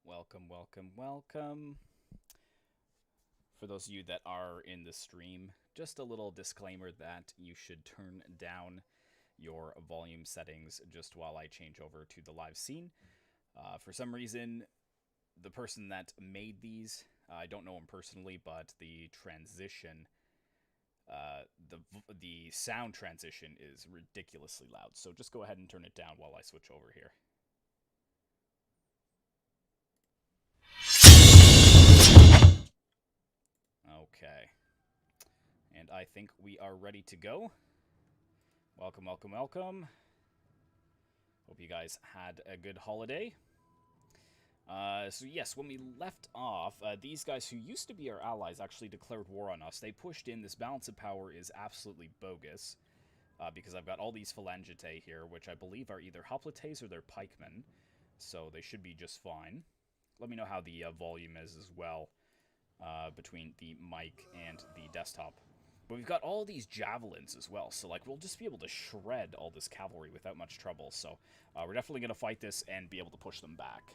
Welcome, welcome, welcome. For those of you that are in the stream, just a little disclaimer that you should turn down your volume settings just while I change over to the live scene. For some reason, the person that made these, I don't know him personally, but the transition, the sound transition is ridiculously loud. So just go ahead and turn it down while I switch over here. Okay. And I think we are ready to go. Welcome, welcome, welcome. Hope you guys had a good holiday. So yes, when we left off, these guys who used to be our allies actually declared war on us. They pushed in. This balance of power is absolutely bogus. Because I've got all these phalangitae here, which I believe are either hoplites or they're pikemen. So they should be just fine. Let me know how the volume is as well between the mic and the desktop. But we've got all these javelins as well, so like we'll just be able to shred all this cavalry without much trouble. So we're definitely going to fight this and be able to push them back.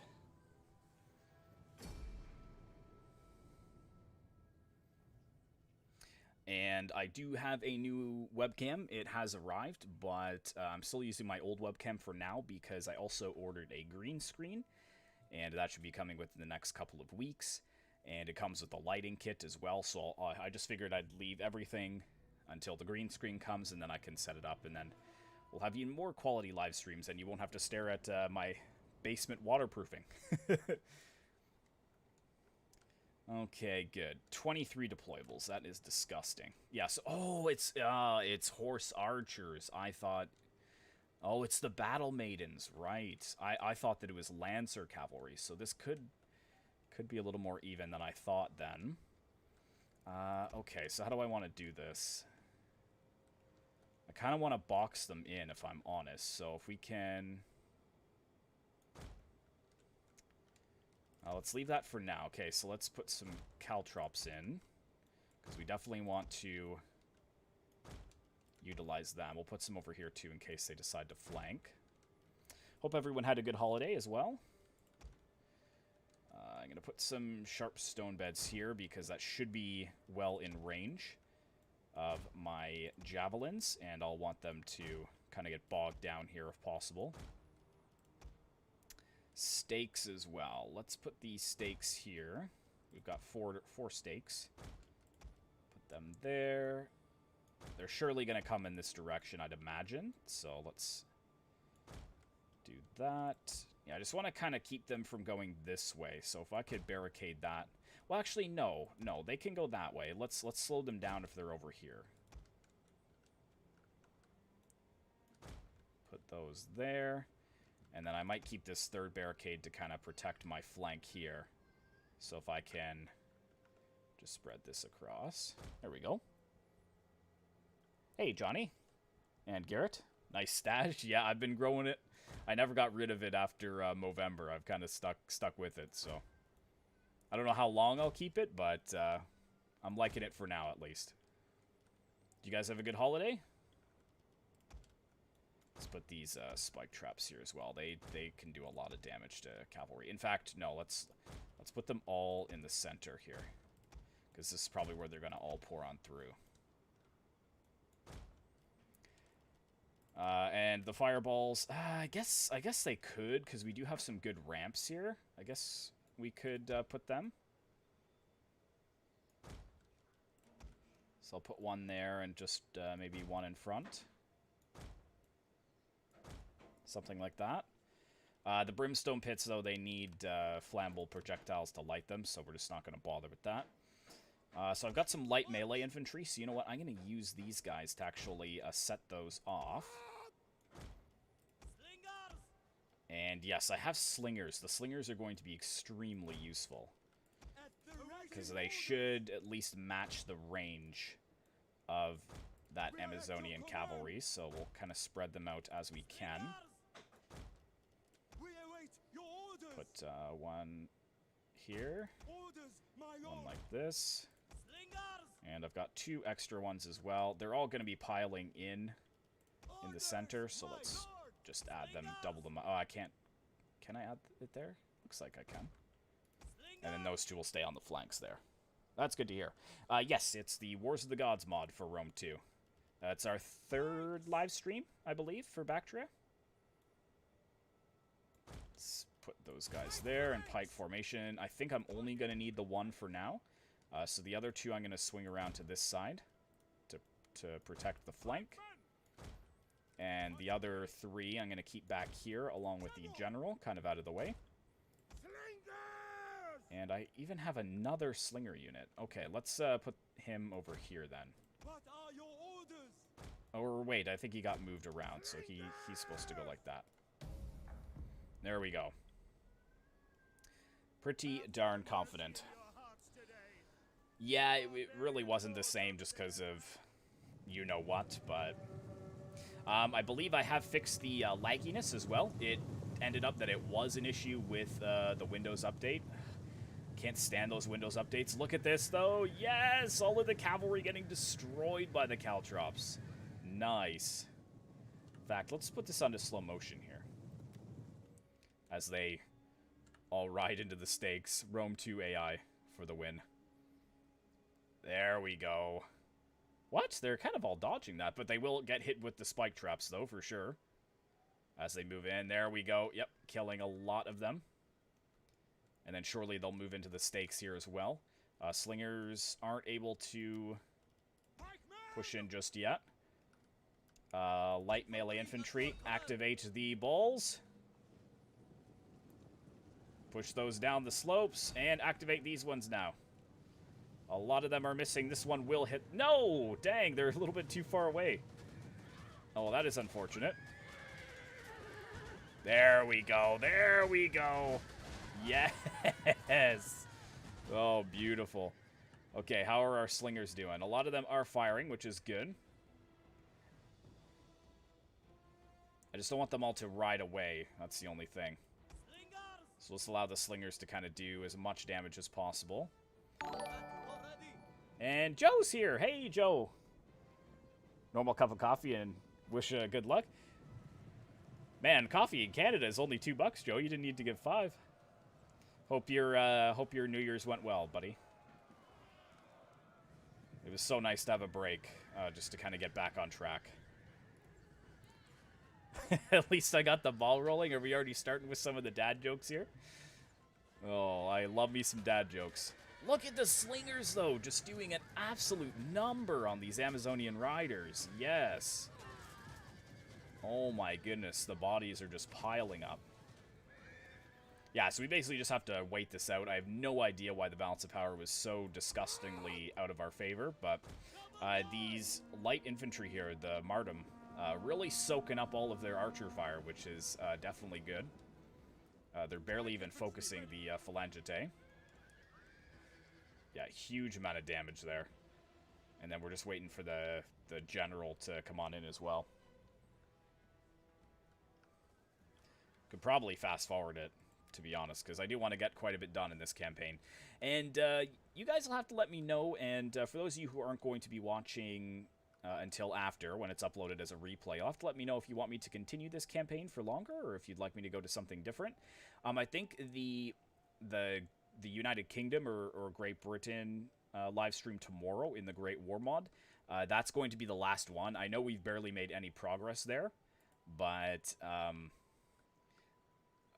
And I do have a new webcam. It has arrived, but I'm still using my old webcam for now because I also ordered a green screen, and that should be coming within the next couple of weeks. And it comes with a lighting kit as well, so I just figured I'd leave everything until the green screen comes, and then I can set it up, and then we'll have even more quality live streams, and you won't have to stare at my basement waterproofing. Okay, good. 23 deployables. That is disgusting. Yes. Oh, it's horse archers. I thought... Oh, it's the battle maidens. Right. I thought that it was lancer cavalry, so this could be a little more even than I thought then. Okay, so how do I want to do this? I kind of want to box them in, if I'm honest. So if we can... let's leave that for now. Okay, so let's put some caltrops in, because we definitely want to utilize them. We'll put some over here, too, in case they decide to flank. Hope everyone had a good holiday as well. I'm going to put some sharp stone beds here because that should be well in range of my javelins, and I'll want them to kind of get bogged down here if possible. Stakes as well. Let's put these stakes here. We've got four stakes. Put them there. They're surely going to come in this direction, I'd imagine. So let's do that. Yeah, I just want to kind of keep them from going this way. So if I could barricade that... Well, actually, no. No, they can go that way. Let's slow them down if they're over here. Put those there. And then I might keep this third barricade to kind of protect my flank here. So if I can just spread this across. There we go. Hey, Johnny. And Garrett. Nice stash. Yeah, I've been growing it. I never got rid of it after Movember. I've kind of stuck with it, so... I don't know how long I'll keep it, but I'm liking it for now, at least. Do you guys have a good holiday? Let's put these spike traps here as well. They can do a lot of damage to cavalry. In fact, no, let's put them all in the center here, because this is probably where they're going to all pour on through. And the fireballs, I guess they could, because we do have some good ramps here. I guess we could put them. So I'll put one there and just maybe one in front. Something like that. The brimstone pits, though, they need flammable projectiles to light them, so we're just not going to bother with that. So I've got some light melee infantry, so you know what? I'm going to use these guys to actually set those off. And yes, I have slingers. The slingers are going to be extremely useful, because they should at least match the range of that Amazonian cavalry, so we'll kind of spread them out as we can. Put one here, one like this, and I've got two extra ones as well. They're all going to be piling in the center, so let's just add them, double them. Oh, I can't. Can I add it there? Looks like I can. And then those two will stay on the flanks there. That's good to hear. Yes, it's the Wars of the Gods mod for Rome 2. It's our 3rd live stream, I believe, for Bactria. Let's put those guys there in pike formation. I think I'm only going to need the one for now. So the other two I'm going to swing around to this side to protect the flank. And the other 3 I'm going to keep back here along with the general, kind of out of the way. And I even have another slinger unit. Okay, let's put him over here then. What are your orders? Or wait, I think he got moved around, so he's supposed to go like that. There we go. Pretty darn confident. Yeah, it really wasn't the same just because of you-know-what, but... I believe I have fixed the lagginess as well. It ended up that it was an issue with the Windows update. Can't stand those Windows updates. Look at this, though. Yes! All of the cavalry getting destroyed by the caltrops. Nice. In fact, let's put this onto slow motion here. As they all ride into the stakes. Rome 2 AI for the win. There we go. What? They're kind of all dodging that, but they will get hit with the spike traps, though, for sure. As they move in. There we go. Yep, killing a lot of them. And then surely they'll move into the stakes here as well. Slingers aren't able to push in just yet. Light melee infantry, activate the balls. Push those down the slopes, and activate these ones now. A lot of them are missing. This one will hit. No! Dang, they're a little bit too far away. Oh, well, that is unfortunate. There we go. There we go. Yes! Oh, beautiful. Okay, how are our slingers doing? A lot of them are firing, which is good. I just don't want them all to ride away. That's the only thing. So let's allow the slingers to kind of do as much damage as possible. And Joe's here. Hey, Joe. Normal cup of coffee and wish good luck. Man, coffee in Canada is only $2, Joe. You didn't need to give 5. Hope your New Year's went well, buddy. It was so nice to have a break, just to kind of get back on track. At least I got the ball rolling. Are we already starting with some of the dad jokes here? Oh, I love me some dad jokes. Look at the slingers, though, just doing an absolute number on these Amazonian riders. Yes. Oh my goodness, the bodies are just piling up. Yeah, so we basically just have to wait this out. I have no idea why the balance of power was so disgustingly out of our favor, but these light infantry here, the Martum, really soaking up all of their archer fire, which is definitely good. They're barely even focusing the Phalangite. Yeah, huge amount of damage there. And then we're just waiting for the general to come on in as well. Could probably fast forward it, to be honest, because I do want to get quite a bit done in this campaign. And you guys will have to let me know, and for those of you who aren't going to be watching until after, when it's uploaded as a replay, you'll have to let me know if you want me to continue this campaign for longer, or if you'd like me to go to something different. I think the United Kingdom or Great Britain live stream tomorrow in the Great War mod, that's going to be the last one. I know we've barely made any progress there, but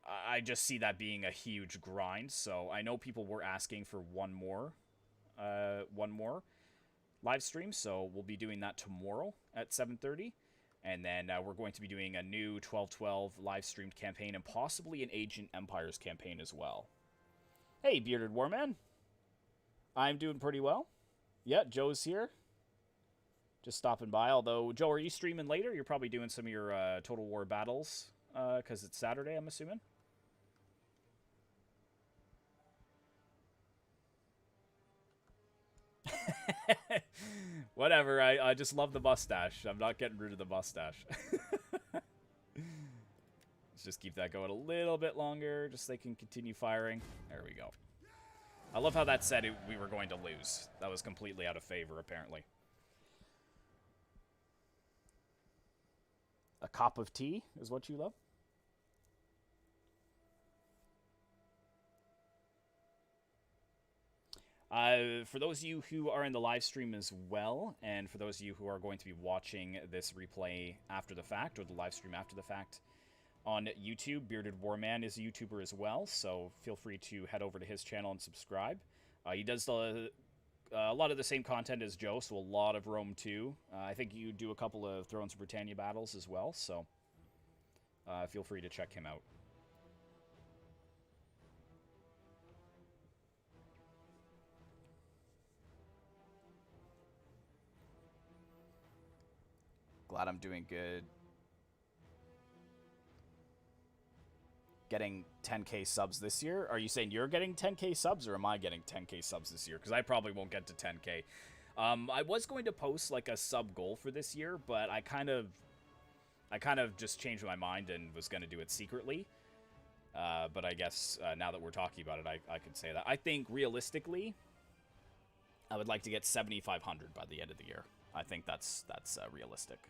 I just see that being a huge grind. So I know people were asking for one more live stream, so we'll be doing that tomorrow at 7:30, and then we're going to be doing a new 12-12 live streamed campaign and possibly an Ancient Empires campaign as well. Hey, Bearded Warman. I'm doing pretty well. Yeah, Joe's here. Just stopping by. Although, Joe, are you streaming later? You're probably doing some of your Total War battles because it's Saturday, I'm assuming. Whatever, I just love the mustache. I'm not getting rid of the mustache. Let's just keep that going a little bit longer, just so they can continue firing. There we go. I love how that said we were going to lose. That was completely out of favor, apparently. A cup of tea is what you love? For those of you who are in the live stream as well, and for those of you who are going to be watching this replay after the fact, or the live stream after the fact, on YouTube, Bearded Warman is a YouTuber as well, so feel free to head over to his channel and subscribe. He does a lot of the same content as Joe, so a lot of Rome 2. I think you do a couple of Thrones of Britannia battles as well, so feel free to check him out. Glad I'm doing good. Getting 10k subs this year? Are you saying you're getting 10k subs, or am I getting 10k subs this year? Because I probably won't get to 10k. I was going to post like a sub goal for this year, but I kind of just changed my mind and was going to do it secretly. But I guess now that we're talking about it, I could say that. I think realistically, I would like to get 7,500 by the end of the year. I think that's realistic.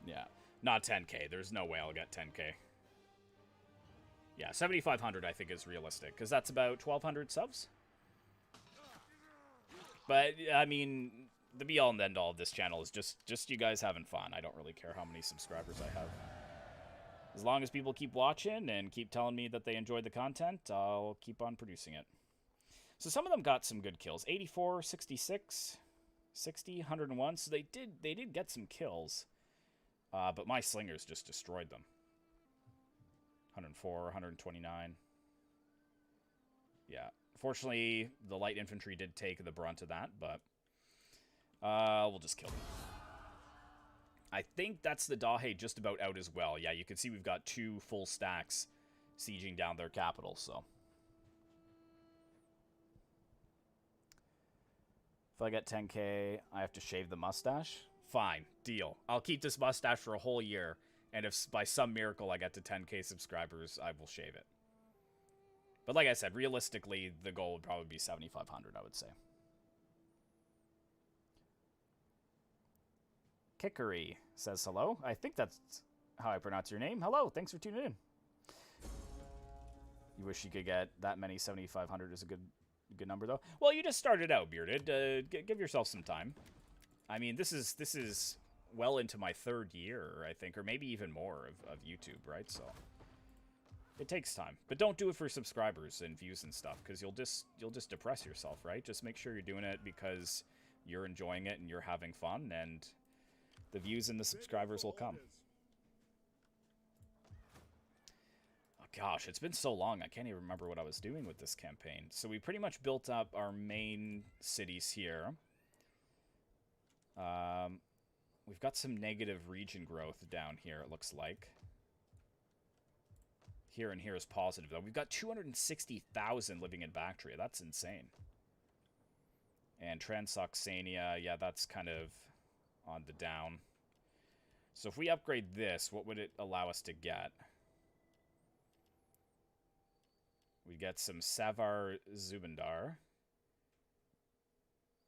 Yeah. Not 10k. There's no way I'll get 10k. Yeah, 7,500 I think is realistic, because that's about 1,200 subs. But, I mean, the be-all and end-all of this channel is just you guys having fun. I don't really care how many subscribers I have. As long as people keep watching and keep telling me that they enjoyed the content, I'll keep on producing it. So some of them got some good kills. 84, 66, 60, 101. So they did get some kills. But my slingers just destroyed them. 104, 129. Yeah. Fortunately, the light infantry did take the brunt of that, but we'll just kill them. I think that's the Dahe just about out as well. Yeah, you can see we've got 2 full stacks sieging down their capital, so. If I get 10k, I have to shave the mustache. Fine, deal. I'll keep this mustache for a whole year, and if by some miracle I get to 10k subscribers, I will shave it. But like I said, realistically, the goal would probably be 7,500, I would say. Kickery says hello. I think that's how I pronounce your name. Hello, thanks for tuning in. You wish you could get that many. 7,500 is a good number, though. Well, you just started out, Bearded. Give yourself some time. I mean, this is well into my 3rd year, I think, or maybe even more of YouTube, right? So it takes time, but don't do it for subscribers and views and stuff, because you'll just depress yourself, right? Just make sure you're doing it because you're enjoying it and you're having fun, and the views and the subscribers will come. Oh gosh, it's been so long, I can't even remember what I was doing with this campaign. So we pretty much built up our main cities here. We've got some negative region growth down here, it looks like. Here and here is positive, though. We've got 260,000 living in Bactria. That's insane. And Transoxania, yeah, that's kind of on the down. So if we upgrade this, what would it allow us to get? We get some Savar Zubandar.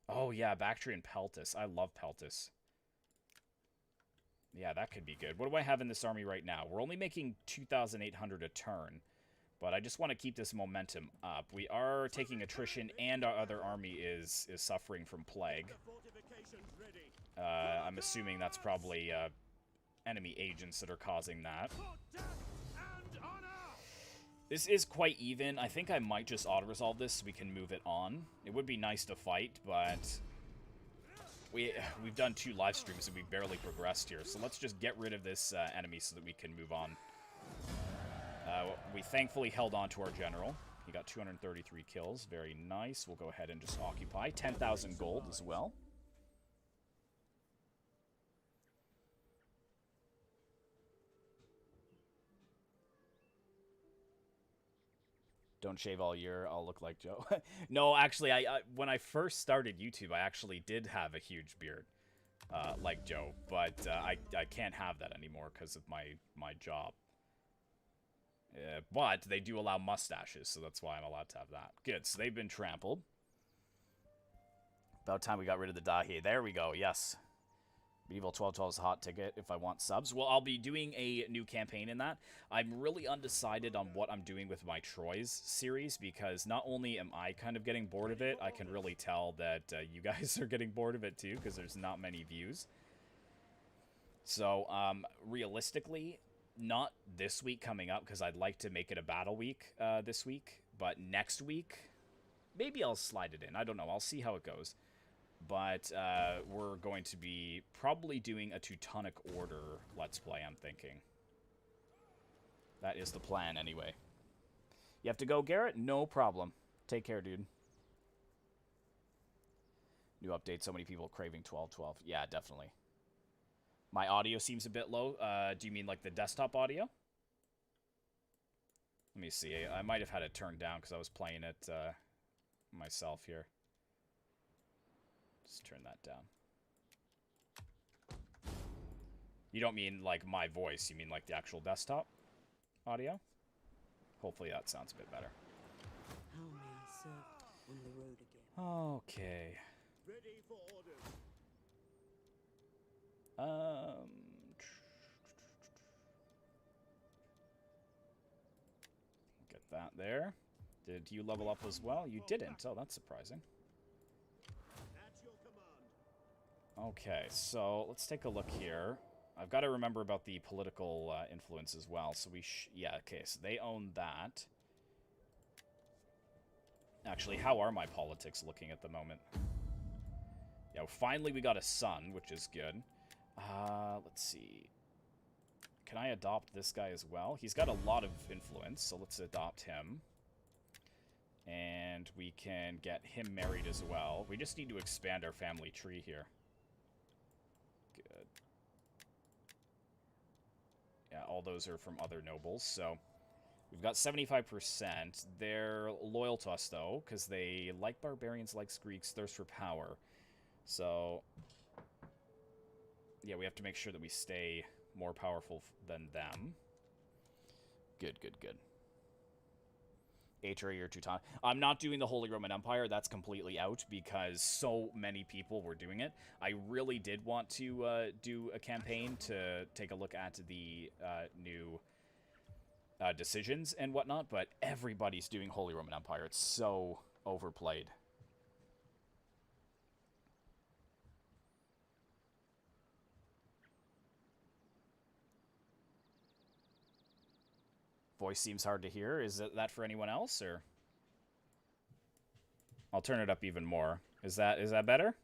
Oh, yeah, Baktrian Peltis. I love Peltis. Yeah, that could be good. What do I have in this army right now? We're only making 2,800 a turn, but I just want to keep this momentum up. We are taking attrition, and our other army is suffering from plague. I'm assuming that's probably enemy agents that are causing that. This is quite even. I think I might just auto-resolve this so we can move it on. It would be nice to fight, but we've done 2 live streams and we barely progressed here. So let's just get rid of this enemy so that we can move on. We thankfully held on to our general. He got 233 kills. Very nice. We'll go ahead and just occupy. 10,000 gold as well. Don't shave all year, I'll look like Joe. No, actually, I when I first started YouTube, I actually did have a huge beard, like Joe, but I can't have that anymore because of my job. But they do allow mustaches, so that's why I'm allowed to have that. Good, so they've been trampled. About time we got rid of the Dahi. There we go, yes. Medieval 1212 is a hot ticket if I want subs. Well, I'll be doing a new campaign in that. I'm really undecided on what I'm doing with my Troyes series, because not only am I kind of getting bored of it, I can really tell that you guys are getting bored of it too, because there's not many views. So, realistically, not this week coming up, because I'd like to make it a battle week this week, but next week, maybe I'll slide it in. I don't know. I'll see how it goes. But we're going to be probably doing a Teutonic Order Let's Play, I'm thinking. That is the plan, anyway. You have to go, Garrett? No problem. Take care, dude. New update, so many people craving 1212. Yeah, definitely. My audio seems a bit low. Do you mean like the desktop audio? Let me see. I might have had it turned down because I was playing it myself here. Just turn that down. You don't mean like my voice, you mean like the actual desktop audio? Hopefully that sounds a bit better. How may I serve on the road again? Okay. Ready for orders. Get that there. Did you level up as well? You didn't. Oh, that's surprising. At your command. Okay, so let's take a look here. I've got to remember about the political influence as well. So yeah, okay, so they own that. Actually, how are my politics looking at the moment? Yeah, finally we got a son, which is good. Let's see. Can I adopt this guy as well? He's got a lot of influence, so let's adopt him. And we can get him married as well. We just need to expand our family tree here. Good. Yeah, all those are from other nobles, so we've got 75%. They're loyal to us, though, because they like barbarians, like Greeks, thirst for power. So, yeah, we have to make sure that we stay more powerful than them. Good, good, good. Atria or Teuton. I'm not doing the Holy Roman Empire. That's completely out because so many people were doing it. I really did want to do a campaign to take a look at the new decisions and whatnot, but everybody's doing Holy Roman Empire. It's so overplayed. Voice seems hard to hear. Is that for anyone else, or? I'll turn it up even more. Is that better?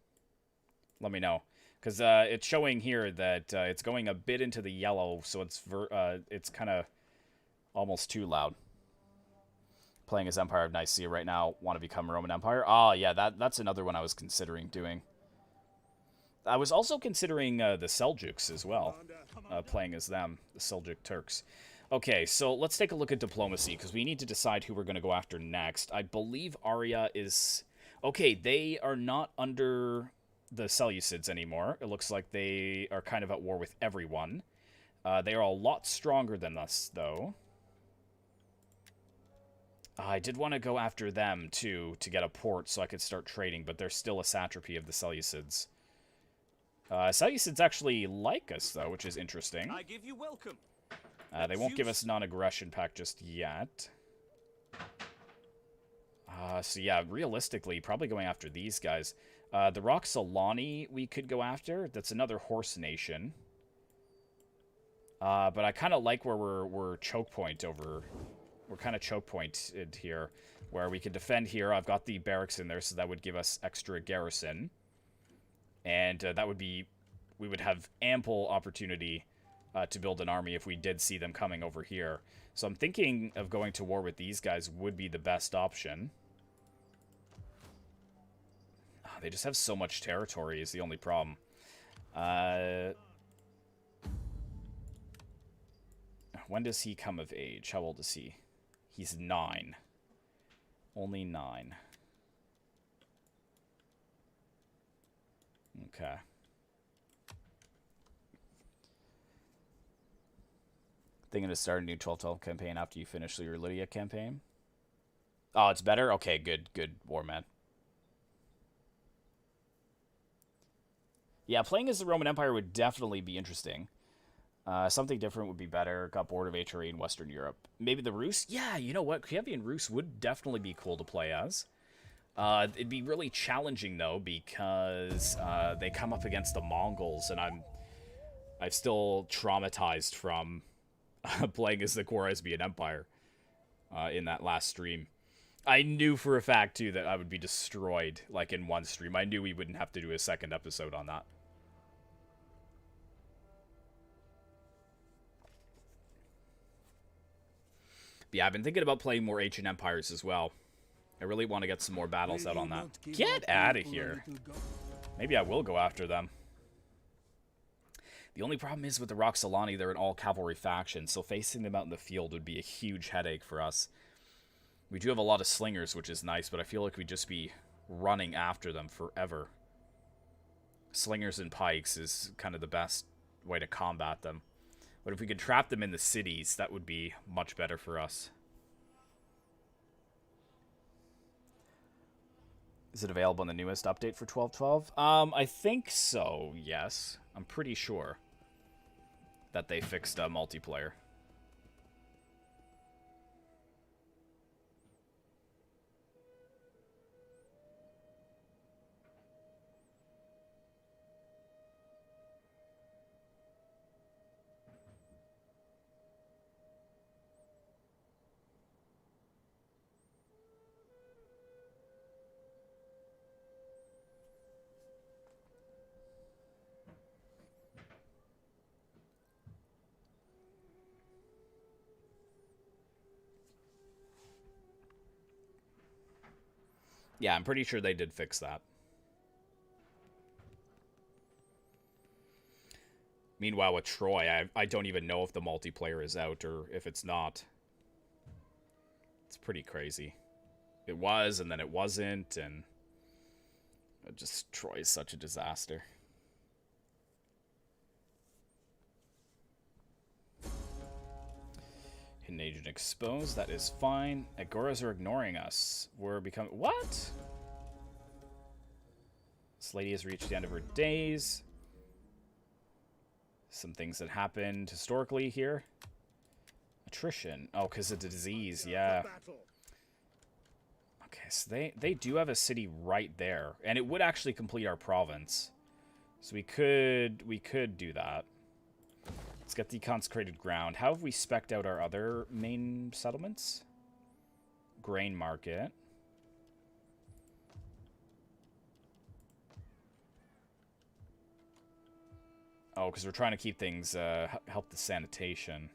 Let me know, because it's showing here that it's going a bit into the yellow, so it's kind of almost too loud. Playing as Empire of Nicaea right now. Want to become Roman Empire? Oh yeah, that's another one I was considering doing. I was also considering the Seljuks as well, playing as them, the Seljuk Turks. Okay, so let's take a look at diplomacy, because we need to decide who we're going to go after next. I believe Arya is... Okay, they are not under the Seleucids anymore. It looks like they are kind of at war with everyone. They are a lot stronger than us, though. I did want to go after them, too, to get a port so I could start trading, but they're still a satrapy of the Seleucids. Seleucids actually like us, though, which is interesting. I give you welcome. They won't give us non-aggression pact just yet. So yeah, realistically, probably going after these guys. The Roxolani we could go after. That's another horse nation. But I kind of like where we're choke point over. We're kind of choke pointed here, where we can defend here. I've got the barracks in there, so that would give us extra garrison. And that would be... We would have ample opportunity to build an army if we did see them coming over here. So I'm thinking of going to war with these guys would be the best option. Oh, they just have so much territory is the only problem. When does he come of age? How old is he? He's 9. Only 9. Okay. Thinking to start a new 12-12 campaign after you finish your Lydia campaign? Oh, it's better? Okay, good, good, Warman. Yeah, playing as the Roman Empire would definitely be interesting. Something different would be better. Got bored of HRE in Western Europe. Maybe the Rus? Yeah, you know what? Kievan Rus would definitely be cool to play as. It'd be really challenging, though, because they come up against the Mongols, and I'm still traumatized from playing as the Khwarezmian Empire in that last stream. I knew for a fact, too, that I would be destroyed, like, in one stream. I knew we wouldn't have to do a second episode on that. But yeah, I've been thinking about playing more Ancient Empires as well. I really want to get some more battles out on that. Get out of here. Maybe I will go after them. The only problem is with the Roxolani, they're an all-cavalry faction, so facing them out in the field would be a huge headache for us. We do have a lot of slingers, which is nice, but I feel like we'd just be running after them forever. Slingers and pikes is kind of the best way to combat them. But if we could trap them in the cities, that would be much better for us. Is it available in the newest update for 12.12? I think so, yes. I'm pretty sure that they fixed multiplayer. Yeah, I'm pretty sure they did fix that. Meanwhile, with Troy, I don't even know if the multiplayer is out or if it's not. It's pretty crazy. It was, and then it wasn't, and... just Troy is such a disaster. Hidden agent exposed. That is fine. Agoras are ignoring us. We're becoming... What? This lady has reached the end of her days. Some things that happened historically here. Attrition. Oh, because of the disease. Yeah. Okay, so they do have a city right there. And it would actually complete our province. So we could do that. Let's get the consecrated ground. How have we spec'd out our other main settlements? Grain market. Oh, because we're trying to keep things, help the sanitation.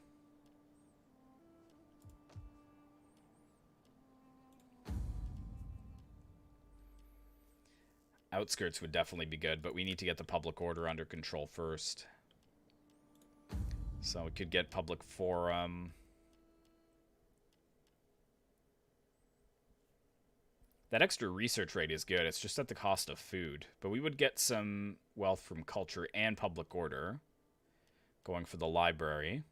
Outskirts would definitely be good, but we need to get the public order under control first. So we could get public forum. That extra research rate is good. It's just at the cost of food. But we would get some wealth from culture and public order. Going for the library.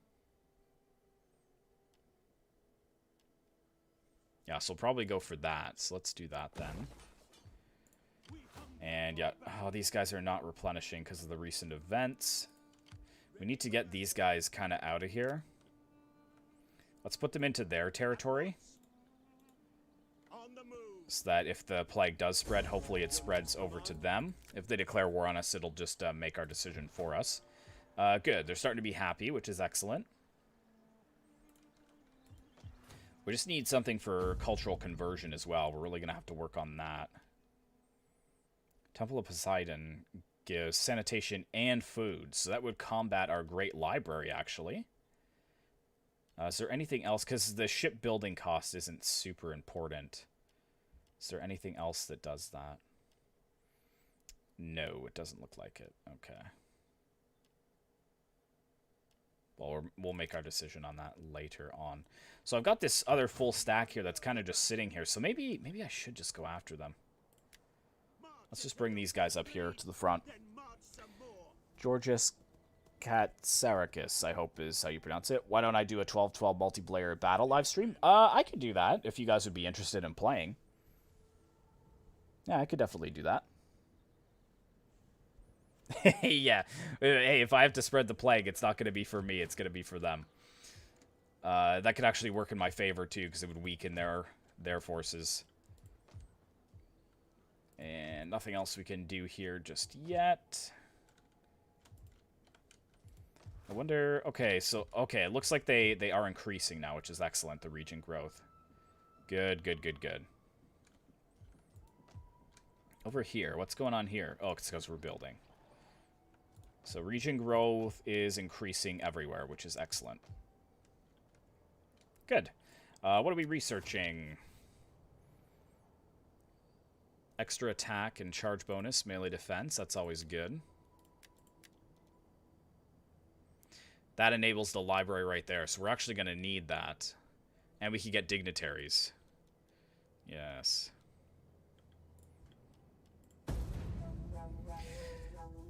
Yeah, so we'll probably go for that. So let's do that then. And yeah, oh, these guys are not replenishing because of the recent events. We need to get these guys kind of out of here. Let's put them into their territory. So that if the plague does spread, hopefully it spreads over to them. If they declare war on us, it'll just make our decision for us. Good. They're starting to be happy, which is excellent. We just need something for cultural conversion as well. We're really going to have to work on that. Temple of Poseidon gives sanitation and food. So that would combat our great library, actually. Is there anything else? Because the shipbuilding cost isn't super important. Is there anything else that does that? No, it doesn't look like it. Okay. Well, we'll make our decision on that later on. So I've got this other full stack here that's kind of just sitting here. So maybe I should just go after them. Let's just bring these guys up here to the front. Georgius Katsarikis, I hope is how you pronounce it. Why don't I do a 12-12 multiplayer battle live stream? I could do that if you guys would be interested in playing. Yeah, I could definitely do that. Yeah. Hey, if I have to spread the plague, it's not going to be for me. It's going to be for them. That could actually work in my favor, too, because it would weaken their forces. And nothing else we can do here just yet. I wonder... Okay, so... Okay, it looks like they are increasing now, which is excellent, the region growth. Good, good, good, good. Over here, what's going on here? Oh, it's because we're building. So region growth is increasing everywhere, which is excellent. Good. What are we researching? Extra attack and charge bonus, melee defense. That's always good. That enables the library right there, so we're actually going to need that. And we can get dignitaries. Yes.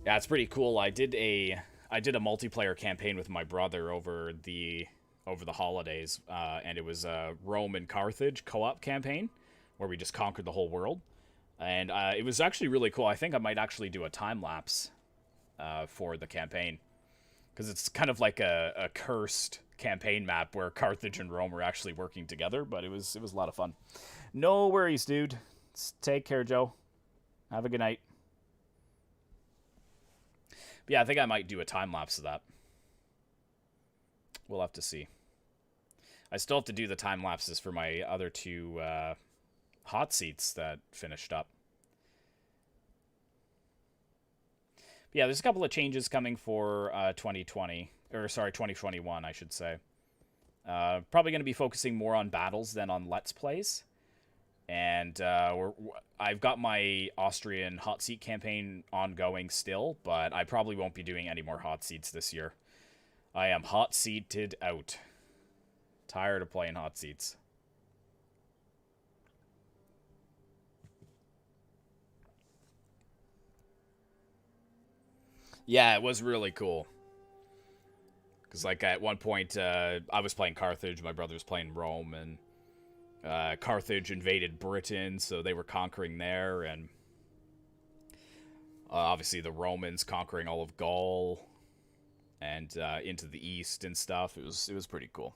Yeah, it's pretty cool. I did a multiplayer campaign with my brother over the holidays, and it was a Rome and Carthage co-op campaign where we just conquered the whole world. And it was actually really cool. I think I might actually do a time-lapse for the campaign. Because it's kind of like a cursed campaign map where Carthage and Rome are actually working together. But it was a lot of fun. No worries, dude. Take care, Joe. Have a good night. But yeah, I think I might do a time-lapse of that. We'll have to see. I still have to do the time-lapses for my other two hot seats that finished up. But yeah, there's a couple of changes coming for 2021, I should say. Probably going to be focusing more on battles than on Let's Plays. And I've got my Austrian hot seat campaign ongoing still, but I probably won't be doing any more hot seats this year. I am hot seated out. Tired of playing hot seats. Yeah, it was really cool. Because, like, at one point, I was playing Carthage, my brother was playing Rome, and Carthage invaded Britain, so they were conquering there, and obviously the Romans conquering all of Gaul and into the east and stuff. It was pretty cool.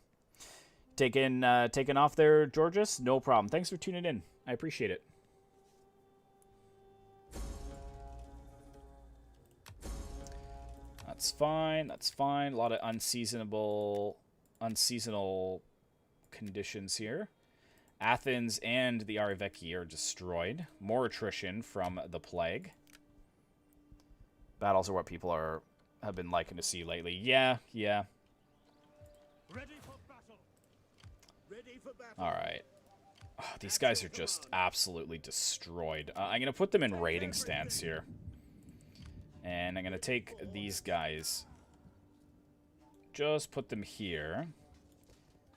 Taking off there, Georges? No problem. Thanks for tuning in. I appreciate it. That's fine. That's fine. A lot of unseasonal conditions here. Athens and the Ariveki are destroyed. More attrition from the plague. Battles are what people have been liking to see lately. Yeah. Ready for battle. Ready for battle. All right. Oh, these guys are just absolutely destroyed. I'm going to put them in raiding stance here. And I'm going to take these guys. Just put them here.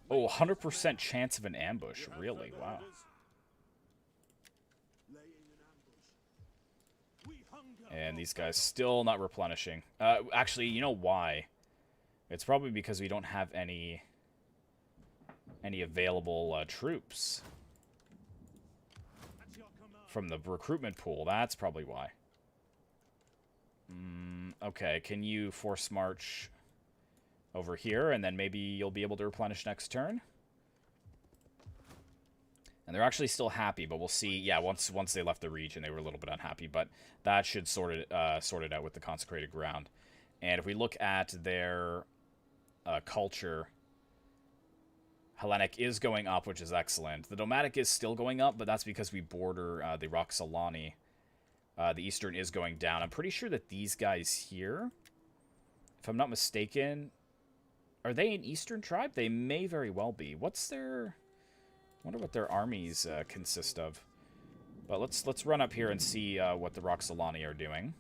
Oh, 100% chance of an ambush. Really? Wow. And these guys still not replenishing. Actually, you know why? It's probably because we don't have any available troops from the recruitment pool. That's probably why. Okay, can you force march over here, and then maybe you'll be able to replenish next turn? And they're actually still happy, but we'll see. Yeah, once they left the region, they were a little bit unhappy, but that should sort it out with the consecrated ground. And if we look at their culture, Hellenic is going up, which is excellent. The Nomadic is still going up, but that's because we border the Roxolani. The Eastern is going down. I'm pretty sure that these guys here, if I'm not mistaken, are they an Eastern tribe? They may very well be. What's their... I wonder what their armies consist of. But let's run up here and see what the Roxolani are doing.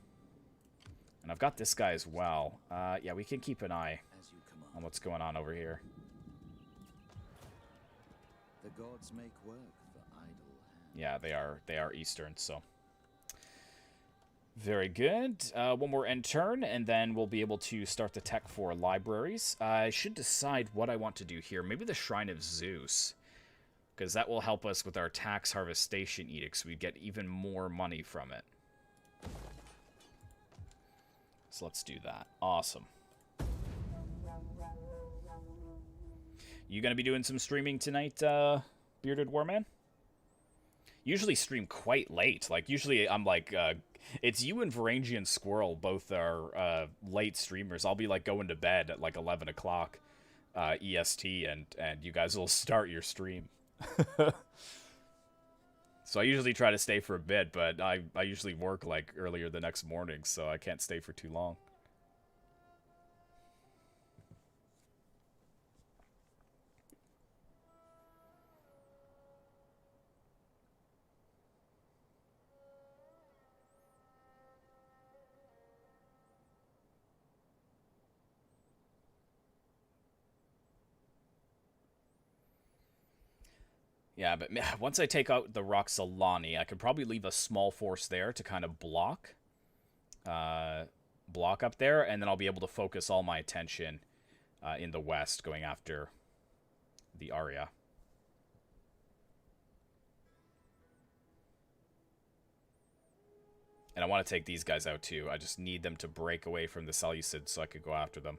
And I've got this guy as well. Yeah, we can keep an eye on what's going on over here. The gods make work for idle hands. Yeah, they are Eastern, so... Very good. One more end turn, and then we'll be able to start the tech for libraries. I should decide what I want to do here. Maybe the Shrine of Zeus, because that will help us with our tax harvestation edicts. We get even more money from it. So let's do that. Awesome. You gonna be doing some streaming tonight, Bearded Warman? Usually stream quite late. Like, usually I'm like, it's you and Varangian Squirrel both are late streamers. I'll be like going to bed at like 11 o'clock EST, and you guys will start your stream. So I usually try to stay for a bit, but I usually work like earlier the next morning, so I can't stay for too long. Yeah, but once I take out the Roxolani, I could probably leave a small force there to kind of block up there, and then I'll be able to focus all my attention in the west, going after the Arya. And I want to take these guys out too. I just need them to break away from the Seleucids so I could go after them.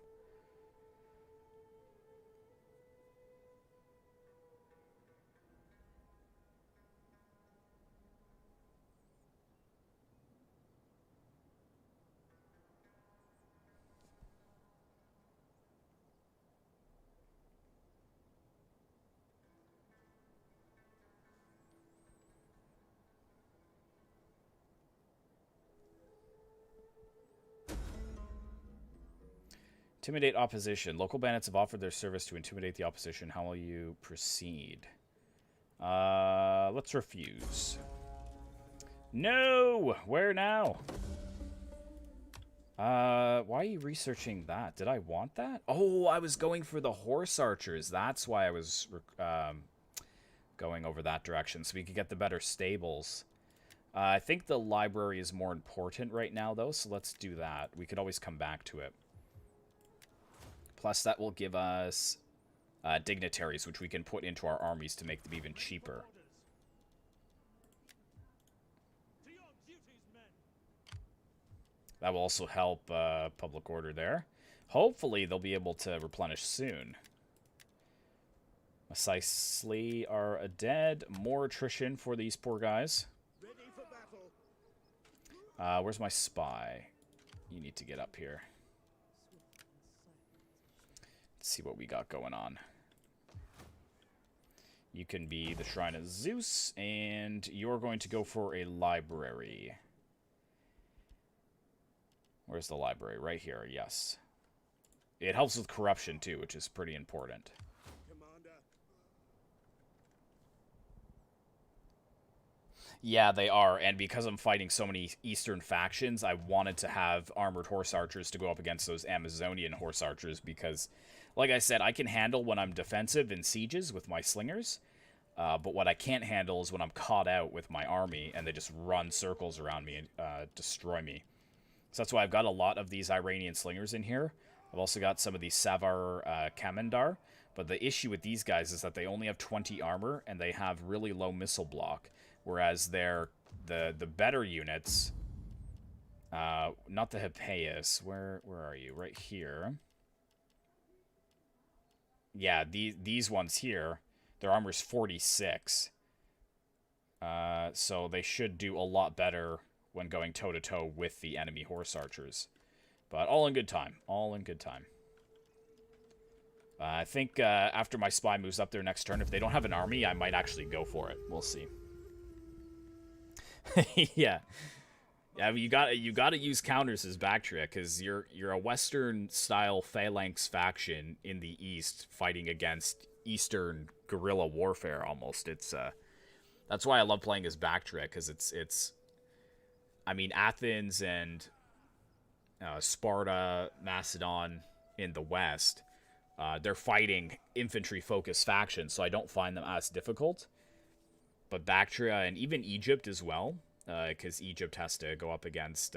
Intimidate opposition. Local bandits have offered their service to intimidate the opposition. How will you proceed? Let's refuse. No! Where now? Why are you researching that? Did I want that? Oh, I was going for the horse archers. That's why I was going over that direction, so we could get the better stables. I think the library is more important right now, though, so let's do that. We could always come back to it. Plus, that will give us dignitaries, which we can put into our armies to make them even cheaper. That will also help public order there. Hopefully, they'll be able to replenish soon. Precisely are dead. More attrition for these poor guys. Where's my spy? You need to get up here. Let's see what we got going on. You can be the Shrine of Zeus, and you're going to go for a library. Where's the library? Right here, yes. It helps with corruption, too, which is pretty important. Yeah, they are, and because I'm fighting so many eastern factions, I wanted to have armored horse archers to go up against those Amazonian horse archers, because, like I said, I can handle when I'm defensive in sieges with my slingers, but what I can't handle is when I'm caught out with my army, and they just run circles around me and destroy me. So that's why I've got a lot of these Iranian slingers in here. I've also got some of these Savar Kamendar, but the issue with these guys is that they only have 20 armor, and they have really low missile block. Whereas they're the better units, not the Hippeus. Where are you? Right here. Yeah, these ones here, their armor's 46. So they should do a lot better when going toe-to-toe with the enemy horse archers. But all in good time. All in good time. I think after my spy moves up there next turn, if they don't have an army, I might actually go for it. We'll see. Yeah, you gotta use counters as Bactria, because you're a Western style phalanx faction in the East fighting against Eastern guerrilla warfare almost. It's that's why I love playing as Bactria, because it's I mean, Athens and Sparta, Macedon in the West, they're fighting infantry focused factions, so I don't find them as difficult. But Bactria and even Egypt as well, because Egypt has to go up against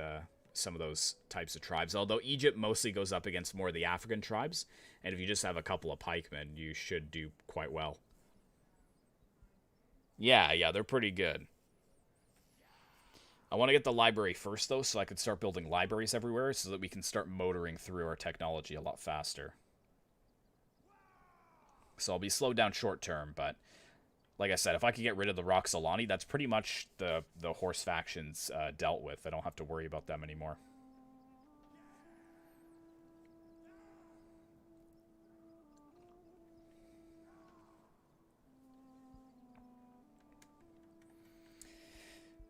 some of those types of tribes. Although Egypt mostly goes up against more of the African tribes, and if you just have a couple of pikemen, you should do quite well. Yeah, they're pretty good. I want to get the library first, though, so I can start building libraries everywhere so that we can start motoring through our technology a lot faster. So I'll be slowed down short term, but like I said, if I could get rid of the Roxolani, that's pretty much the horse factions dealt with. I don't have to worry about them anymore.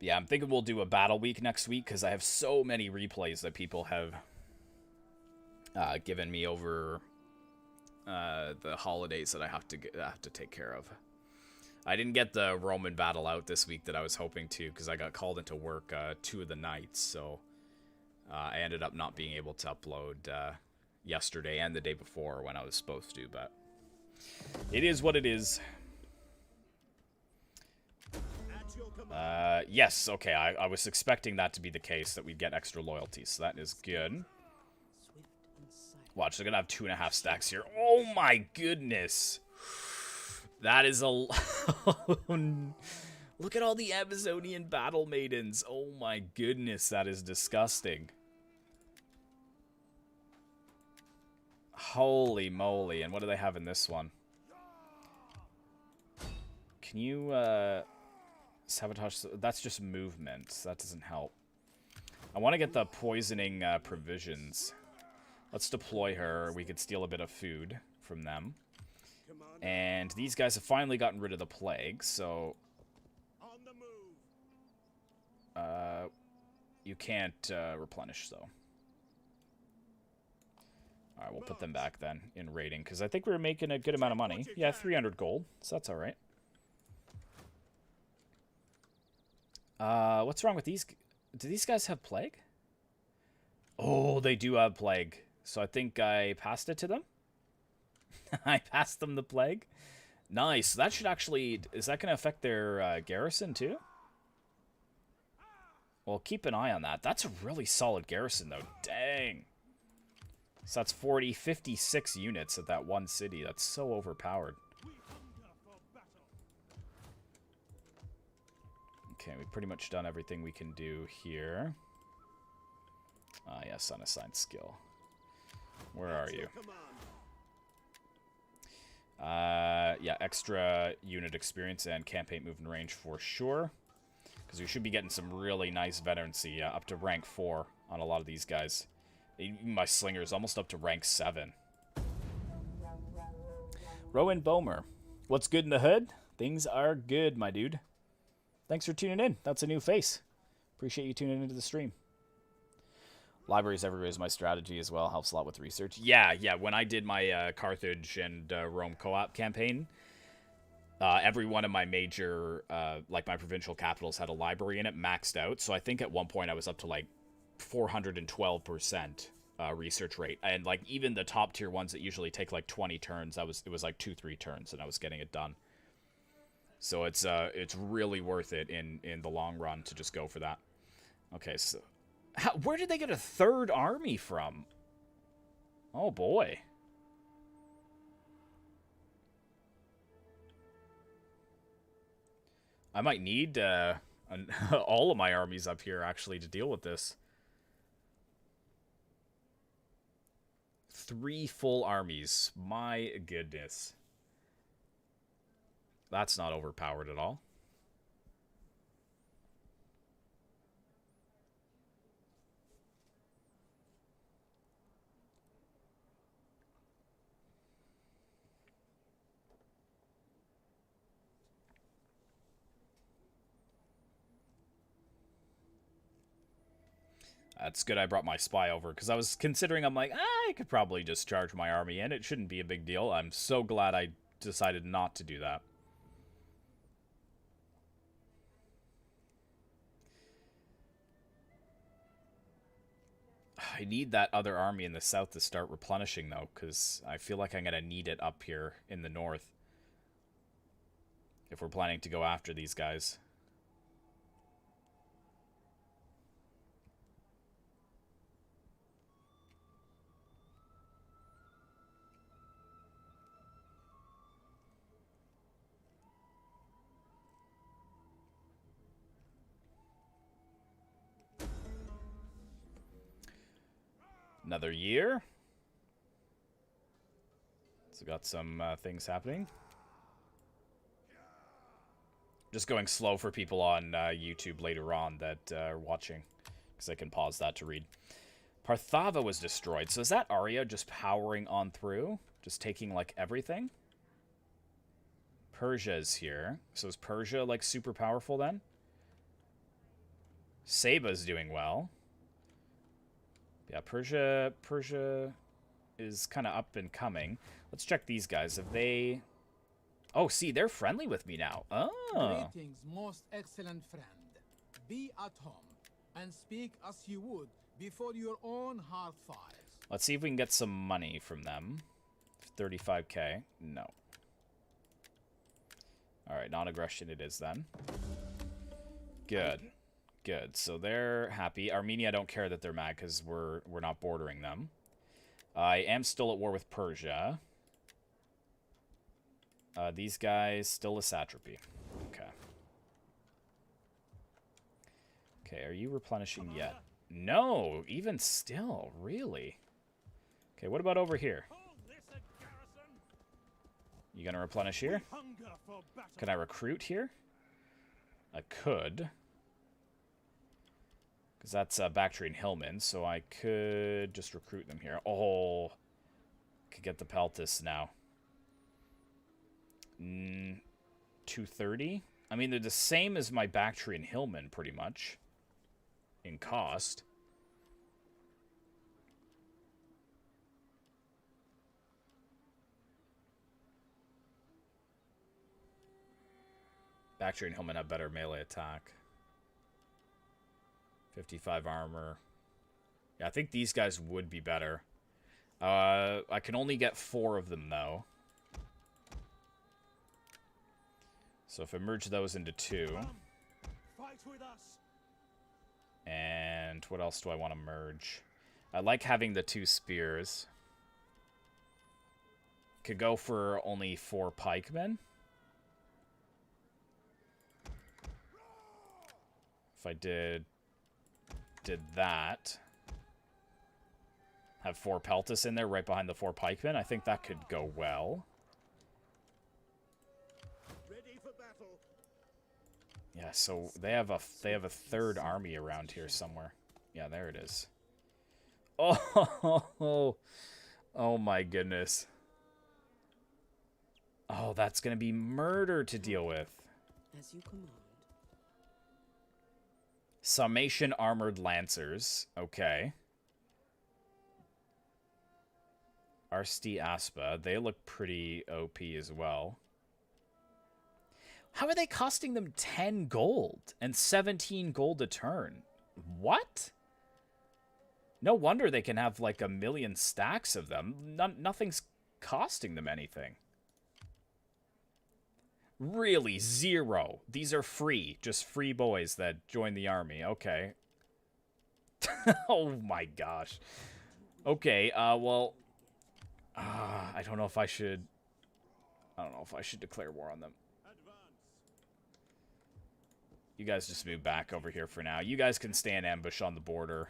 Yeah, I'm thinking we'll do a battle week next week because I have so many replays that people have given me over the holidays that I have to take care of. I didn't get the Roman battle out this week that I was hoping to because I got called into work 2 of the nights, so I ended up not being able to upload yesterday and the day before when I was supposed to, but it is what it is. Yes, okay, I was expecting that to be the case, that we'd get extra loyalty, so that is good. Watch, they're gonna have 2.5 stacks here. Oh my goodness! That is a... Look at all the Amazonian battle maidens! Oh my goodness, that is disgusting. Holy moly, and what do they have in this one? Can you, sabotage... That's just movement. That doesn't help. I want to get the poisoning provisions. Let's deploy her. We could steal a bit of food from them. And these guys have finally gotten rid of the plague, so... you can't replenish, though. Alright, we'll put them back then in raiding, because I think we were making a good amount of money. Yeah, 300 gold, so that's alright. What's wrong with these? Do these guys have plague? Oh, they do have plague. So I think I passed it to them. I passed them the plague. Nice. That should actually... Is that going to affect their garrison too? Well, keep an eye on that. That's a really solid garrison, though. Dang. So that's 56 units at that one city. That's so overpowered. Okay, we've pretty much done everything we can do here. Ah, yes, unassigned skill. Where are you? Yeah, extra unit experience and campaign movement range for sure. Because we should be getting some really nice veterancy up to rank 4 on a lot of these guys. Even my slinger is almost up to rank 7. Rowan Bomer. What's good in the hood? Things are good, my dude. Thanks for tuning in. That's a new face. Appreciate you tuning into the stream. Libraries everywhere is my strategy as well. Helps a lot with research. Yeah. When I did my Carthage and Rome co-op campaign, every one of my major, like my provincial capitals had a library in it, maxed out. So I think at one point I was up to like 412% research rate. And like even the top tier ones that usually take like 20 turns, it was like 2-3 turns and I was getting it done. So it's really worth it in the long run to just go for that. Okay, so where did they get a 3rd army from? Oh boy. I might need all of my armies up here actually to deal with this. 3 full armies. My goodness. That's not overpowered at all. That's good I brought my spy over, because I was considering, I'm like, I could probably just charge my army in. It shouldn't be a big deal. I'm so glad I decided not to do that. I need that other army in the south to start replenishing, though, because I feel like I'm going to need it up here in the north if we're planning to go after these guys. Another year. So got some things happening. Just going slow for people on YouTube later on that are watching, because I can pause that to read. Parthava was destroyed. So is that Arya just powering on through? Just taking, like, everything? Persia's here. So is Persia, like, super powerful then? Saba's doing well. Yeah, Persia is kind of up and coming. Let's check these guys. Have they... Oh, see, they're friendly with me now. Oh. Greetings, most excellent friend. Be at home and speak as you would before your own hearth fires. Let's see if we can get some money from them. 35k. No. Alright, non-aggression it is then. Good. Good. So they're happy. Armenia don't care that they're mad because we're not bordering them. I am still at war with Persia. These guys, still a satrapy. Okay. Okay, are you replenishing yet? No, even still, really? Okay, what about over here? You gonna replenish here? Can I recruit here? I could. Because that's Baktrian Hillman, so I could just recruit them here. Oh, could get the Peltis now. 230? I mean, they're the same as my Baktrian Hillman, pretty much. In cost. Baktrian Hillman have better melee attack. 55 armor. Yeah, I think these guys would be better. I can only get 4 of them, though. So if I merge those into 2. Fight with us. And what else do I want to merge? I like having the 2 spears. Could go for only 4 pikemen. If I did that. Have 4 Peltis in there right behind the 4 pikemen. I think that could go well. Yeah, so they have a 3rd army around here somewhere. Yeah, there it is. Oh, oh my goodness. Oh, that's gonna be murder to deal with. As you command. Summation armored lancers. Okay. Arsti Aspa. They look pretty OP as well. How are they costing them 10 gold and 17 gold a turn? What? No wonder they can have like 1,000,000 stacks of them. Nothing's costing them anything. Really, 0. These are free. Just free boys that join the army. Okay. Oh my gosh. Okay, well... I don't know if I should... I don't know if I should declare war on them. You guys just move back over here for now. You guys can stay in ambush on the border.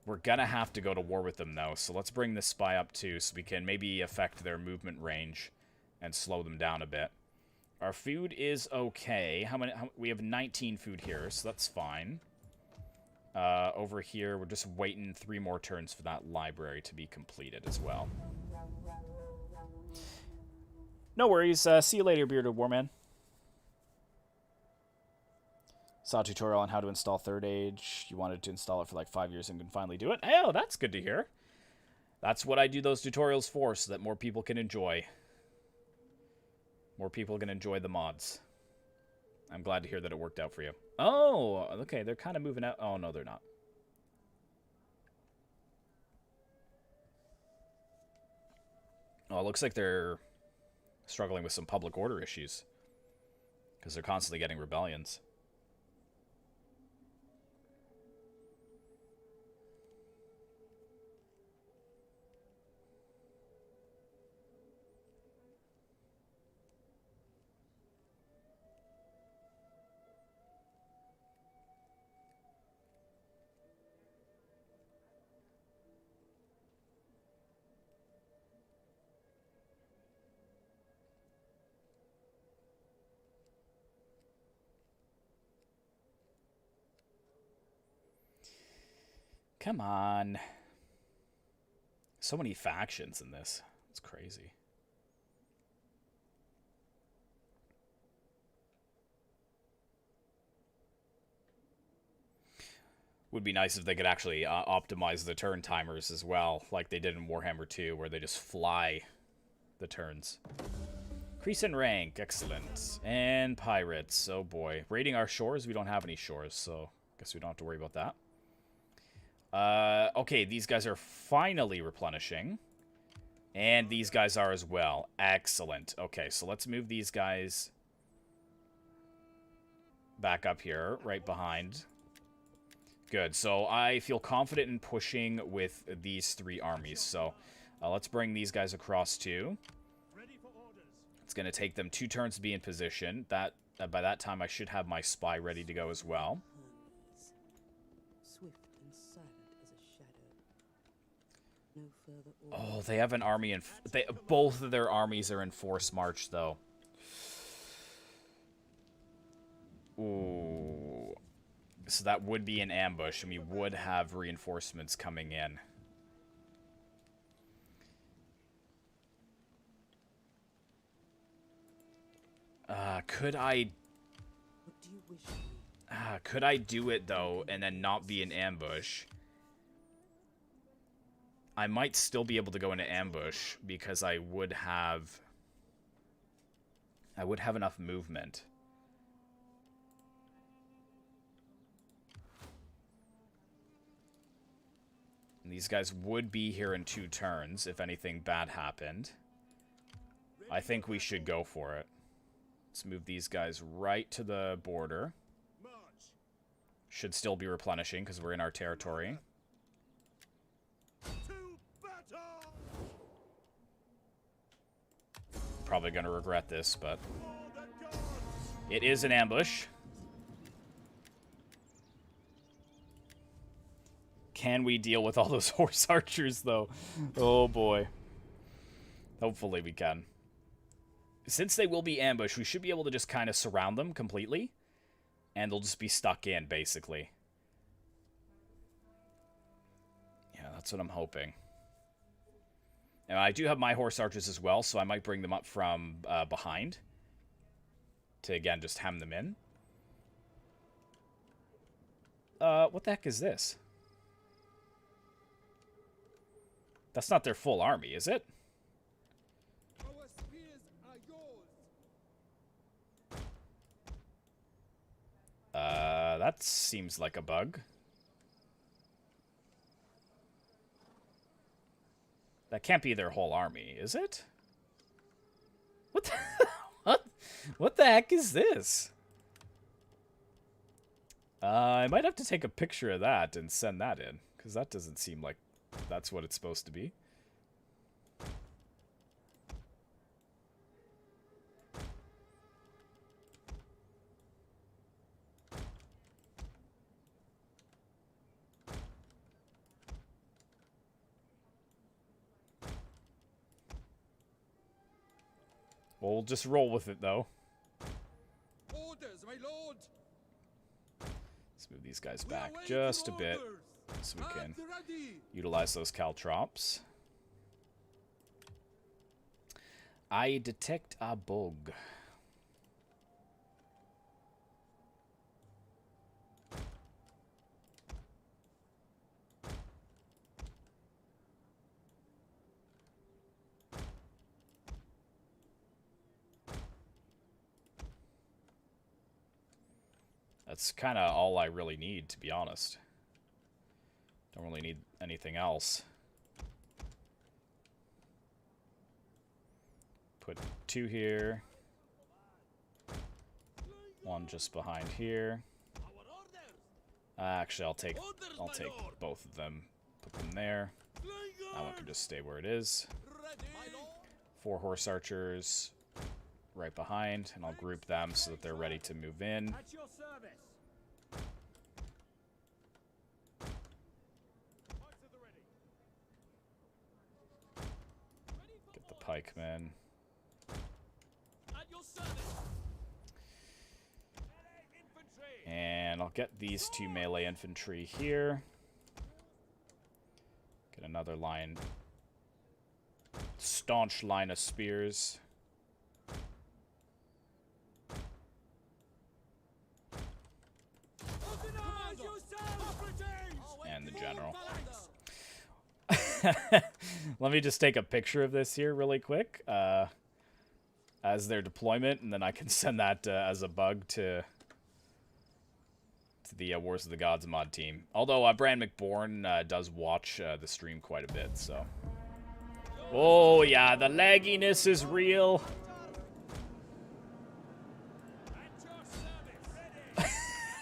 We're gonna have to go to war with them, though, so let's bring this spy up, too, so we can maybe affect their movement range and slow them down a bit. Our food is okay. We have 19 food here, so that's fine. Over here, we're just waiting 3 more turns for that library to be completed as well. No worries. See you later, Bearded Warman. Saw a tutorial on how to install Third Age. You wanted to install it for like 5 years and can finally do it. Oh, that's good to hear. That's what I do those tutorials for, so that more people can enjoy. More people can enjoy the mods. I'm glad to hear that it worked out for you. Oh, okay, they're kind of moving out. Oh, no, they're not. Oh, it looks like they're struggling with some public order issues. Because they're constantly getting rebellions. Come on. So many factions in this. It's crazy. Would be nice if they could actually optimize the turn timers as well, like they did in Warhammer 2, where they just fly the turns. Increase in rank, excellent. And pirates, oh boy. Raiding our shores, we don't have any shores, so I guess we don't have to worry about that. Okay, these guys are finally replenishing. And these guys are as well. Excellent. Okay, so let's move these guys back up here, right behind. Good, so I feel confident in pushing with these 3 armies. So let's bring these guys across too. It's going to take them 2 turns to be in position. That by that time I should have my spy ready to go as well. Swift and silent as a shadow. No further Oh, they have an army in... both of their armies are in forced march, though. Ooh. So that would be an ambush, and we would have reinforcements coming in. Could I... What do you wish of me? could I do it, though, and then not be an ambush? I might still be able to go into ambush, because I would have enough movement. And these guys would be here in 2 turns if anything bad happened. I think we should go for it. Let's move these guys right to the border. Should still be replenishing because we're in our territory. Probably going to regret this, but it is an ambush. Can we deal with all those horse archers, though? Oh, boy. Hopefully we can. Since they will be ambushed, we should be able to just kind of surround them completely. And they'll just be stuck in, basically. Yeah, that's what I'm hoping. And I do have my horse archers as well, so I might bring them up from behind. To, again, just hem them in. What the heck is this? That's not their full army, is it? Our spears are yours. That seems like a bug. That can't be their whole army, is it? What the, what the heck is this? I might have to take a picture of that and send that in, because that doesn't seem like that's what it's supposed to be. We'll just roll with it, though. Orders, my lord. Let's move these guys back just a bit so we can utilize those caltrops. I detect a bug. That's kind of all I really need, to be honest. Don't really need anything else. Put 2 here. 1 just behind here. Actually, I'll take both of them. Put them there. That one can just stay where it is. 4 horse archers right behind, and I'll group them so that they're ready to move in. At your service. Get the pikemen. At your service. And I'll get these 2 melee infantry here. Another line. Staunch line of spears. And the general. Let me just take a picture of this here really quick as their deployment, and then I can send that as a bug to the Wars of the Gods mod team. Although Brand McBourne does watch the stream quite a bit, so. Oh yeah, the lagginess is real.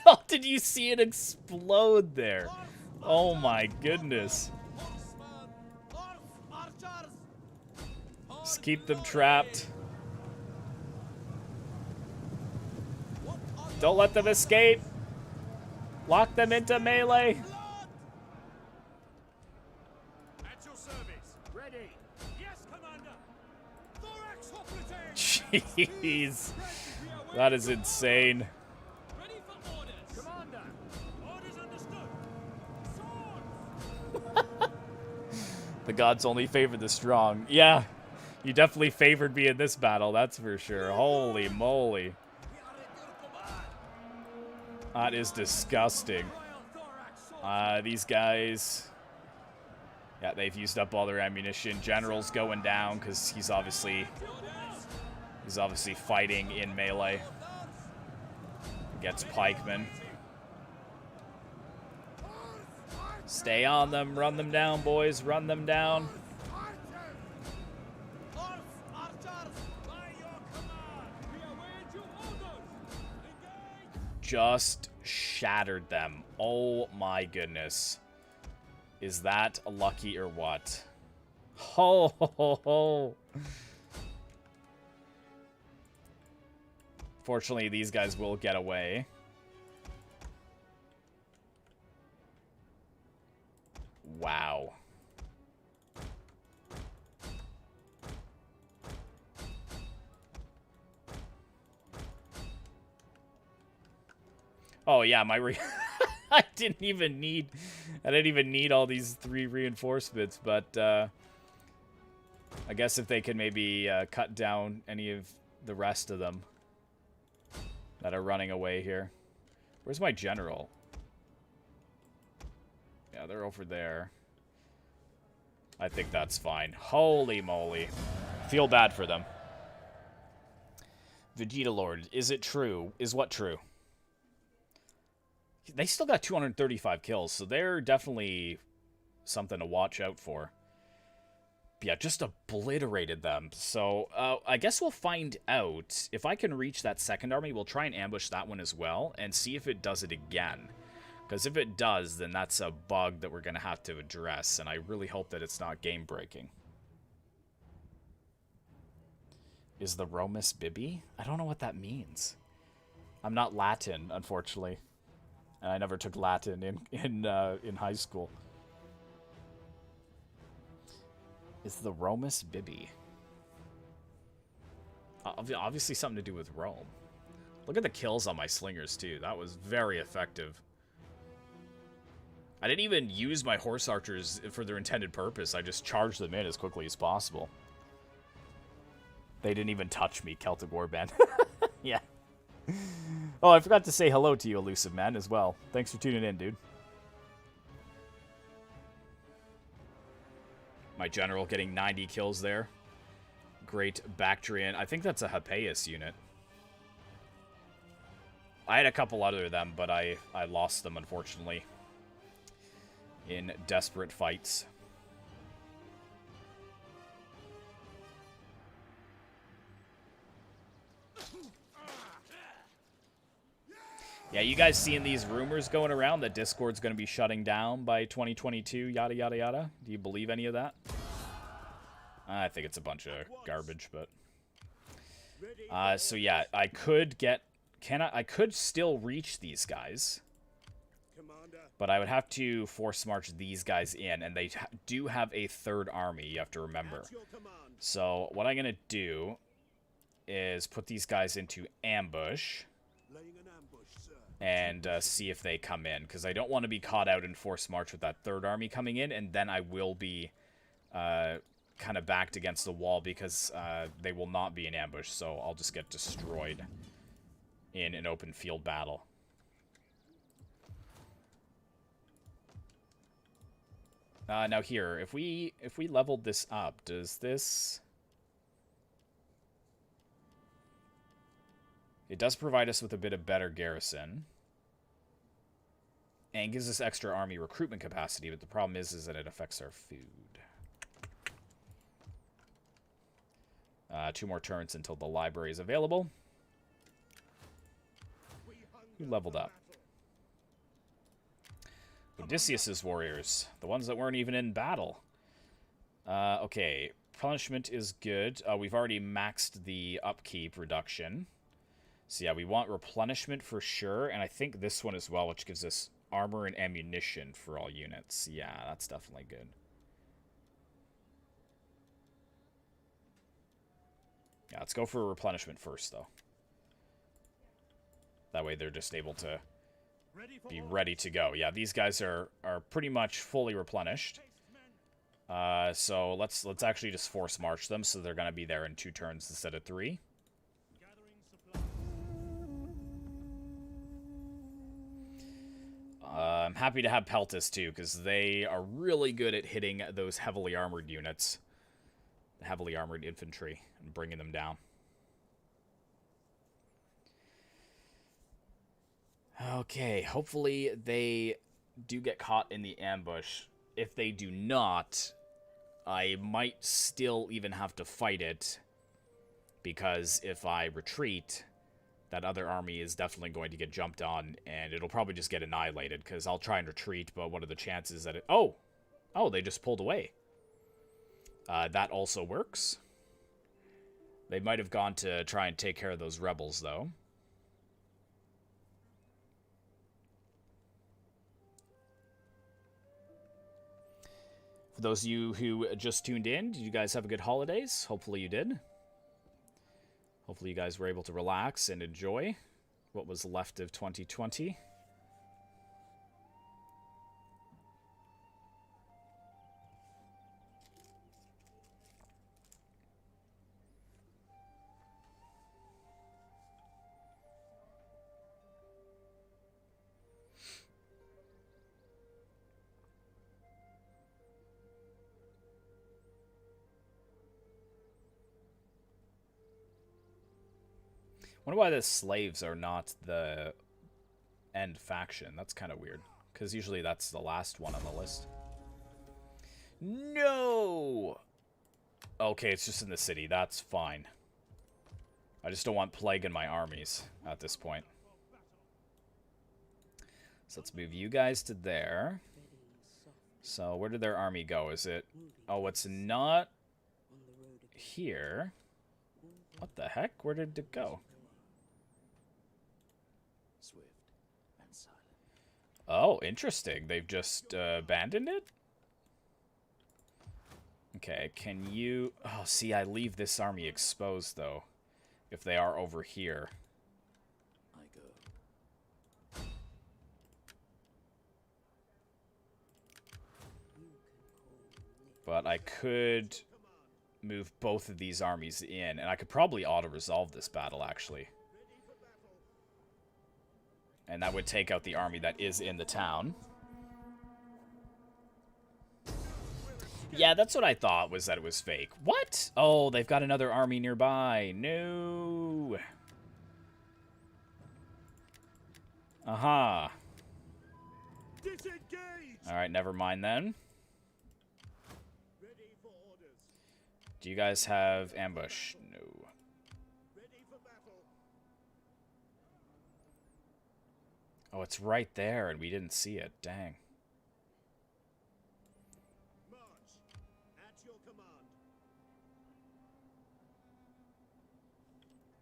Oh, did you see it explode there? Oh my goodness. Just keep them trapped. Don't let them escape. Lock them into melee. At your service. Ready. Yes, Commander. Thorax operating. Jeez. That is insane. Ready for orders. Commander. Orders understood. Swords. The gods only favor the strong. Yeah, you definitely favored me in this battle, that's for sure. Holy moly. That is disgusting. These guys... Yeah, they've used up all their ammunition. General's going down because he's obviously fighting in melee against pikemen. Stay on them. Run them down, boys. Run them down. Just shattered them. Oh my goodness. Is that lucky or what? Ho ho ho ho. Fortunately, these guys will get away. Wow. Oh yeah, I didn't even need all these 3 reinforcements, but I guess if they could maybe cut down any of the rest of them that are running away here. Where's my general? Yeah, they're over there. I think that's fine. Holy moly. Feel bad for them. Vegeta Lord, is it true? Is what true? They still got 235 kills, so they're definitely something to watch out for. But yeah, just obliterated them. So I guess we'll find out. If I can reach that second army, we'll try and ambush that one as well and see if it does it again. Because if it does, then that's a bug that we're going to have to address, and I really hope that it's not game-breaking. Is the Romus Bibi? I don't know what that means. I'm not Latin, unfortunately. And I never took Latin in high school. Is the Romus Bibi? Obviously something to do with Rome. Look at the kills on my slingers, too. That was very effective. I didn't even use my horse archers for their intended purpose. I just charged them in as quickly as possible. They didn't even touch me, Celtic Warband. Yeah. Oh, I forgot to say hello to you, Elusive Man, as well. Thanks for tuning in, dude. My general getting 90 kills there. Great Baktrian. I think that's a Hippeus unit. I had a couple other of them, but I lost them, unfortunately, in desperate fights. Yeah, you guys seeing these rumors going around that Discord's going to be shutting down by 2022, yada, yada, yada? Do you believe any of that? I think it's a bunch of garbage, but... so yeah, I could get... I could still reach these guys. But I would have to force march these guys in, and they do have a third army, you have to remember. So what I'm going to do is put these guys into ambush. and see if they come in, because I don't want to be caught out in forced march with that third army coming in, and then I will be kind of backed against the wall because they will not be in ambush, so I'll just get destroyed in an open field battle. Now here, if we leveled this up, does this... It does provide us with a bit of better garrison. And gives us extra army recruitment capacity, but the problem is that it affects our food. 2 more turns until the library is available. Who leveled up? Odysseus's warriors. The ones that weren't even in battle. Okay. Punishment is good. We've already maxed the upkeep reduction. So yeah, we want replenishment for sure, and I think this one as well, which gives us armor and ammunition for all units. Yeah, that's definitely good. Yeah, let's go for replenishment first, though. That way they're just able to be ready to go. Yeah, these guys are pretty much fully replenished. So let's actually just force march them, so they're going to be there in 2 turns instead of 3. I'm happy to have Peltis too, because they are really good at hitting those heavily armored units. Heavily armored infantry, and bringing them down. Okay, hopefully they do get caught in the ambush. If they do not, I might still even have to fight it, because if I retreat, that other army is definitely going to get jumped on, and it'll probably just get annihilated, because I'll try and retreat, but what are the chances that it... Oh! Oh, they just pulled away. That also works. They might have gone to try and take care of those rebels, though. For those of you who just tuned in, did you guys have a good holidays? Hopefully you did. Hopefully you guys were able to relax and enjoy what was left of 2020. Wonder why the slaves are not the end faction. That's kind of weird, because usually that's the last one on the list. No! Okay, it's just in the city. That's fine. I just don't want plague in my armies at this point. So let's move you guys to there. So where did their army go? Is it... Oh, it's not here. What the heck? Where did it go? Oh, interesting. They've just abandoned it? Okay, can you... Oh, see, I leave this army exposed, though. If they are over here. I go. But I could move both of these armies in, and I could probably auto-resolve this battle, actually. And that would take out the army that is in the town. Yeah, that's what I thought, was that it was fake. What? Oh, they've got another army nearby. No. Aha. Alright, never mind then. Do you guys have ambush? No. Oh, it's right there, and we didn't see it. Dang.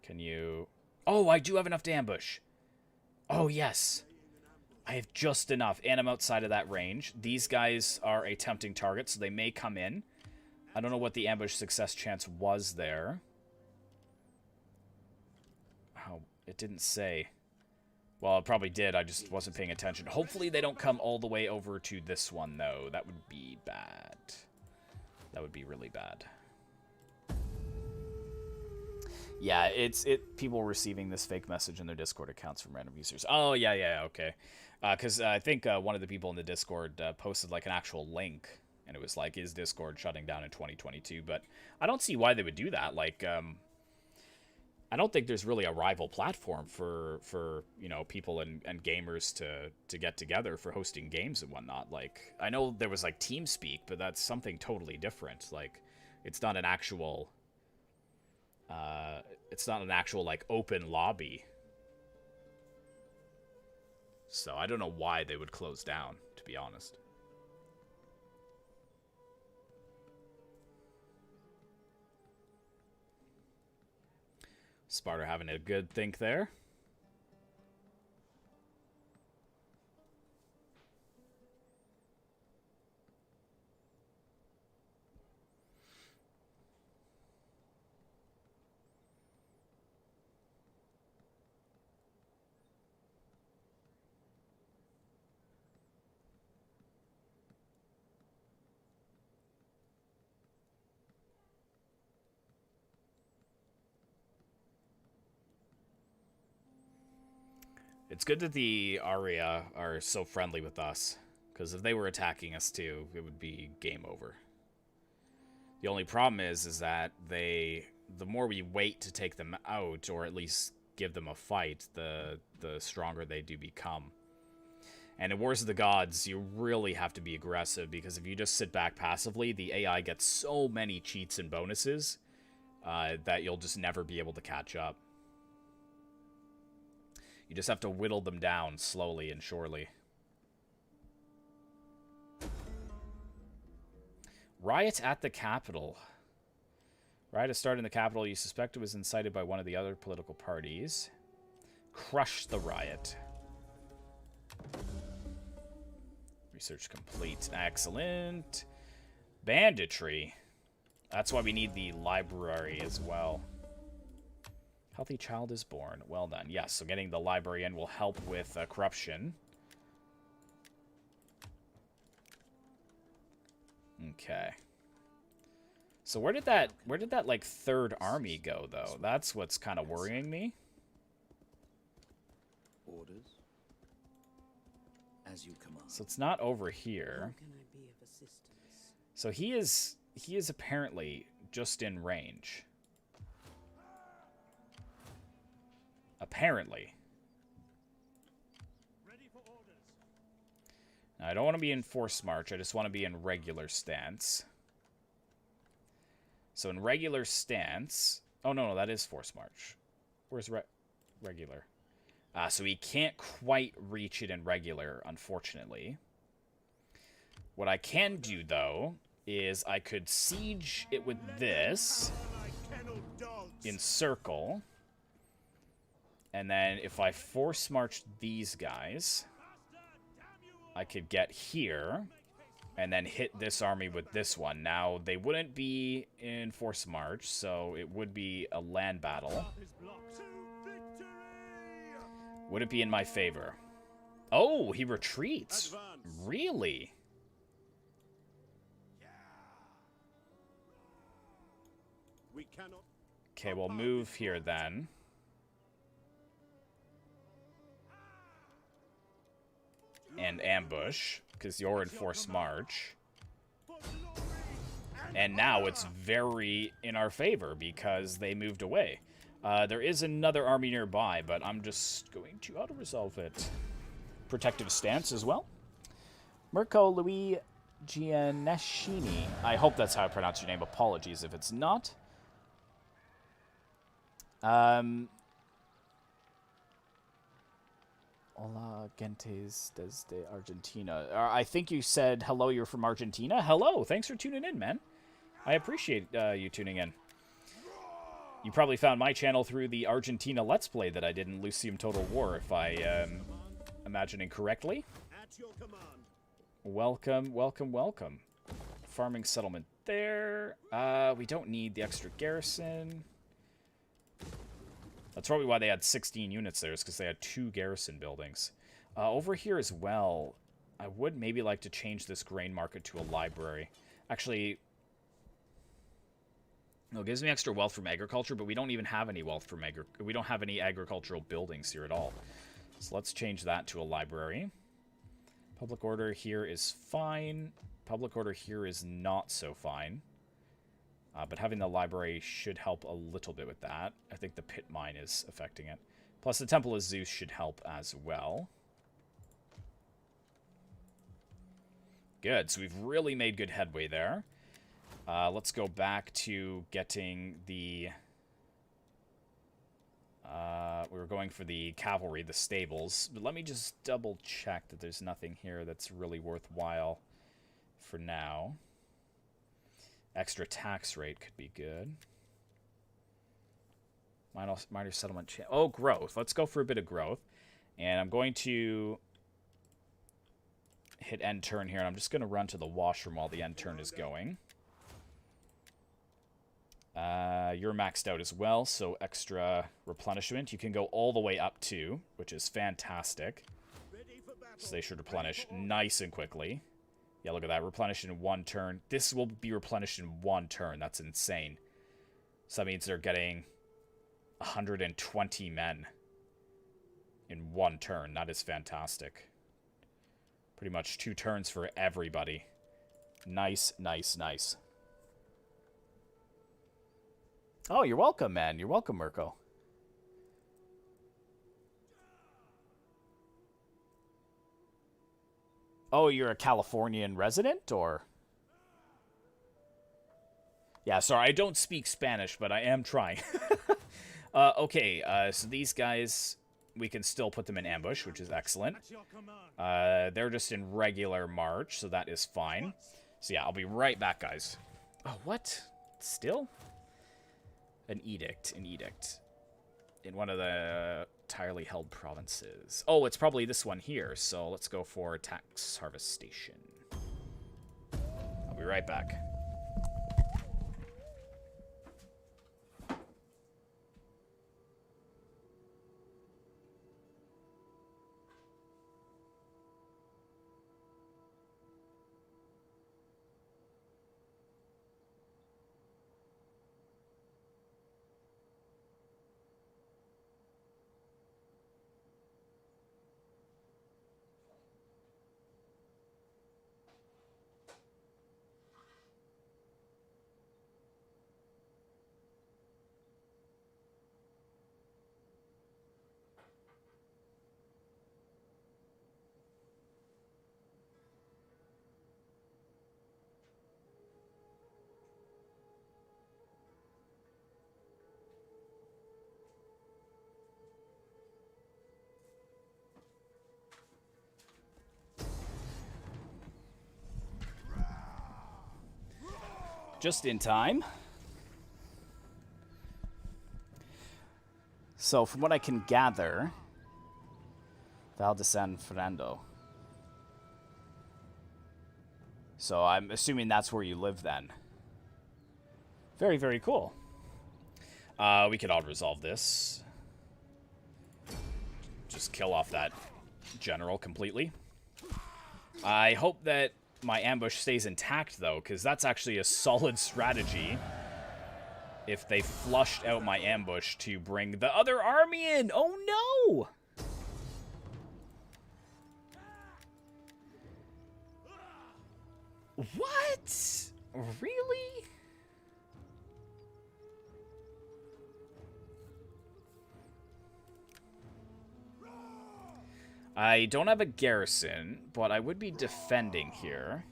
Can you... Oh, I do have enough to ambush. Oh, yes. I have just enough, and I'm outside of that range. These guys are a tempting target, so they may come in. I don't know what the ambush success chance was there. Oh, it didn't say. Well, it probably did. I just wasn't paying attention. Hopefully they don't come all the way over to this one, though. That would be bad. That would be really bad. Yeah, people receiving this fake message in their Discord accounts from random users. Oh, yeah, okay. Because I think one of the people in the Discord posted like an actual link, and it was like, is Discord shutting down in 2022? But I don't see why they would do that. Like, I don't think there's really a rival platform for you know, people and gamers to get together for hosting games and whatnot. Like, I know there was like TeamSpeak, but that's something totally different. Like, it's not an actual like open lobby. So I don't know why they would close down, to be honest. Sparta having a good think there. It's good that the Aria are so friendly with us, because if they were attacking us too, it would be game over. The only problem is that the more we wait to take them out, or at least give them a fight, the stronger they do become. And in Wars of the Gods, you really have to be aggressive, because if you just sit back passively, the AI gets so many cheats and bonuses that you'll just never be able to catch up. You just have to whittle them down slowly and surely. Riot at the Capitol. Riot has started in the Capitol. You suspect it was incited by one of the other political parties. Crush the riot. Research complete. Excellent. Banditry. That's why we need the library as well. Healthy child is born. Well done. Yes, so getting the librarian will help with corruption. Okay. So where did that like third army go though? That's what's kind of worrying me. Orders. As you command. So it's not over here. How can I be of assistance? So he is apparently just in range. Apparently. Ready for orders. Now, I don't want to be in forced march. I just want to be in regular stance. So in regular stance... Oh, no, that is forced march. Where's regular? So he can't quite reach it in regular, unfortunately. What I can do, though, is I could siege it with this. Encircle. And then if I force march these guys, I could get here and then hit this army with this one. Now, they wouldn't be in force march, so it would be a land battle. Would it be in my favor? Oh, he retreats. Really? Okay, we'll move here then. And ambush, because you're in forced march. And now it's very in our favor, because they moved away. There is another army nearby, but I'm just going to auto-resolve it. Protective stance as well. Mirko Louis Gianneschini. I hope that's how I pronounce your name. Apologies if it's not. Hola, gentes desde Argentina. I think you said hello, you're from Argentina. Hello, thanks for tuning in, man. I appreciate you tuning in. You probably found my channel through the Argentina Let's Play that I did in Lucium Total War, if I am imagining correctly. Welcome, welcome, welcome. Farming settlement there. We don't need the extra garrison. That's probably why they had 16 units there, is because they had 2 garrison buildings. Over here as well, I would maybe like to change this grain market to a library. Actually, it gives me extra wealth from agriculture, but we don't even have any wealth from we don't have any agricultural buildings here at all. So let's change that to a library. Public order here is fine. Public order here is not so fine. But having the library should help a little bit with that. I think the pit mine is affecting it. Plus, the Temple of Zeus should help as well. Good. So we've really made good headway there. Let's go back to getting the... we were going for the cavalry, the stables. But let me just double check that there's nothing here that's really worthwhile for now. Extra tax rate could be good. Minor settlement. Oh, growth. Let's go for a bit of growth. And I'm going to hit end turn here. And I'm just going to run to the washroom while the end turn is going. You're maxed out as well, so extra replenishment. You can go all the way up to, which is fantastic. So they should replenish nice and quickly. Yeah, look at that. Replenish in 1 turn. This will be replenished in 1 turn. That's insane. So that means they're getting 120 men in 1 turn. That is fantastic. Pretty much 2 turns for everybody. Nice, nice, nice. Oh, you're welcome, man. You're welcome, Mirko. Oh, you're a Californian resident, or? Yeah, sorry, I don't speak Spanish, but I am trying. Okay, so these guys, we can still put them in ambush, which is excellent. They're just in regular march, so that is fine. So yeah, I'll be right back, guys. Oh, what? Still? An edict, in one of the entirely held provinces. Oh, it's probably this one here, so let's go for tax harvest station. I'll be right back. Just in time. So, from what I can gather, Val de San Fernando. So, I'm assuming that's where you live then. Very, very cool. We could auto-resolve this. Just kill off that general completely. I hope that my ambush stays intact, though, because that's actually a solid strategy. If they flushed out my ambush to bring the other army in. Oh, no! What? Really? I don't have a garrison, but I would be defending here.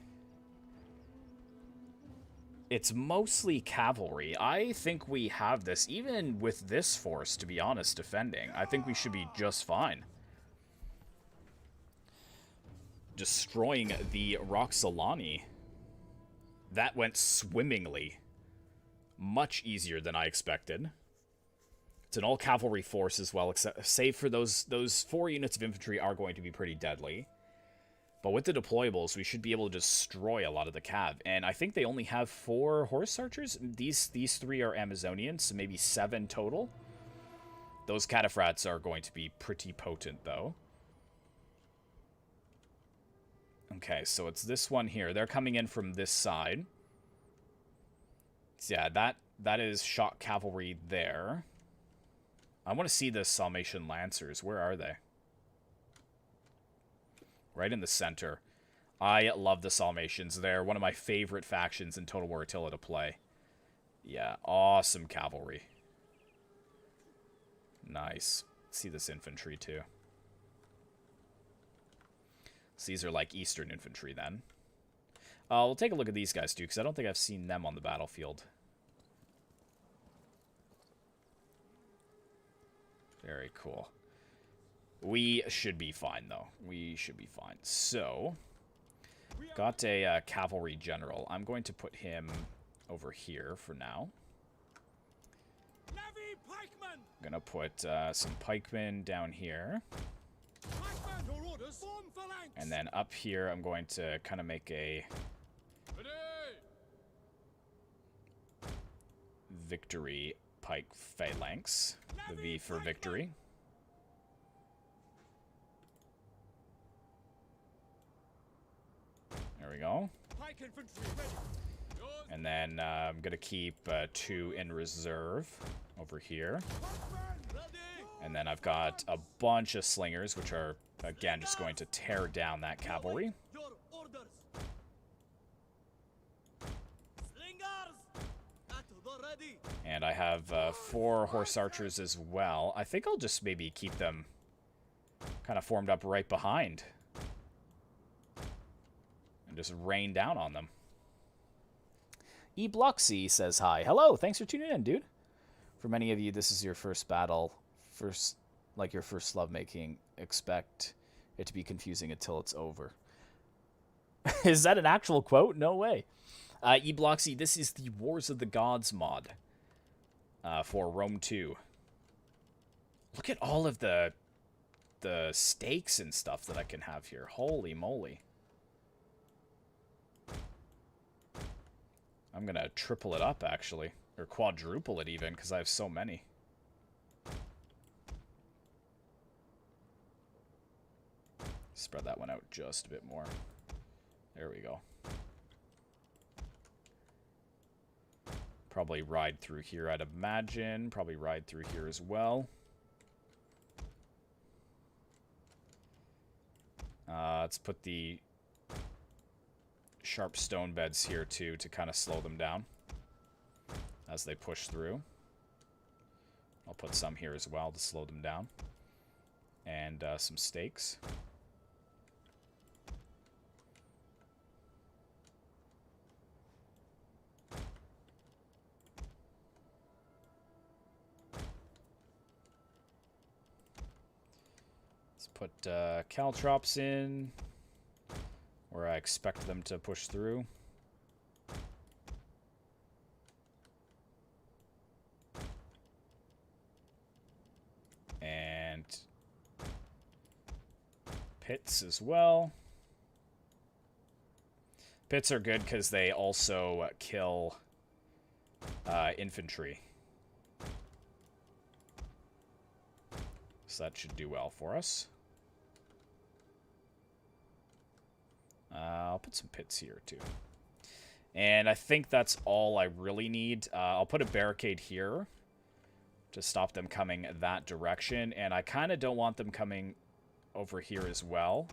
It's mostly cavalry. I think we have this, even with this force, to be honest, defending. I think we should be just fine. Destroying the Roxolani. That went swimmingly. Much easier than I expected. It's an all-cavalry force as well, except save for those 4 units of infantry are going to be pretty deadly. But with the deployables, we should be able to destroy a lot of the cav. And I think they only have 4 horse archers. These 3 are Amazonians, so maybe 7 total. Those cataphracts are going to be pretty potent, though. Okay, so it's this one here. They're coming in from this side. So yeah, that is shock cavalry there. I want to see the Salmatian Lancers. Where are they? Right in the center. I love the Salmatians. They're one of my favorite factions in Total War Attila to play. Yeah, awesome cavalry. Nice. See this infantry, too. So these are like Eastern infantry, then. We'll take a look at these guys, too, because I don't think I've seen them on the battlefield. Very cool. We should be fine, though. We should be fine. So, got a cavalry general. I'm going to put him over here for now. Navy pikemen! I'm going to put some pikemen down here. Pikemen, your orders. Form phalanx. And then up here, I'm going to kind of make a Ready. victory pike phalanx. The V for victory. There we go. Pike infantry ready. Yours. And then I'm going to keep 2 in reserve over here. Pikemen ready. And then I've got a bunch of slingers, which are, again, just going to tear down that cavalry. Your orders. Slingers. At the ready. And I have 4 horse archers as well. I think I'll just maybe keep them kind of formed up right behind. And just rain down on them. eBloxy says hi. Hello, thanks for tuning in, dude. For many of you, this is your first battle. Like your first lovemaking. Expect it to be confusing until it's over. Is that an actual quote? No way. eBloxy, this is the Wars of the Gods mod. For Rome 2. Look at all of the stakes and stuff that I can have here. Holy moly. I'm going to triple it up, actually. Or quadruple it, even, because I have so many. Spread that one out just a bit more. There we go. Probably ride through here, I'd imagine. Probably ride through here as well. Let's put the sharp stone beds here, too, to kind of slow them down as they push through. I'll put some here as well to slow them down. And some stakes. Put caltrops in where I expect them to push through. And pits as well. Pits are good because they also kill infantry. So that should do well for us. I'll put some pits here, too. And I think that's all I really need. I'll put a barricade here to stop them coming that direction. And I kind of don't want them coming over here as well.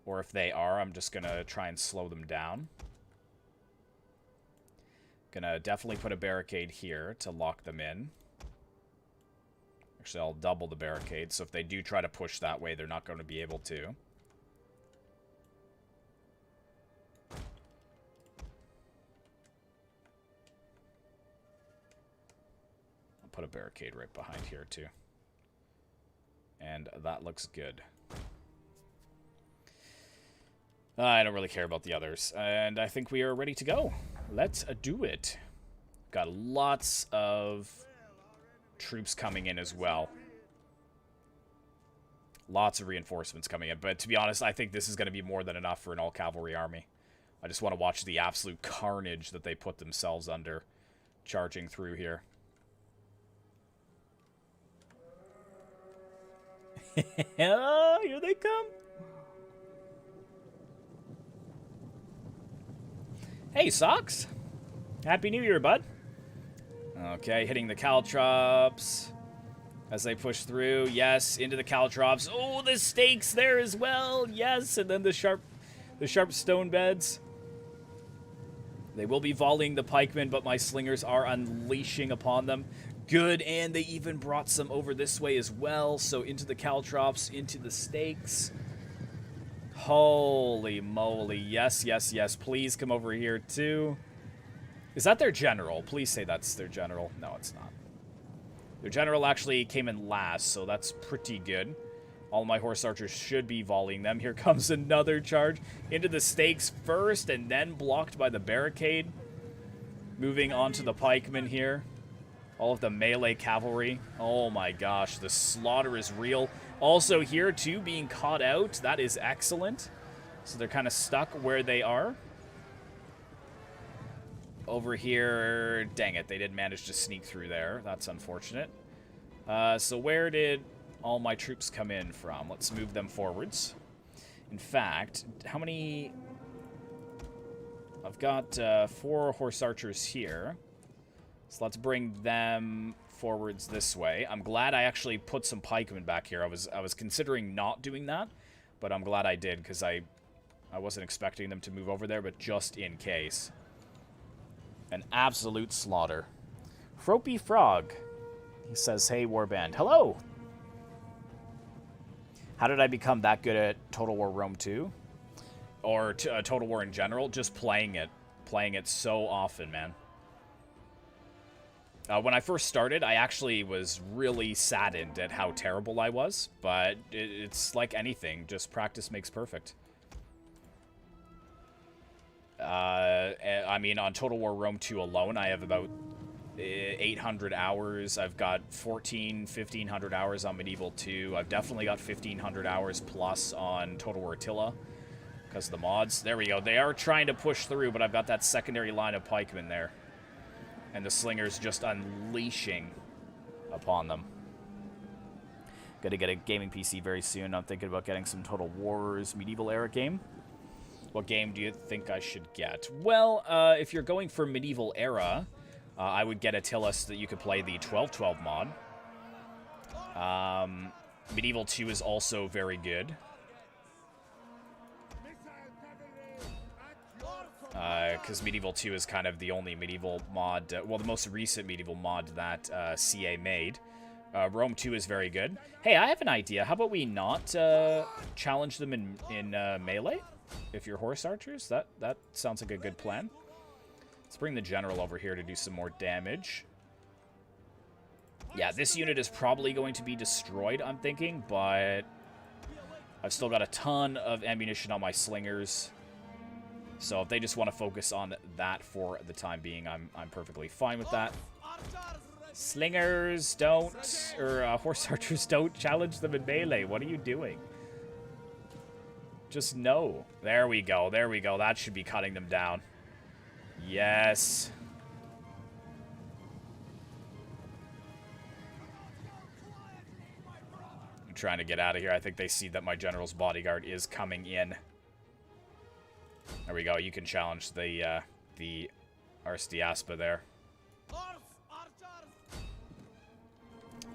Or if they are, I'm just going to try and slow them down. Gonna definitely put a barricade here to lock them in. Actually, I'll double the barricade, so if they do try to push that way, they're not going to be able to. Put a barricade right behind here, too. And that looks good. I don't really care about the others. And I think we are ready to go. Let's do it. Got lots of troops coming in as well. Lots of reinforcements coming in. But to be honest, I think this is going to be more than enough for an all-cavalry army. I just want to watch the absolute carnage that they put themselves under charging through here. Oh, here they come. Hey, Socks. Happy New Year, bud. Okay, hitting the caltrops as they push through. Yes, into the caltrops. Oh, the stakes there as well. Yes, and then the sharp stone beds. They will be volleying the pikemen, but my slingers are unleashing upon them. Good, and they even brought some over this way as well. So into the caltrops, into the stakes. Holy moly. Yes, yes, yes. Please come over here too. Is that their general? Please say that's their general. No, it's not. Their general actually came in last, so that's pretty good. All my horse archers should be volleying them. Here comes another charge into the stakes first and then blocked by the barricade. Moving on to the pikemen here. All of the melee cavalry. Oh my gosh, the slaughter is real. Also here too, being caught out. That is excellent. So they're kind of stuck where they are. Over here, dang it, they didn't manage to sneak through there. That's unfortunate. So where did all my troops come in from? Let's move them forwards. In fact, how many... I've got 4 horse archers here. So let's bring them forwards this way. I'm glad I actually put some pikemen back here. I was considering not doing that, but I'm glad I did, because I wasn't expecting them to move over there, but just in case. An absolute slaughter. Fropey Frog. He says, hey, Warband. Hello! How did I become that good at Total War Rome 2? Or Total War in general? Just playing it. Playing it so often, man. When I first started, I actually was really saddened at how terrible I was. But it's like anything. Just practice makes perfect. I mean, on Total War Rome 2 alone, I have about 800 hours. I've got 1,500 hours on Medieval 2. I've definitely got 1,500 hours plus on Total War Attila because of the mods. There we go. They are trying to push through, but I've got that secondary line of pikemen there. And the slingers just unleashing upon them. Gonna get a gaming PC very soon. I'm thinking about getting some Total Wars medieval era game. What game do you think I should get? Well, if you're going for medieval era, I would get Attila so that you could play the 1212 mod. Medieval 2 is also very good. Because Medieval 2 is kind of the only medieval mod, well, the most recent medieval mod that CA made. Rome 2 is very good. Hey, I have an idea. How about we not challenge them in melee? If you're horse archers, that sounds like a good plan. Let's bring the general over here to do some more damage. Yeah, this unit is probably going to be destroyed, I'm thinking, but I've still got a ton of ammunition on my slingers. So if they just want to focus on that for the time being, I'm perfectly fine with that. Slingers don't, or horse archers don't challenge them in melee. What are you doing? Just no. There we go. There we go. That should be cutting them down. Yes. I'm trying to get out of here. I think they see that my general's bodyguard is coming in. There we go. You can challenge the Arstiaspa there.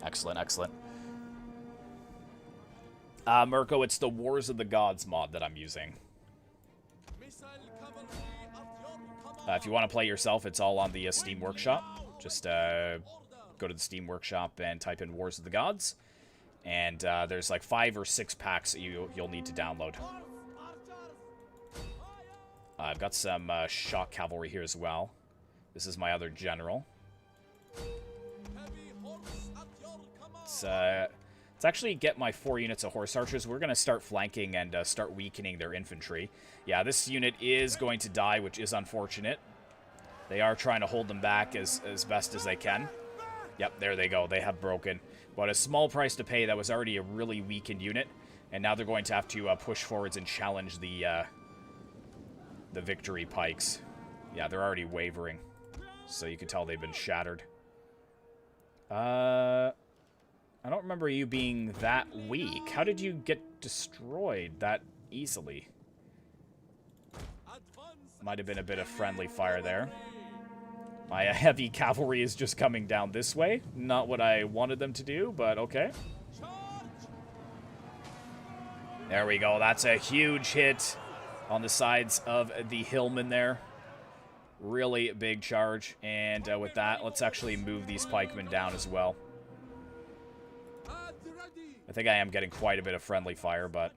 Excellent, excellent. Mirko, it's the Wars of the Gods mod that I'm using. If you want to play yourself, it's all on the Steam Workshop. Just go to the Steam Workshop and type in Wars of the Gods. And there's like 5 or 6 packs that you'll need to download. I've got some shock cavalry here as well. This is my other general. Let's actually get my 4 units of horse archers. We're going to start flanking and start weakening their infantry. Yeah, this unit is going to die, which is unfortunate. They are trying to hold them back as best as they can. Yep, there they go. They have broken. But a small price to pay. That was already a really weakened unit. And now they're going to have to push forwards and challenge the victory pikes. Yeah, they're already wavering. So you can tell they've been shattered. I don't remember you being that weak. How did you get destroyed that easily? Might have been a bit of friendly fire there. My heavy cavalry is just coming down this way. Not what I wanted them to do, but okay. There we go. That's a huge hit on the sides of the hillman there. Really big charge. And with that, let's actually move these pikemen down as well. I think I am getting quite a bit of friendly fire, but...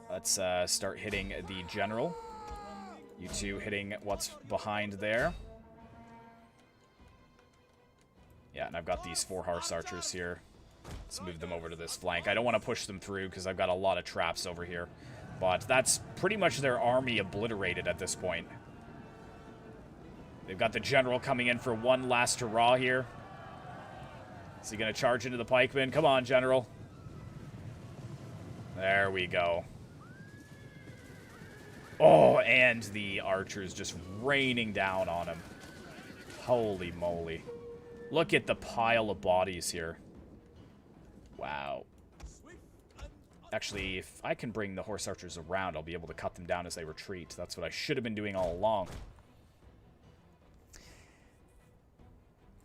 let's start hitting the general. You two hitting what's behind there. Yeah, and I've got these 4 horse archers here. Let's move them over to this flank. I don't want to push them through because I've got a lot of traps over here. But that's pretty much their army obliterated at this point. They've got the general coming in for one last hurrah here. Is he going to charge into the pikemen? Come on, general. There we go. Oh, and the archers just raining down on him. Holy moly. Look at the pile of bodies here. Wow. Actually, if I can bring the horse archers around, I'll be able to cut them down as they retreat. That's what I should have been doing all along.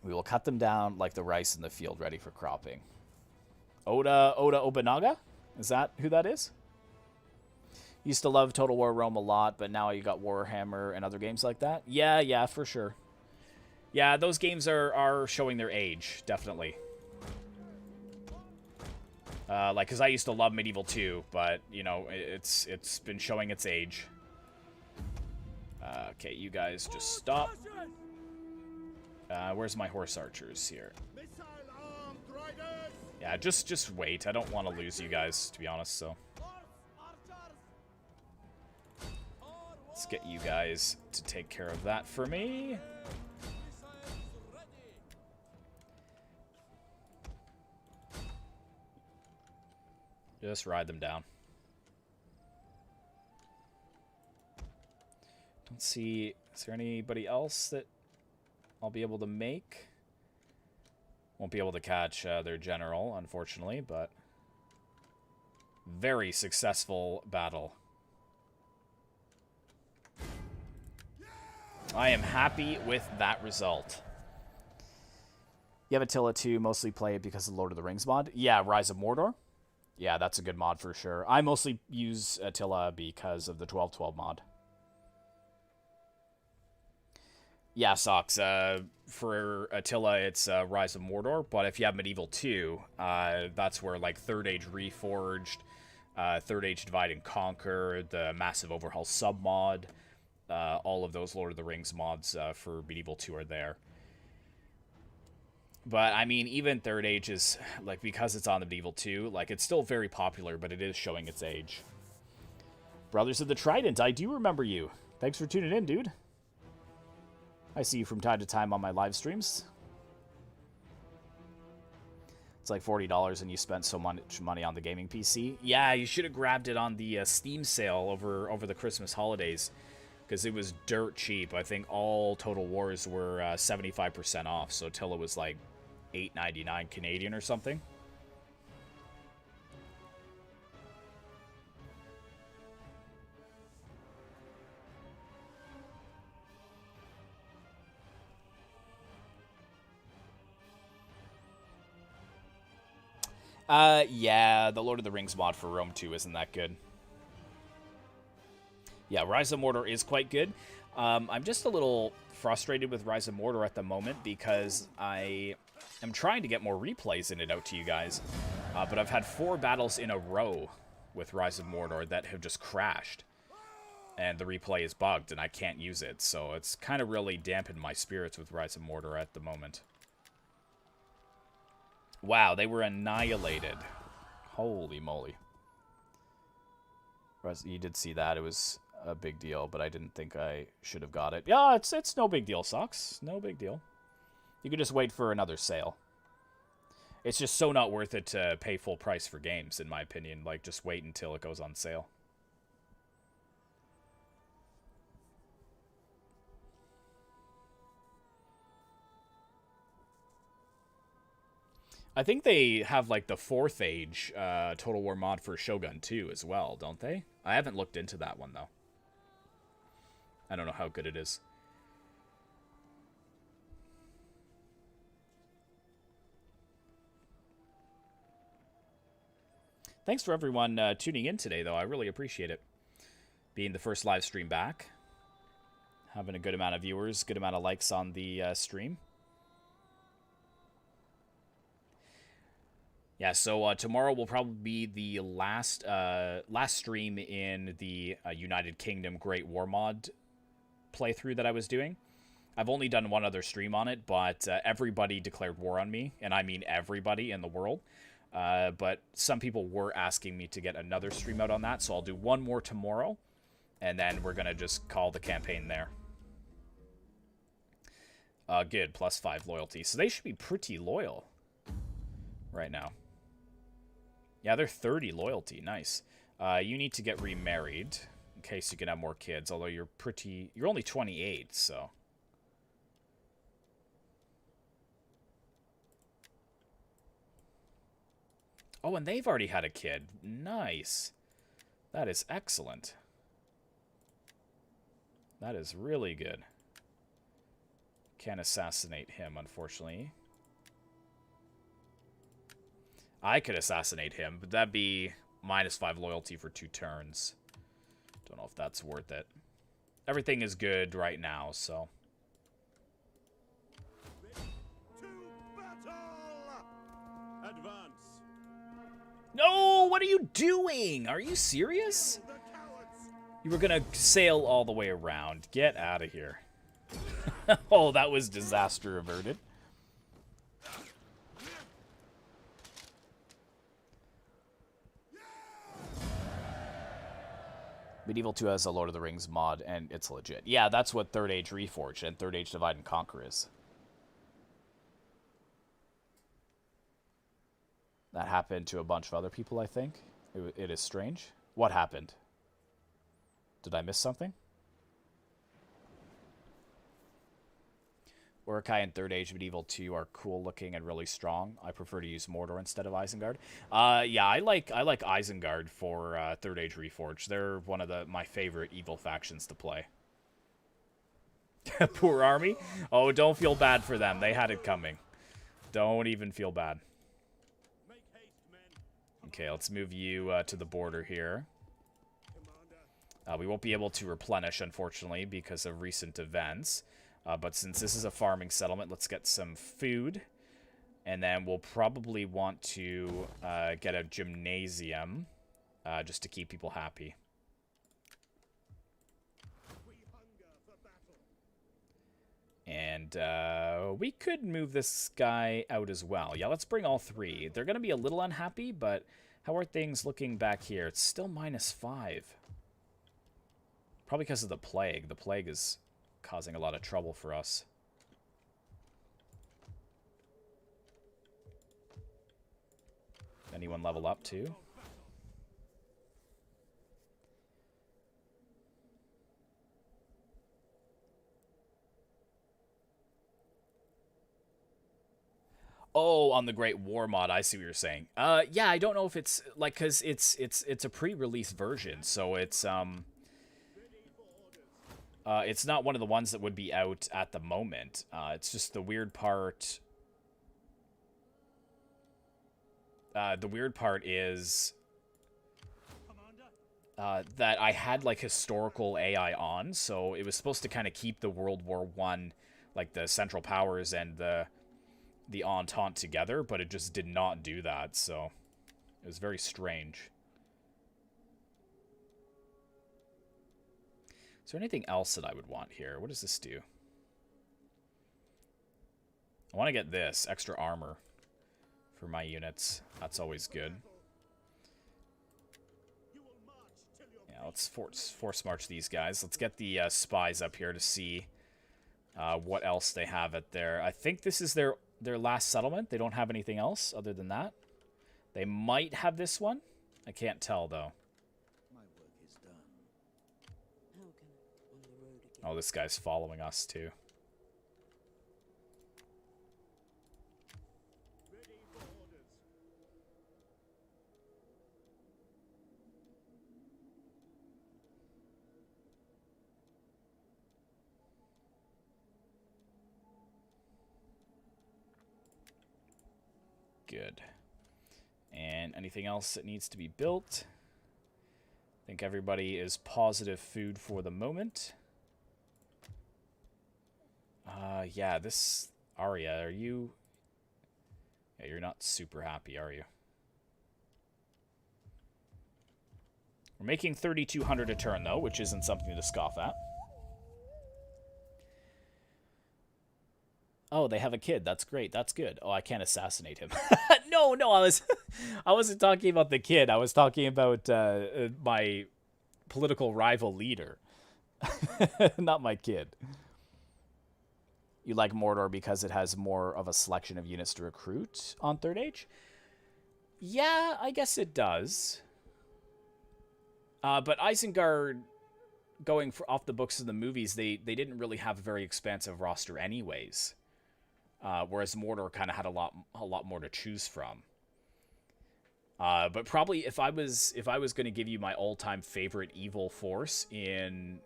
We will cut them down like the rice in the field ready for cropping. Oda Obanaga? Is that who that is? Used to love Total War Rome a lot, but now you got Warhammer and other games like that. Yeah, for sure. Yeah, those games are showing their age, definitely. Like, because I used to love Medieval 2, but, you know, it's been showing its age. Okay, you guys just stop. Where's my horse archers here? Yeah, just wait. I don't want to lose you guys, to be honest, so... let's get you guys to take care of that for me. Just ride them down. Don't see... is there anybody else that I'll be able to make? Won't be able to catch their general, unfortunately, but... very successful battle. I am happy with that result. You have Attila 2, mostly play it because of the Lord of the Rings mod? Yeah, Rise of Mordor. Yeah, that's a good mod for sure. I mostly use Attila because of the 1212 mod. Yeah, Socks. For Attila, it's Rise of Mordor, but if you have Medieval 2, that's where, like, Third Age Reforged, Third Age Divide and Conquer, the Massive Overhaul sub-mod, all of those Lord of the Rings mods for Medieval 2 are there. But, I mean, even Third Age is, like, because it's on the Medieval 2, like, it's still very popular, but it is showing its age. Brothers of the Trident, I do remember you. Thanks for tuning in, dude. I see you from time to time on my live streams. It's like $40 and you spent so much money on the gaming PC. Yeah, you should have grabbed it on the Steam sale over the Christmas holidays. Because it was dirt cheap. I think all Total Wars were 75% off. So Attila was like $8.99 Canadian or something. Yeah, the Lord of the Rings mod for Rome 2 isn't that good. Yeah, Rise of Mordor is quite good. I'm just a little frustrated with Rise of Mordor at the moment because I am trying to get more replays in it out to you guys. But I've had 4 battles in a row with Rise of Mordor that have just crashed. And the replay is bugged and I can't use it. So it's kind of really dampened my spirits with Rise of Mordor at the moment. Wow, they were annihilated. Holy moly. You did see that. It was a big deal, but I didn't think I should have got it. Yeah, it's no big deal, Socks. No big deal. You could just wait for another sale. It's just so not worth it to pay full price for games, in my opinion. Like, just wait until it goes on sale. I think they have, like, the 4th age Total War mod for Shogun 2 as well, don't they? I haven't looked into that one, though. I don't know how good it is. Thanks for everyone tuning in today, though. I really appreciate it. Being the first live stream back. Having a good amount of viewers, good amount of likes on the stream. Yeah, so tomorrow will probably be the last stream in the United Kingdom Great War Mod playthrough that I was doing. I've only done one other stream on it, but everybody declared war on me, and I mean everybody in the world. But some people were asking me to get another stream out on that, so I'll do one more tomorrow, and then we're going to just call the campaign there. Good, +5 loyalty. So they should be pretty loyal right now. Yeah, they're 30 loyalty. Nice. You need to get remarried in case you can have more kids, although you're only 28, so. Oh, and they've already had a kid. Nice. That is excellent. That is really good. Can't assassinate him, unfortunately. I could assassinate him, but that'd be -5 loyalty for 2 turns. Don't know if that's worth it. Everything is good right now, so. Advance. No! What are you doing? Are you serious? You were gonna sail all the way around. Get out of here. Oh, that was disaster averted. Medieval 2 has a Lord of the Rings mod, and it's legit. Yeah, that's what 3rd Age Reforged and 3rd Age Divide and Conquer is. That happened to a bunch of other people, I think. It is strange. What happened? Did I miss something? Urukai and 3rd Age Medieval 2 are cool looking and really strong. I prefer to use Mordor instead of Isengard. Yeah, I like Isengard for 3rd Age Reforged. They're one of my favorite evil factions to play. Poor army. Oh, don't feel bad for them. They had it coming. Don't even feel bad. Okay, let's move you to the border here. We won't be able to replenish, unfortunately, because of recent events. But since this is a farming settlement, let's get some food. And then we'll probably want to get a gymnasium just to keep people happy. And we could move this guy out as well. Yeah, let's bring all 3. They're going to be a little unhappy, but how are things looking back here? It's still -5. Probably because of the plague. The plague is causing a lot of trouble for us. Anyone level up too? Oh, on the Great War mod, I see what you're saying. Yeah, I don't know if it's like, cause it's a pre-release version, so it's not one of the ones that would be out at the moment. It's just the weird part. The weird part is that I had like historical AI on, so it was supposed to kind of keep the World War I, like the Central Powers and the Entente together, but it just did not do that, so it was very strange. Is there anything else that I would want here? What does this do? I want to get this, extra armor for my units. That's always good. Yeah, let's force march these guys. Let's get the spies up here to see what else they have at there. I think this is their last settlement. They don't have anything else other than that. They might have this one. I can't tell, though. My work is done. On the road again. Oh, this guy's following us, too. good. And anything else that needs to be built? I think everybody is positive food for the moment. Yeah, this... Arya, are you... Yeah, you're not super happy, are you? We're making 3,200 a turn, though, which isn't something to scoff at. Oh, they have a kid. That's great. That's good. Oh, I can't assassinate him. No, I wasn't talking about the kid. I was talking about my political rival leader. Not my kid. You like Mordor because it has more of a selection of units to recruit on Third Age? Yeah, I guess it does. But Isengard, going off the books of the movies, they didn't really have a very expansive roster anyways. Whereas Mordor kind of had a lot more to choose from. But probably if I was going to give you my all-time favorite evil force in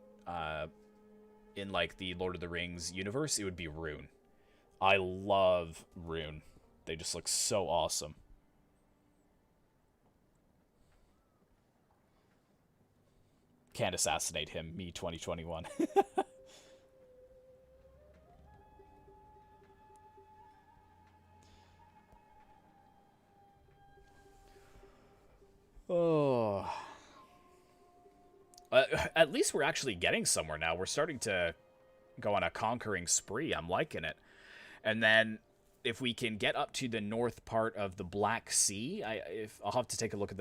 like the Lord of the Rings universe, it would be Rune. I love Rune. They just look so awesome. Can't assassinate him, me 2021. Oh. At least we're actually getting somewhere now. We're starting to go on a conquering spree. I'm liking it. And then if we can get up to the north part of the Black Sea, I'll have to take a look at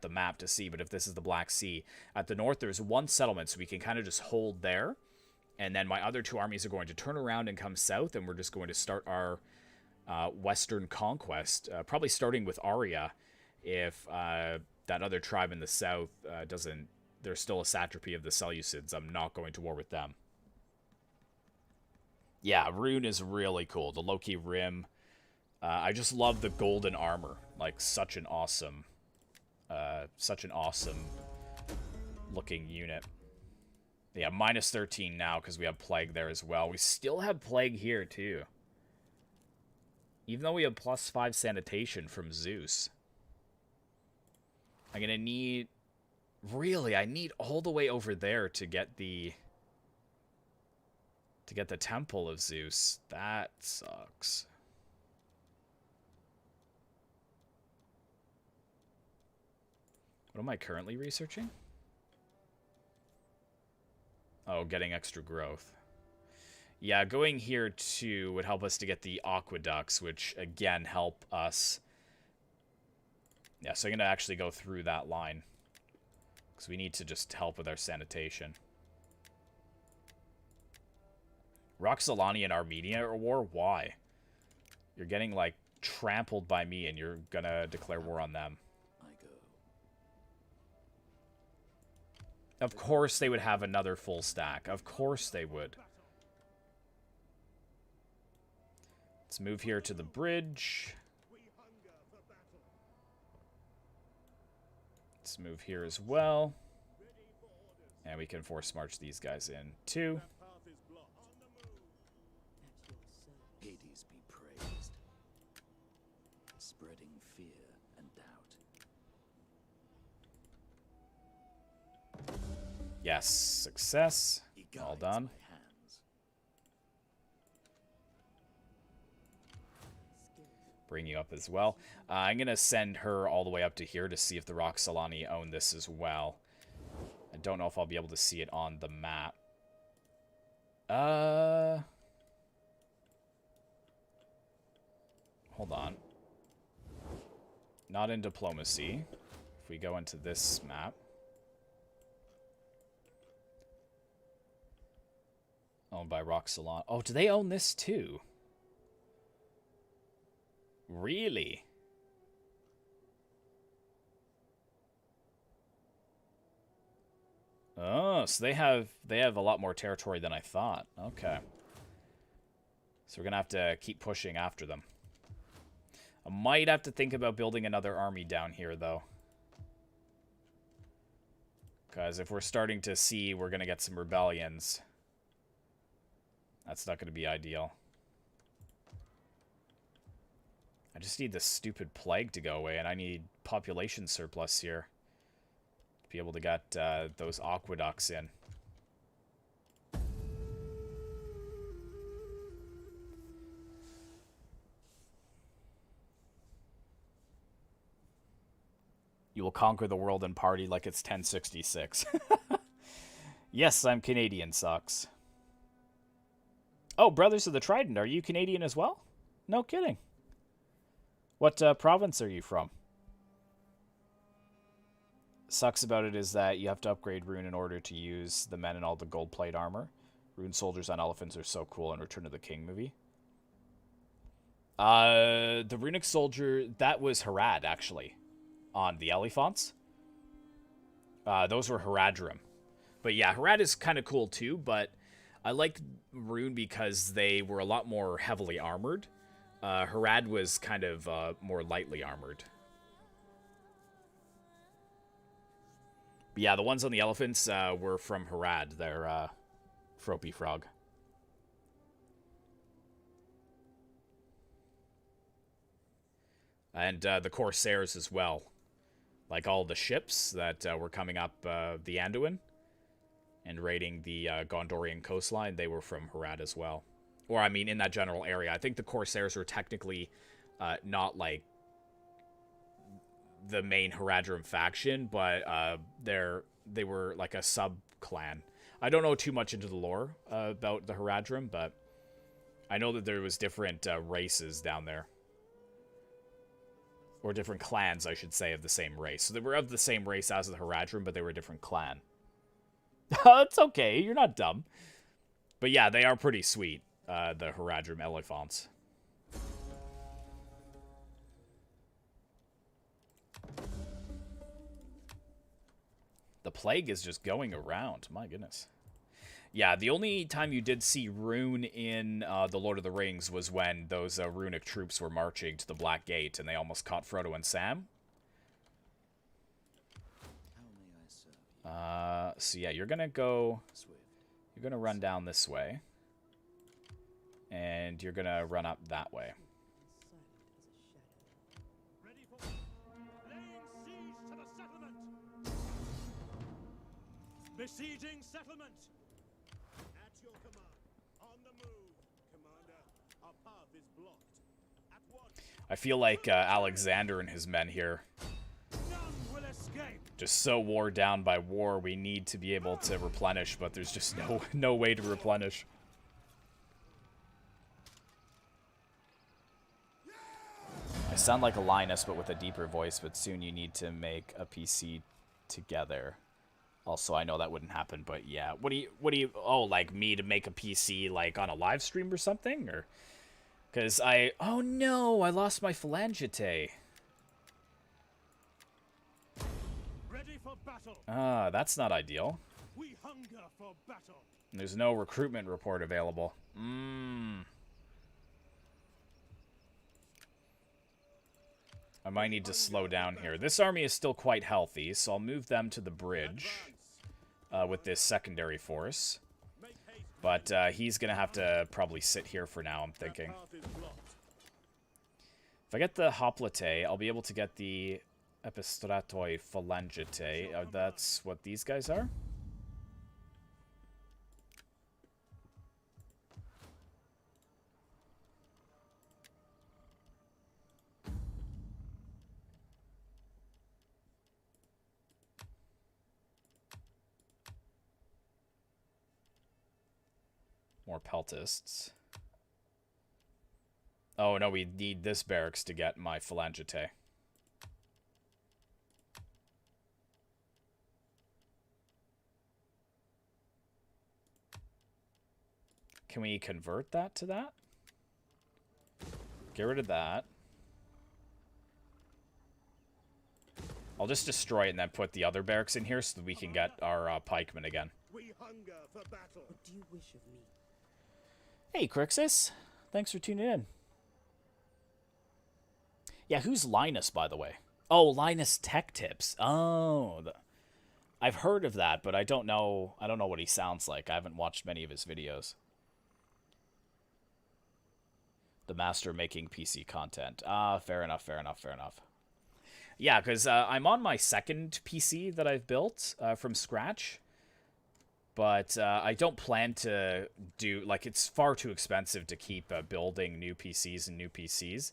the map to see, but if this is the Black Sea, at the north there's one settlement, so we can kind of just hold there. And then my other two armies are going to turn around and come south, and we're just going to start our western conquest, probably starting with Arya. If that other tribe in the south doesn't... There's still a satrapy of the Seleucids. I'm not going to war with them. Yeah, Rune is really cool. The Loki Rim. I just love the golden armor. Like, such an awesome looking unit. Yeah, minus 13 now because we have Plague there as well. We still have Plague here, too. Even though we have plus 5 sanitation from Zeus. I'm going to need... Really, I need all the way over there to get the Temple of Zeus. That sucks. What am I currently researching? Oh, getting extra growth. Yeah, going here too would help us to get the aqueducts, which again help us. Yeah, so I'm going to actually go through that line. Because we need to just help with our sanitation. Roxolani and Armenia are war? Why? You're getting, like, trampled by me and you're going to declare war on them. I go. Of course they would have another full stack. Of course they would. Let's move here to the bridge. Let's move here as well. And we can force march these guys in too. Hades be praised. Spreading fear and doubt. Yes, success. All done. Bring you up as well. I'm going to send her all the way up to here to see if the Roxolani own this as well. I don't know if I'll be able to see it on the map. Hold on. Not in diplomacy. If we go into this map. Owned by Roxolani. Oh, do they own this too? Really? Oh, so they have a lot more territory than I thought. Okay. So we're going to have to keep pushing after them. I might have to think about building another army down here, though. Because if we're starting to see we're going to get some rebellions, that's not going to be ideal. I just need this stupid plague to go away, and I need population surplus here to be able to get those aqueducts in. You will conquer the world and party like it's 1066. Yes, I'm Canadian, sucks. Oh, Brothers of the Trident, are you Canadian as well? No kidding. What province are you from? Sucks about it is that you have to upgrade Rune in order to use the men and all the gold plate armor. Rune soldiers on elephants are so cool in Return of the King movie. The runic soldier, that was Harad, actually. On the elephants. Those were Haradrim. But yeah, Harad is kind of cool too, but I like Rune because they were a lot more heavily armored. Harad was kind of more lightly armored. But yeah, the ones on the elephants were from Harad. They're Fropey Frog. And the Corsairs as well. Like all the ships that were coming up the Anduin and raiding the Gondorian coastline, they were from Harad as well. Or, I mean, in that general area. I think the Corsairs were technically not, like, the main Haradrim faction, but they were, like, a sub-clan. I don't know too much into the lore about the Haradrim, but I know that there was different races down there. Or different clans, I should say, of the same race. So they were of the same race as the Haradrim, but they were a different clan. It's okay, you're not dumb. But yeah, they are pretty sweet, the Haradrim elephants. The plague is just going around, my goodness. Yeah, the only time you did see Rune in The Lord of the Rings was when those runic troops were marching to the Black Gate and they almost caught Frodo and Sam. So yeah, you're gonna go... You're gonna run down this way. And you're gonna run up that way. Ready for laying siege to the settlement. Besieging settlement. At your command. On the move, Commander. Our path is blocked. At once. I feel like Alexander and his men here. None will escape. Just so wore down by war, we need to be able to replenish, but there's just no way to replenish. I sound like a Linus, but with a deeper voice, but soon you need to make a PC together. Also, I know that wouldn't happen, but yeah. What do you, oh, like me to make a PC, like, on a live stream or something? Or, because oh no, I lost my phalangite. Ready for battle. Ah, that's not ideal. We hunger for battle. There's no recruitment report available. I might need to slow down here. This army is still quite healthy, so I'll move them to the bridge with this secondary force. But he's going to have to probably sit here for now, I'm thinking. If I get the hoplite, I'll be able to get the epistratoi phalangite. That's what these guys are? More peltists. Oh, no, we need this barracks to get my phalangite. Can we convert that to that? Get rid of that. I'll just destroy it and then put the other barracks in here so that we can get our pikemen again. We hunger for battle. What do you wish of me? Hey, Crixus. Thanks for tuning in. Yeah, who's Linus, by the way? Oh, Linus Tech Tips. Oh, I've heard of that, but I don't know what he sounds like. I haven't watched many of his videos. The master making PC content. Ah, fair enough, fair enough, fair enough. Yeah, because I'm on my second PC that I've built from scratch. But I don't plan to do... Like, it's far too expensive to keep building new PCs and new PCs.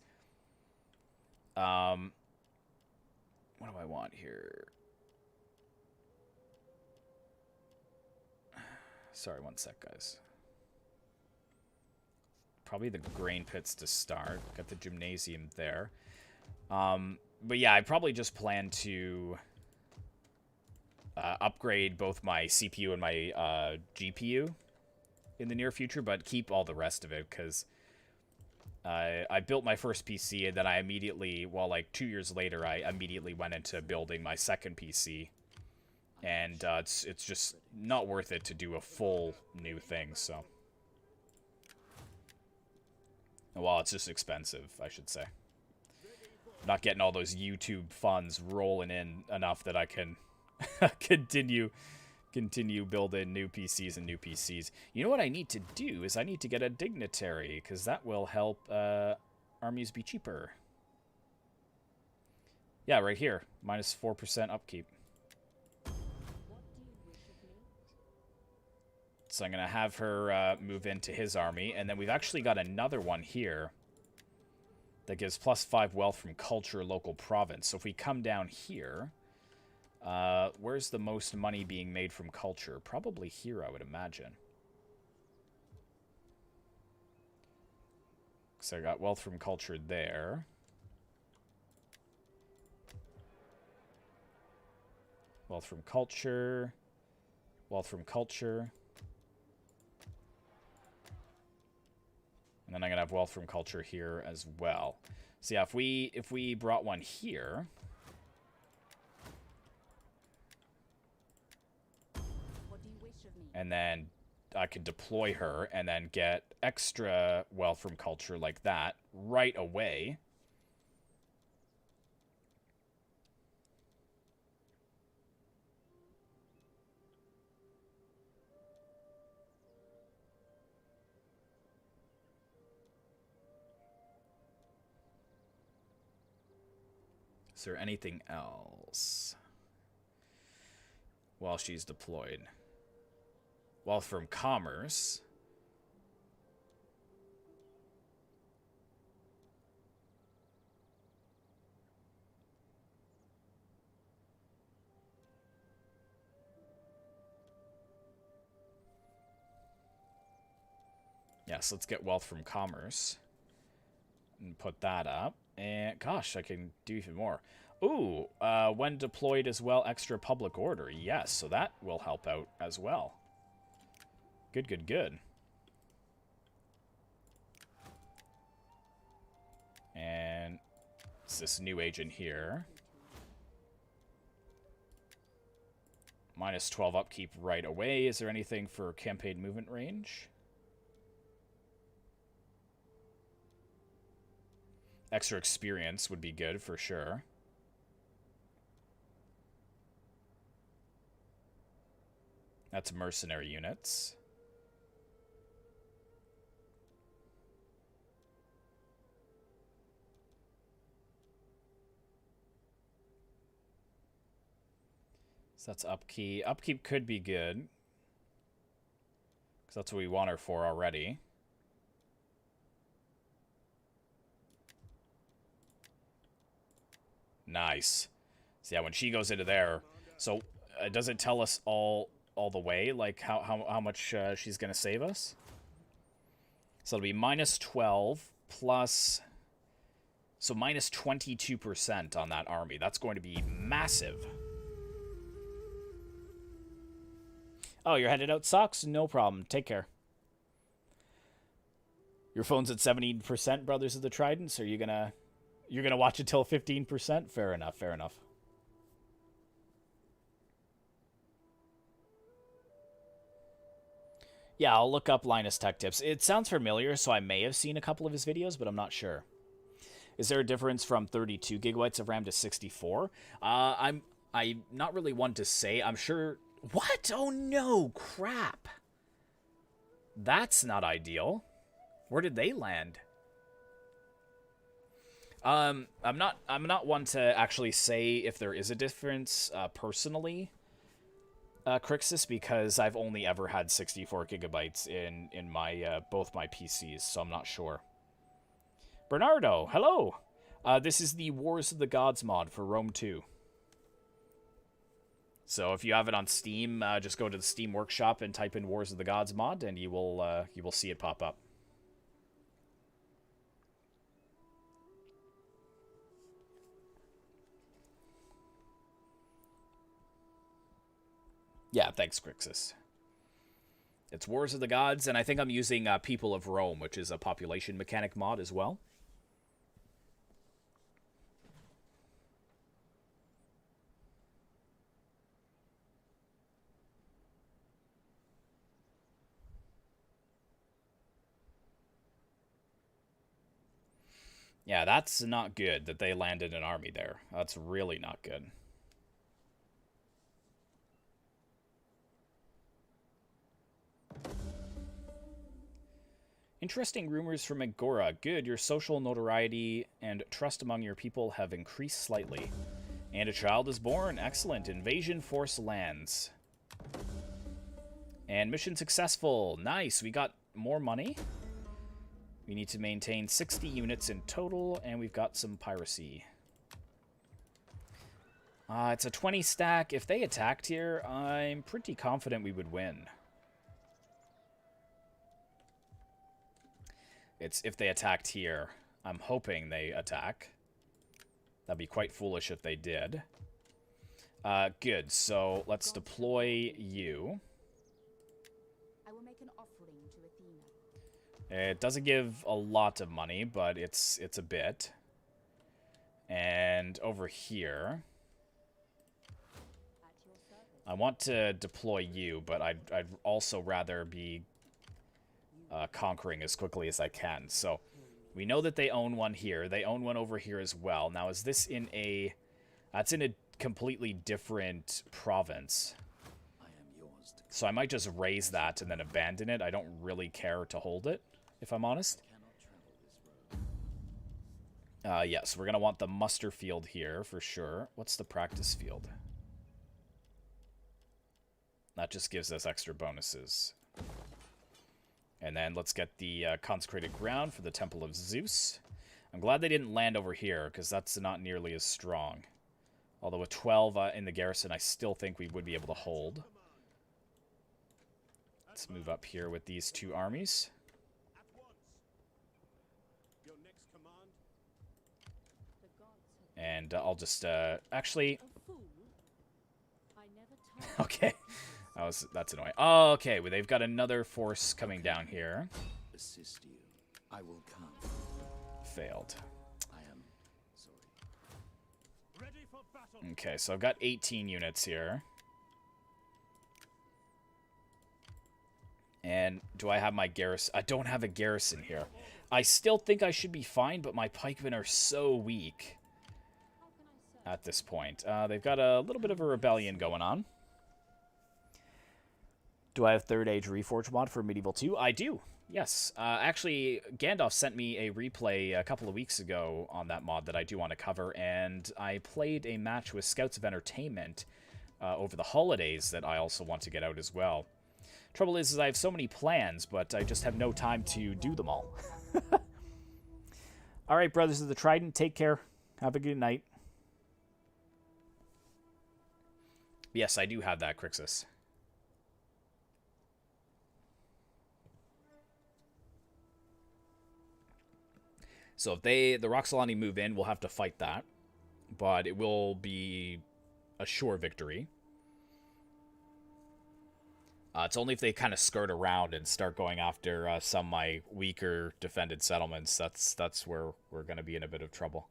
What do I want here? Sorry, one sec, guys. Probably the grain pits to start. Got the gymnasium there. But yeah, I probably just plan to upgrade both my CPU and my GPU in the near future, but keep all the rest of it, because I built my first PC, and then I immediately, well, like 2 years later, I immediately went into building my second PC. And it's just not worth it to do a full new thing, so. Well, it's just expensive, I should say. I'm not getting all those YouTube funds rolling in enough that I can continue building new PCs and new PCs. You know what I need to do is I need to get a dignitary, because that will help armies be cheaper. Yeah, right here. Minus 4% upkeep. So I'm going to have her move into his army. And then we've actually got another one here that gives +5 wealth from culture, local province. So if we come down here, where's the most money being made from culture? Probably here, I would imagine. So I got wealth from culture there. Wealth from culture. Wealth from culture. And then I'm going to have wealth from culture here as well. So yeah, if we brought one here. What do you wish of me? And then I could deploy her and then get extra wealth from culture like that right away. Is there anything else while she's deployed? Wealth from commerce. Yes, let's get wealth from commerce. And put that up. And gosh, I can do even more. Ooh, when deployed as well, extra public order. Yes, so that will help out as well. Good, good, good. And it's this new agent here. Minus 12 upkeep right away. Is there anything for campaign movement range? Extra experience would be good for sure. That's mercenary units. So that's upkeep. Upkeep could be good, because that's what we want her for already. Nice. So yeah, when she goes into there, so does it tell us all the way, like how much she's gonna save us? So it'll be minus 12 plus, so minus 22% on that army. That's going to be massive. Oh, you're headed out, Socks? No problem. Take care. Your phone's at 17%, Brothers of the Trident, so you're gonna watch it till 15%? Fair enough, fair enough. Yeah, I'll look up Linus Tech Tips. It sounds familiar, so I may have seen a couple of his videos, but I'm not sure. Is there a difference from 32 gigabytes of RAM to 64? I'm not really one to say. I'm sure... What? Oh no, crap. That's not ideal. Where did they land? I'm not one to actually say if there is a difference personally, Crixus, because I've only ever had 64 gigabytes in my both my PCs, so I'm not sure. Bernardo, hello. This is the Wars of the Gods mod for Rome 2. So if you have it on Steam, just go to the Steam Workshop and type in Wars of the Gods mod, and you will see it pop up. Yeah, thanks, Crixus. It's Wars of the Gods, and I think I'm using People of Rome, which is a population mechanic mod as well. Yeah, that's not good that they landed an army there. That's really not good. Interesting rumors from Agora. Good, your social notoriety and trust among your people have increased slightly. And a child is born. Excellent. Invasion force lands. And mission successful. Nice. We got more money. We need to maintain 60 units in total, and we've got some piracy. It's a 20 stack. If they attacked here, I'm pretty confident we would win. It's if they attacked here. I'm hoping they attack. That'd be quite foolish if they did. Good, so let's deploy you. I will make an offering to Athena. It doesn't give a lot of money, but it's a bit. And over here, At your service. I want to deploy you, but I'd also rather be conquering as quickly as I can. So we know that they own one here. They own one over here as well. Now, is this in a... That's in a completely different province. I am yours to So I might just raise that and then abandon it. I don't really care to hold it, if I'm honest. cannot travel this road. Yes, we're going to want the muster field here for sure. What's the practice field? That just gives us extra bonuses. And then let's get the consecrated ground for the Temple of Zeus. I'm glad they didn't land over here, because that's not nearly as strong. Although with 12 in the garrison, I still think we would be able to hold. Let's move up here with these two armies. At once. Your next command. The gods have And I'll just, actually... a fool. I never told Okay, that's annoying. Oh, okay, well, they've got another force coming down here. Assist you. I will come. Failed. I am sorry. Ready for battle. Okay, so I've got 18 units here. And do I have my garrison? I don't have a garrison here. I still think I should be fine, but my pikemen are so weak How can I serve? at this point. They've got a little bit of a rebellion going on. Do I have Third Age Reforged mod for Medieval 2? I do. Yes. Actually, Gandalf sent me a replay a couple of weeks ago on that mod that I do want to cover, and I played a match with Scouts of Entertainment over the holidays that I also want to get out as well. Trouble is I have so many plans, but I just have no time to do them all. All right, Brothers of the Trident, take care. Have a good night. Yes, I do have that, Crixus. So if the Roxolani move in, we'll have to fight that. But it will be a sure victory. It's only if they kind of skirt around and start going after some of my weaker defended settlements. That's where we're going to be in a bit of trouble.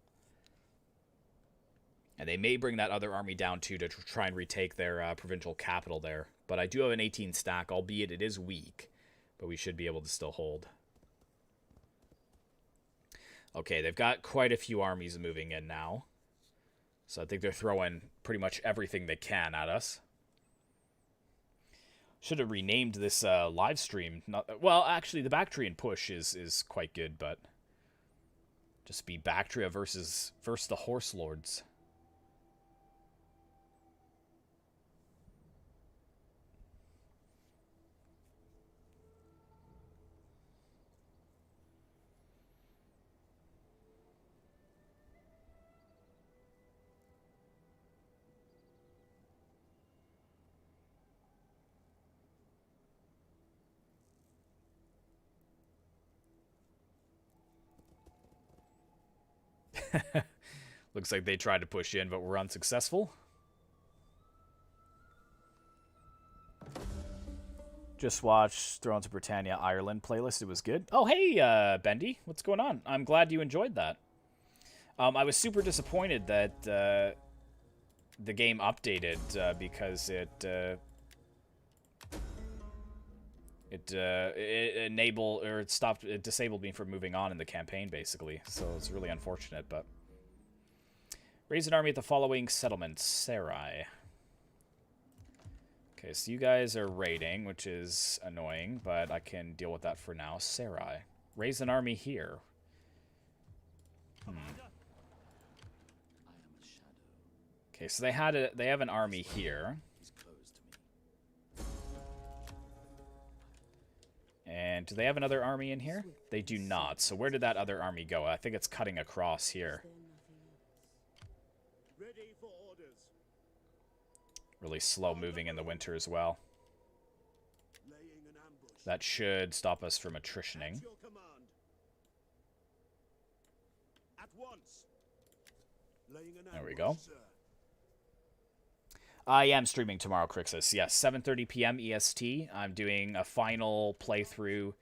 And they may bring that other army down too to try and retake their provincial capital there. But I do have an 18 stack, albeit it is weak. But we should be able to still hold. Okay, they've got quite a few armies moving in now. So I think they're throwing pretty much everything they can at us. Should have renamed this live stream. Well, actually, the Baktrian push is quite good, but Just be Bactria versus the Horse Lords. Looks like they tried to push in, but were unsuccessful. Just watched Thrones of Britannia Ireland playlist. It was good. Oh, hey, Bendy. What's going on? I'm glad you enjoyed that. I was super disappointed that the game updated because it disabled me from moving on in the campaign, basically. So it's really unfortunate, but... Raise an army at the following settlements. Sarai. Okay, so you guys are raiding, which is annoying, but I can deal with that for now. Sarai. Raise an army here. Okay, so they have an army here. And do they have another army in here? They do not. So where did that other army go? I think it's cutting across here. Ready for orders. Really slow moving in the winter as well. Laying an ambush. That should stop us from attritioning. At your command. At once. Laying an ambush, There we go. sir. I am streaming tomorrow, Crixus. Yes, 7:30 p.m. EST. I'm doing a final playthrough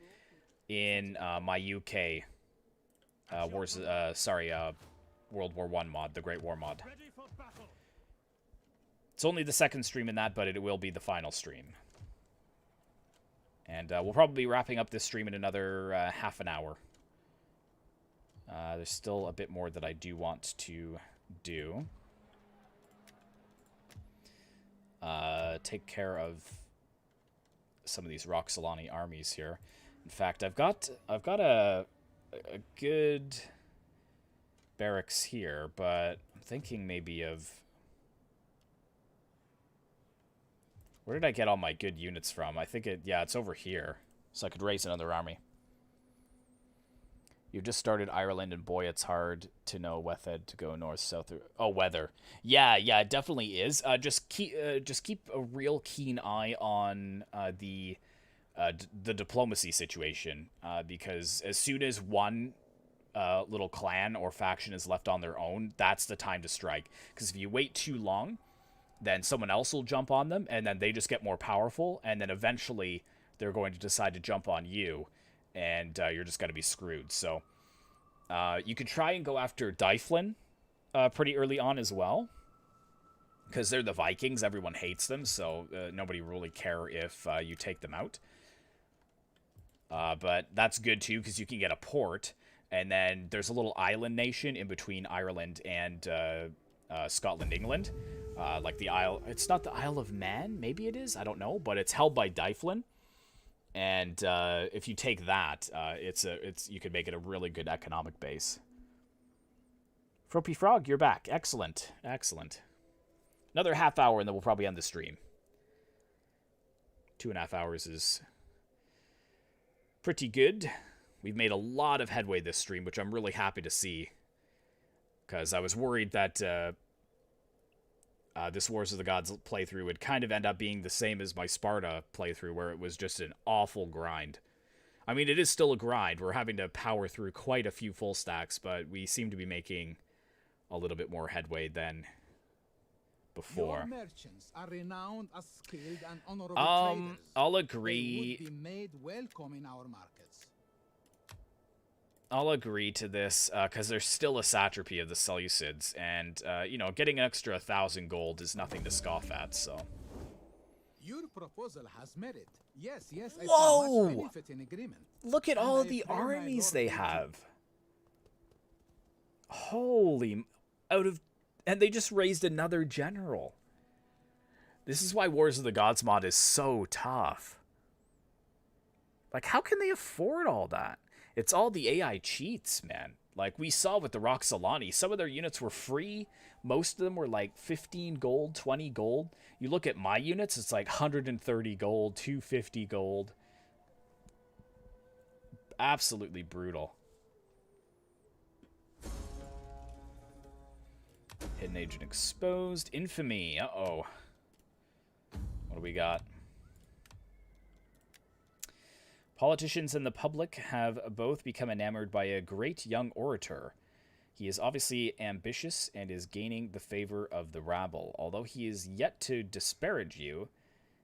in my UK World War I mod, the Great War mod. Ready for battle. It's only the second stream in that, but it will be the final stream. And we'll probably be wrapping up this stream in another half an hour. There's still a bit more that I do want to do. Take care of some of these Roxolani armies here. In fact, I've got a good barracks here, but I'm thinking maybe of... Where did I get all my good units from? I think it's over here. So I could raise another army. You've just started Ireland, and boy, it's hard to know whether to go north, south, or... Oh, weather. Yeah, it definitely is. Just keep a real keen eye on the diplomacy situation, because as soon as one little clan or faction is left on their own, that's the time to strike. Because if you wait too long, then someone else will jump on them, and then they just get more powerful, and then eventually they're going to decide to jump on you. And you're just going to be screwed. So you could try and go after Dyflin pretty early on as well. Because they're the Vikings. Everyone hates them. So nobody really care if you take them out. But that's good too, because you can get a port. And then there's a little island nation in between Ireland and Scotland, England. Like the Isle... It's not the Isle of Man? Maybe it is? I don't know. But it's held by Dyflin. And if you take that, you could make it a really good economic base. Froppy Frog, you're back. Excellent. Excellent. Another half hour, and then we'll probably end the stream. 2.5 hours is pretty good. We've made a lot of headway this stream, which I'm really happy to see. Because I was worried that this Wars of the Gods playthrough would kind of end up being the same as my Sparta playthrough, where it was just an awful grind. I mean, it is still a grind. We're having to power through quite a few full stacks, but we seem to be making a little bit more headway than before. Your merchants are renowned as skilled and honorable traders. I'll agree. They would be made welcome in our markets. I'll agree to this, because there's still a satrapy of the Seleucids, and, getting an extra 1,000 gold is nothing to scoff at, so... Your proposal has merit. Yes, I see Whoa! much benefit in agreement. Look at And all I the pray my armies lord they will have. Holy... And they just raised another general. This is why Wars of the Gods mod is so tough. Like, how can they afford all that? It's all the AI cheats, man. Like we saw with the Roxolani, some of their units were free. Most of them were like 15 gold, 20 gold. You look at my units, it's like 130 gold, 250 gold. Absolutely brutal. Hidden agent exposed. Infamy. Uh-oh. What do we got? Politicians and the public have both become enamored by a great young orator. He is obviously ambitious and is gaining the favor of the rabble. Although he is yet to disparage you,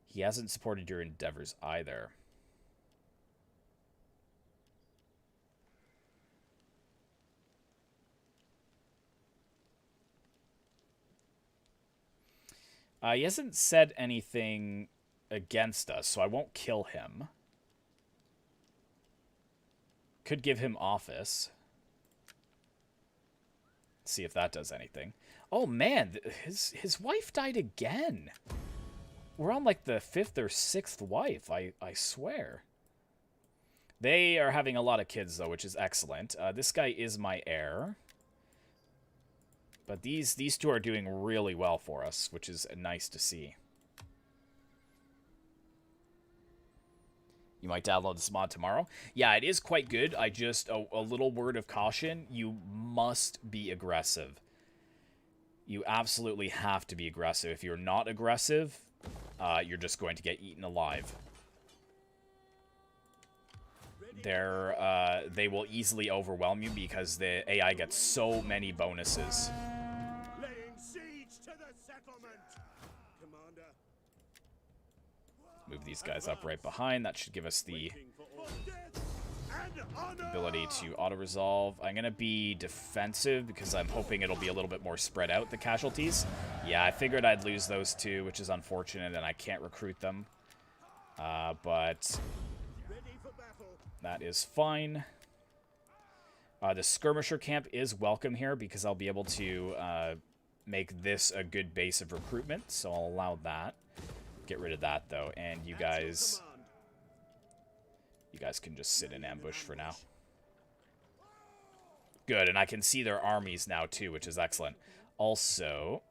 he hasn't supported your endeavors either. He hasn't said anything against us, so I won't kill him. Could give him office. See if that does anything. Oh man, his wife died again. We're on like the 5th or 6th wife, I swear. They are having a lot of kids though, which is excellent. This guy is my heir. But these two are doing really well for us, which is nice to see. You might download this mod tomorrow. Yeah, it is quite good. I just, a little word of caution, you must be aggressive. You absolutely have to be aggressive. If you're not aggressive, you're just going to get eaten alive. They will easily overwhelm you because the AI gets so many bonuses. Laying siege to the settlement. Commander. Move these guys up right behind. That should give us the ability to auto-resolve. I'm going to be defensive because I'm hoping it'll be a little bit more spread out, the casualties. Yeah, I figured I'd lose those two, which is unfortunate, and I can't recruit them. But that is fine. The skirmisher camp is welcome here because I'll be able to make this a good base of recruitment, so I'll allow that. Get rid of that, though, and you guys can just sit in ambush for now. Good, and I can see their armies now, too, which is excellent. Also,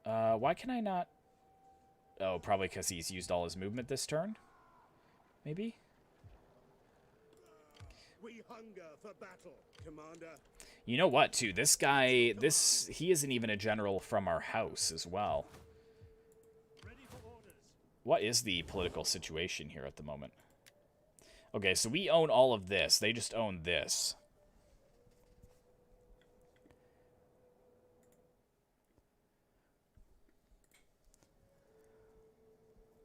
why can I not... Oh, probably because he's used all his movement this turn? Maybe? We hunger for battle, Commander. You know what, too? This guy, he isn't even a general from our house as well. What is the political situation here at the moment? Okay, so we own all of this. They just own this.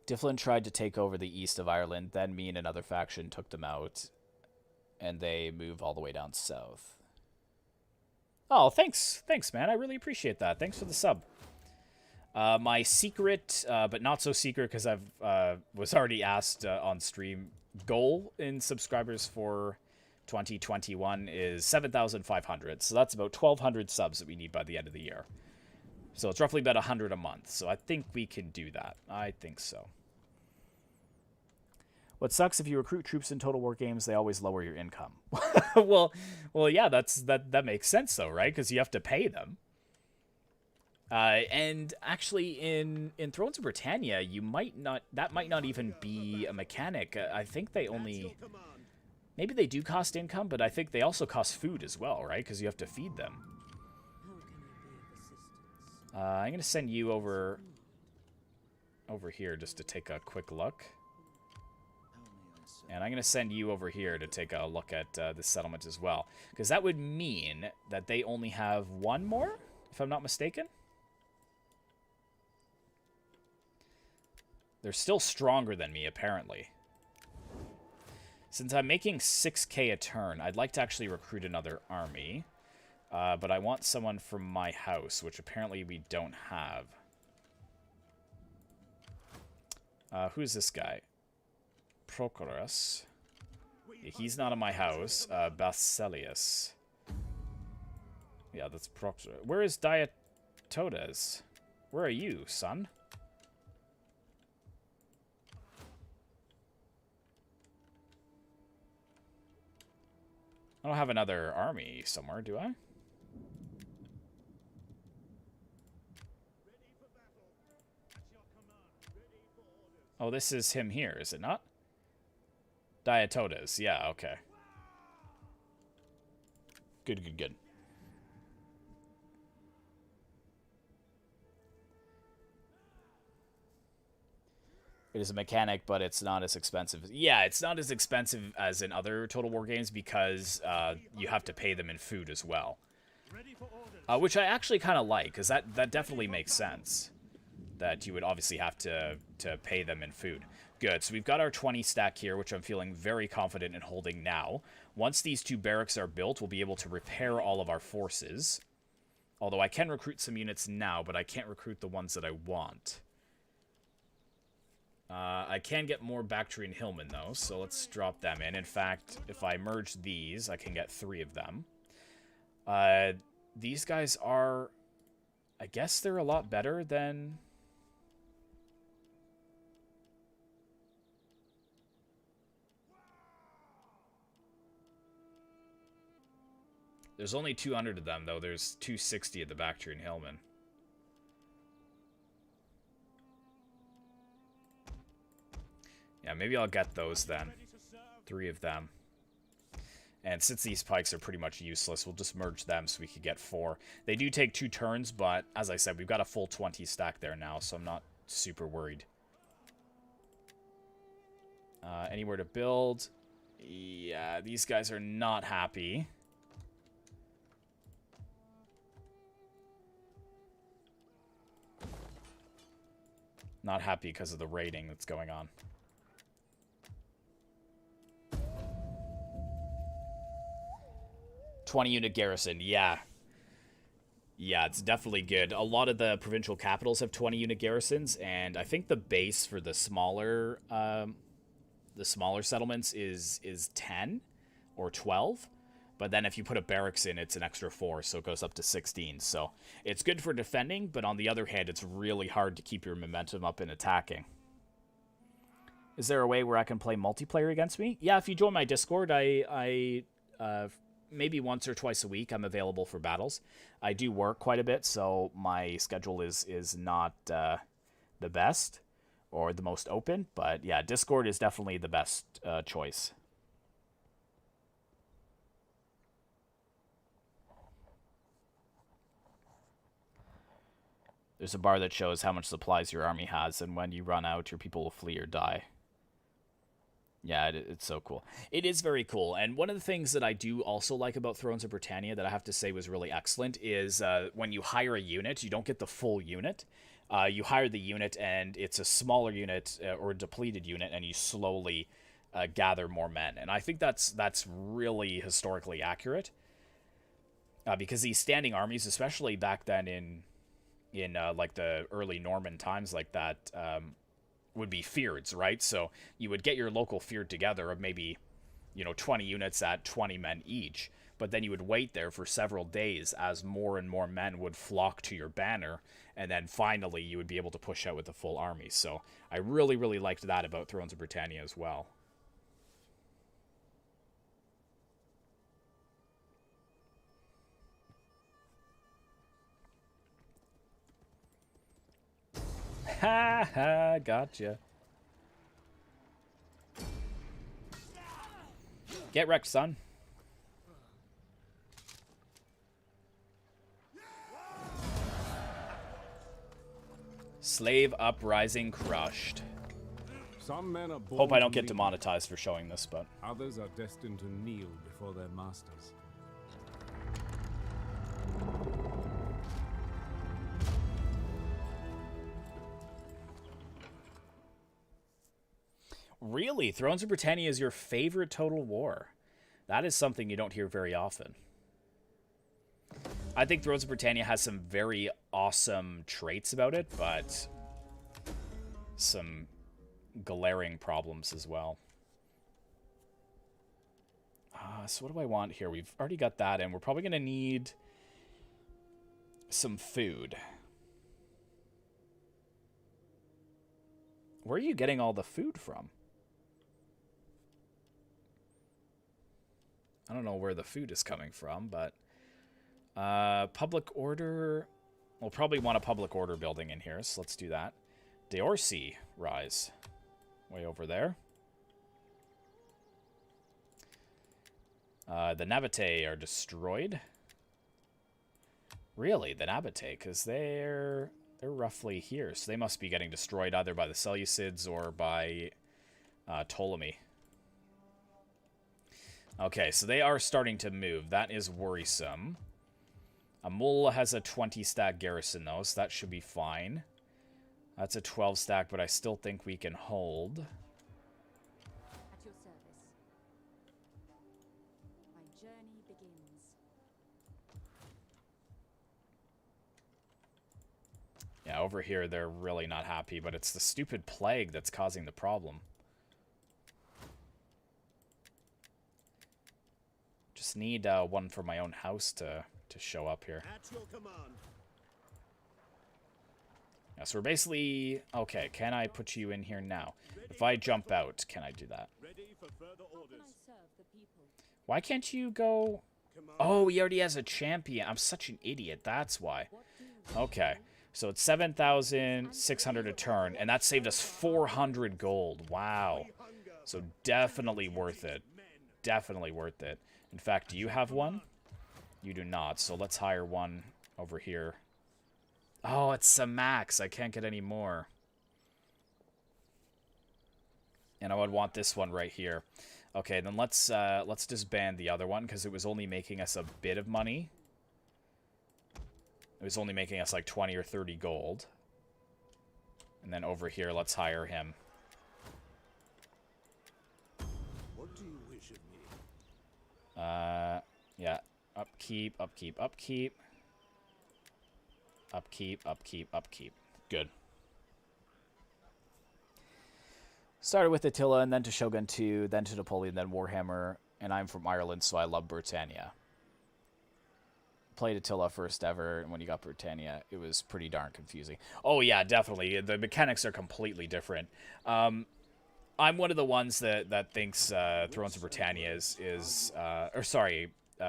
Difflin tried to take over the east of Ireland, then me and another faction took them out, and they move all the way down south. Oh, thanks. Thanks, man. I really appreciate that. Thanks for the sub. My secret, but not so secret because I've was already asked on stream, goal in subscribers for 2021 is 7,500. So that's about 1,200 subs that we need by the end of the year. So it's roughly about 100 a month. So I think we can do that. I think so. What sucks if you recruit troops in Total War games, they always lower your income. well, yeah, that makes sense though, right? Because you have to pay them. And actually, in Thrones of Britannia, that might not even be a mechanic. I think they only, maybe they do cost income, but I think they also cost food as well, right? Because you have to feed them. I'm gonna send you over here just to take a quick look. And I'm going to send you over here to take a look at this settlement as well. Because that would mean that they only have one more, if I'm not mistaken. They're still stronger than me, apparently. Since I'm making 6k a turn, I'd like to actually recruit another army. But I want someone from my house, which apparently we don't have. Who's this guy? Prochorus. He's not in my house. Basilius. Yeah, that's Proctor. Where is Diatodes? Where are you, son? I don't have another army somewhere, do I? Oh, this is him here, is it not? Diatotas, yeah, okay. Good, good, good. It is a mechanic, but it's not as expensive. Yeah, it's not as expensive as in other Total War games because you have to pay them in food as well. Which I actually kind of like, because that definitely makes sense. That you would obviously have to pay them in food. Good, so we've got our 20 stack here, which I'm feeling very confident in holding now. Once these 2 barracks are built, we'll be able to repair all of our forces. Although I can recruit some units now, but I can't recruit the ones that I want. I can get more Baktrian Hillmen, though, so let's drop them in. In fact, if I merge these, I can get 3 of them. These guys are... I guess they're a lot better than... There's only 200 of them, though. There's 260 of the Baktrian Hillmen. Yeah, maybe I'll get those then. 3 of them. And since these pikes are pretty much useless, we'll just merge them so we can get 4. They do take 2 turns, but as I said, we've got a full 20 stack there now, so I'm not super worried. Anywhere to build? Yeah, these guys are not happy. Not happy because of the raiding that's going on. $20-unit garrison, yeah. Yeah, it's definitely good. A lot of the provincial capitals have 20-unit garrisons, and I think the base for the smaller settlements is 10 or 12. But then if you put a barracks in, it's an extra 4, so it goes up to 16. So it's good for defending, but on the other hand, it's really hard to keep your momentum up in attacking. Is there a way where I can play multiplayer against me? Yeah, if you join my Discord, I maybe once or twice a week I'm available for battles. I do work quite a bit, so my schedule is not the best or the most open. But yeah, Discord is definitely the best choice. There's a bar that shows how much supplies your army has, and when you run out, your people will flee or die. Yeah, it's so cool. It is very cool, and one of the things that I do also like about Thrones of Britannia that I have to say was really excellent is when you hire a unit, you don't get the full unit. You hire the unit, and it's a smaller unit or a depleted unit, and you slowly gather more men. And I think that's really historically accurate, because these standing armies, especially back then in like the early Norman times like that, would be feards, right? So you would get your local feard together of maybe, 20 units at 20 men each, but then you would wait there for several days as more and more men would flock to your banner, and then finally you would be able to push out with the full army. So I really, really liked that about Thrones of Britannia as well. Ha ha, gotcha. Get wrecked, son. Slave uprising crushed. Some men are born Hope I don't to get lead. demonetized for showing this, but... Others are destined to kneel before their masters. Really? Thrones of Britannia is your favorite Total War? That is something you don't hear very often. I think Thrones of Britannia has some very awesome traits about it, but some glaring problems as well. So what do I want here? We've already got that, and we're probably going to need some food. Where are you getting all the food from? I don't know where the food is coming from, but public order. We'll probably want a public order building in here, so let's do that. Deorsi rise. Way over there. The Nabate are destroyed. Really, the Nabate, because they're roughly here, so they must be getting destroyed either by the Seleucids or by Ptolemy. Okay, so they are starting to move. That is worrisome. Amul has a 20-stack garrison, though, so that should be fine. That's a 12-stack, but I still think we can hold. At your service. My journey begins. Yeah, over here they're really not happy, but it's the stupid plague that's causing the problem. Just need one for my own house to show up here. At your command. Yeah, so we're basically... Okay, can I put you in here now? If I jump out, can I do that? Ready for further How can orders. I serve the people? Why can't you go... Command. Oh, he already has a champion. I'm such an idiot. That's why. Okay. So it's 7,600 a turn, and that saved us 400 gold. Wow. So definitely worth it. Definitely worth it. In fact, do you have one? You do not. So let's hire one over here. Oh, it's a max. I can't get any more. And I would want this one right here. Okay, then let's disband the other one because it was only making us a bit of money. It was only making us like 20 or 30 gold. And then over here, let's hire him. What do you wish of me? Yeah. Upkeep, upkeep, upkeep. Upkeep, upkeep, upkeep. Good. Started with Attila, and then to Shogun 2, then to Napoleon, then Warhammer. And I'm from Ireland, so I love Britannia. Played Attila first ever, and when you got Britannia, it was pretty darn confusing. Oh yeah, definitely. The mechanics are completely different. I'm one of the ones that thinks Thrones of Britannia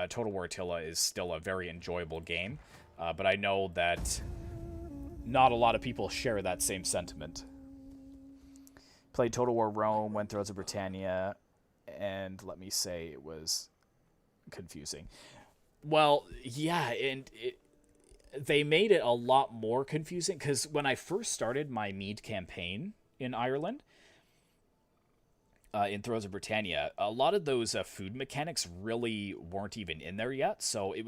Total War Attila is still a very enjoyable game. But I know that not a lot of people share that same sentiment. Played Total War Rome, went Thrones of Britannia, and let me say it was confusing. Well, yeah, and they made it a lot more confusing, because when I first started my Mead campaign in Ireland, in Thrones of Britannia, a lot of those food mechanics really weren't even in there yet, so it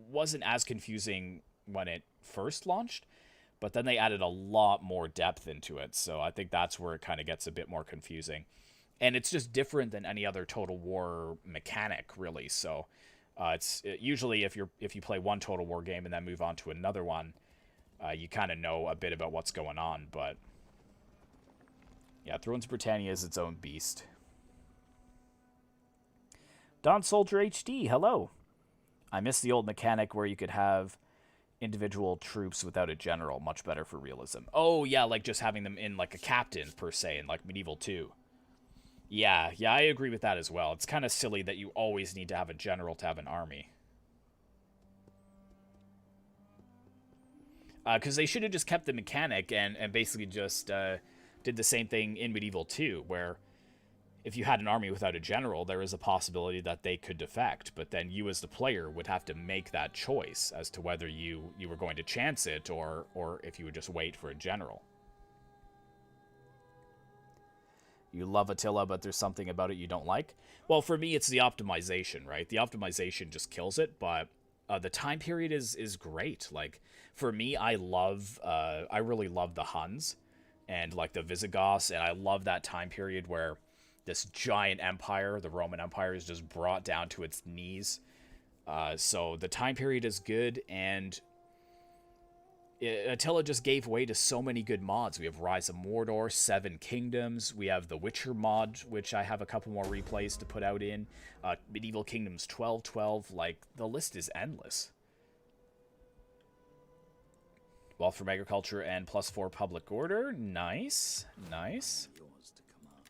wasn't as confusing when it first launched, but then they added a lot more depth into it, so I think that's where it kind of gets a bit more confusing. And it's just different than any other Total War mechanic, really, so usually if you play one Total War game and then move on to another one, you kind of know a bit about what's going on, but yeah, Thrones of Britannia is its own beast. Don Soldier HD, hello. I miss the old mechanic where you could have individual troops without a general. Much better for realism. Oh, yeah, like just having them in like a captain, per se, in like Medieval 2. Yeah, I agree with that as well. It's kind of silly that you always need to have a general to have an army. Because they should have just kept the mechanic and basically just did the same thing in Medieval 2, where if you had an army without a general, there is a possibility that they could defect, but then you as the player would have to make that choice as to whether you were going to chance it or if you would just wait for a general. You love Attila, but there's something about it you don't like? Well, for me, it's the optimization, right? The optimization just kills it, but the time period is great. Like, for me, I really love the Huns and, like, the Visigoths, and I love that time period where this giant empire, the Roman Empire, is just brought down to its knees. So the time period is good, and Attila just gave way to so many good mods. We have Rise of Mordor, Seven Kingdoms. We have the Witcher mod, which I have a couple more replays to put out in. Medieval Kingdoms 1212. Like, the list is endless. Wealth from Agriculture and +4 Public Order. Nice. Nice. Yours to command.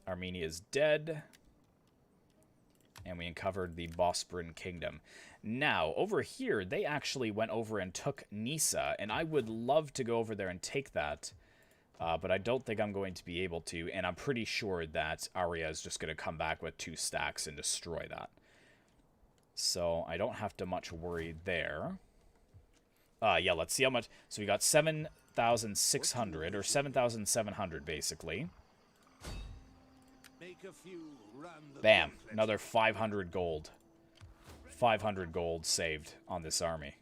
Armenia is dead. And we uncovered the Bosporan Kingdom. Now, over here, they actually went over and took Nisa, and I would love to go over there and take that, but I don't think I'm going to be able to, and I'm pretty sure that Arya is just going to come back with 2 stacks and destroy that. So I don't have to much worry there. Yeah, let's see how much. So we got 7,600, or 7,700, basically. Make a few, run the Bam, gauntlet. another 500 gold. 500 gold saved on this army.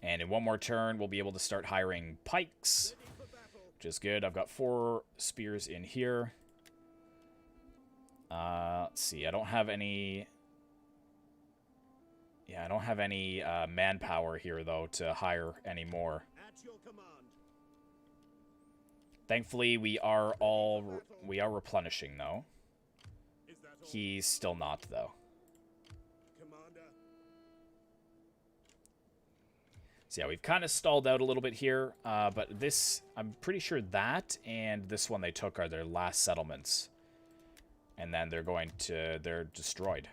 And in one more turn, we'll be able to start hiring pikes, which is good. I've got 4 spears in here. Let's see, I don't have any... Yeah, I don't have any manpower here, though, to hire any more. At your command. Thankfully, we are replenishing, though. Is that all? He's still not, though. Commander. So yeah, we've kind of stalled out a little bit here, but this, I'm pretty sure that and this one they took are their last settlements. And then they're destroyed.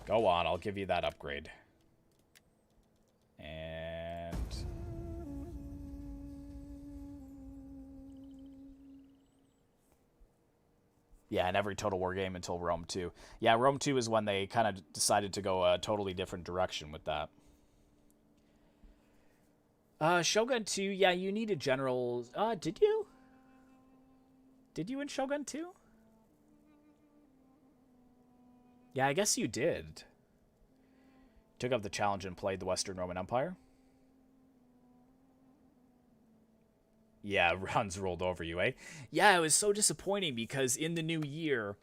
Go on, I'll give you that upgrade. And... yeah, in every Total War game until Rome 2. Yeah, Rome 2 is when they kind of decided to go a totally different direction with that. Shogun 2, yeah, you needed generals. Did you? Did you in Shogun 2? Yeah, I guess you did. Took up the challenge and played the Western Roman Empire. Yeah, runs rolled over you, eh? Yeah, it was so disappointing because in the new year,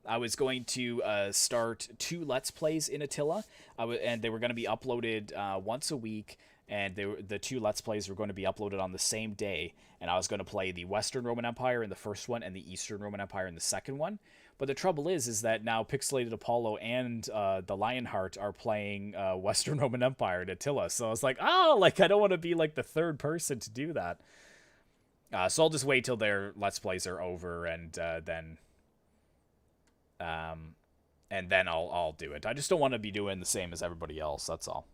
I was going to start 2 Let's Plays in Attila, and they were going to be uploaded once a week, and the 2 Let's Plays were going to be uploaded on the same day, and I was going to play the Western Roman Empire in the first one and the Eastern Roman Empire in the second one. But the trouble is that now Pixelated Apollo and the Lionheart are playing Western Roman Empire in Attila, so I was like, oh, like I don't want to be like the third person to do that. So I'll just wait till their Let's Plays are over, and then I'll do it. I just don't want to be doing the same as everybody else, that's all.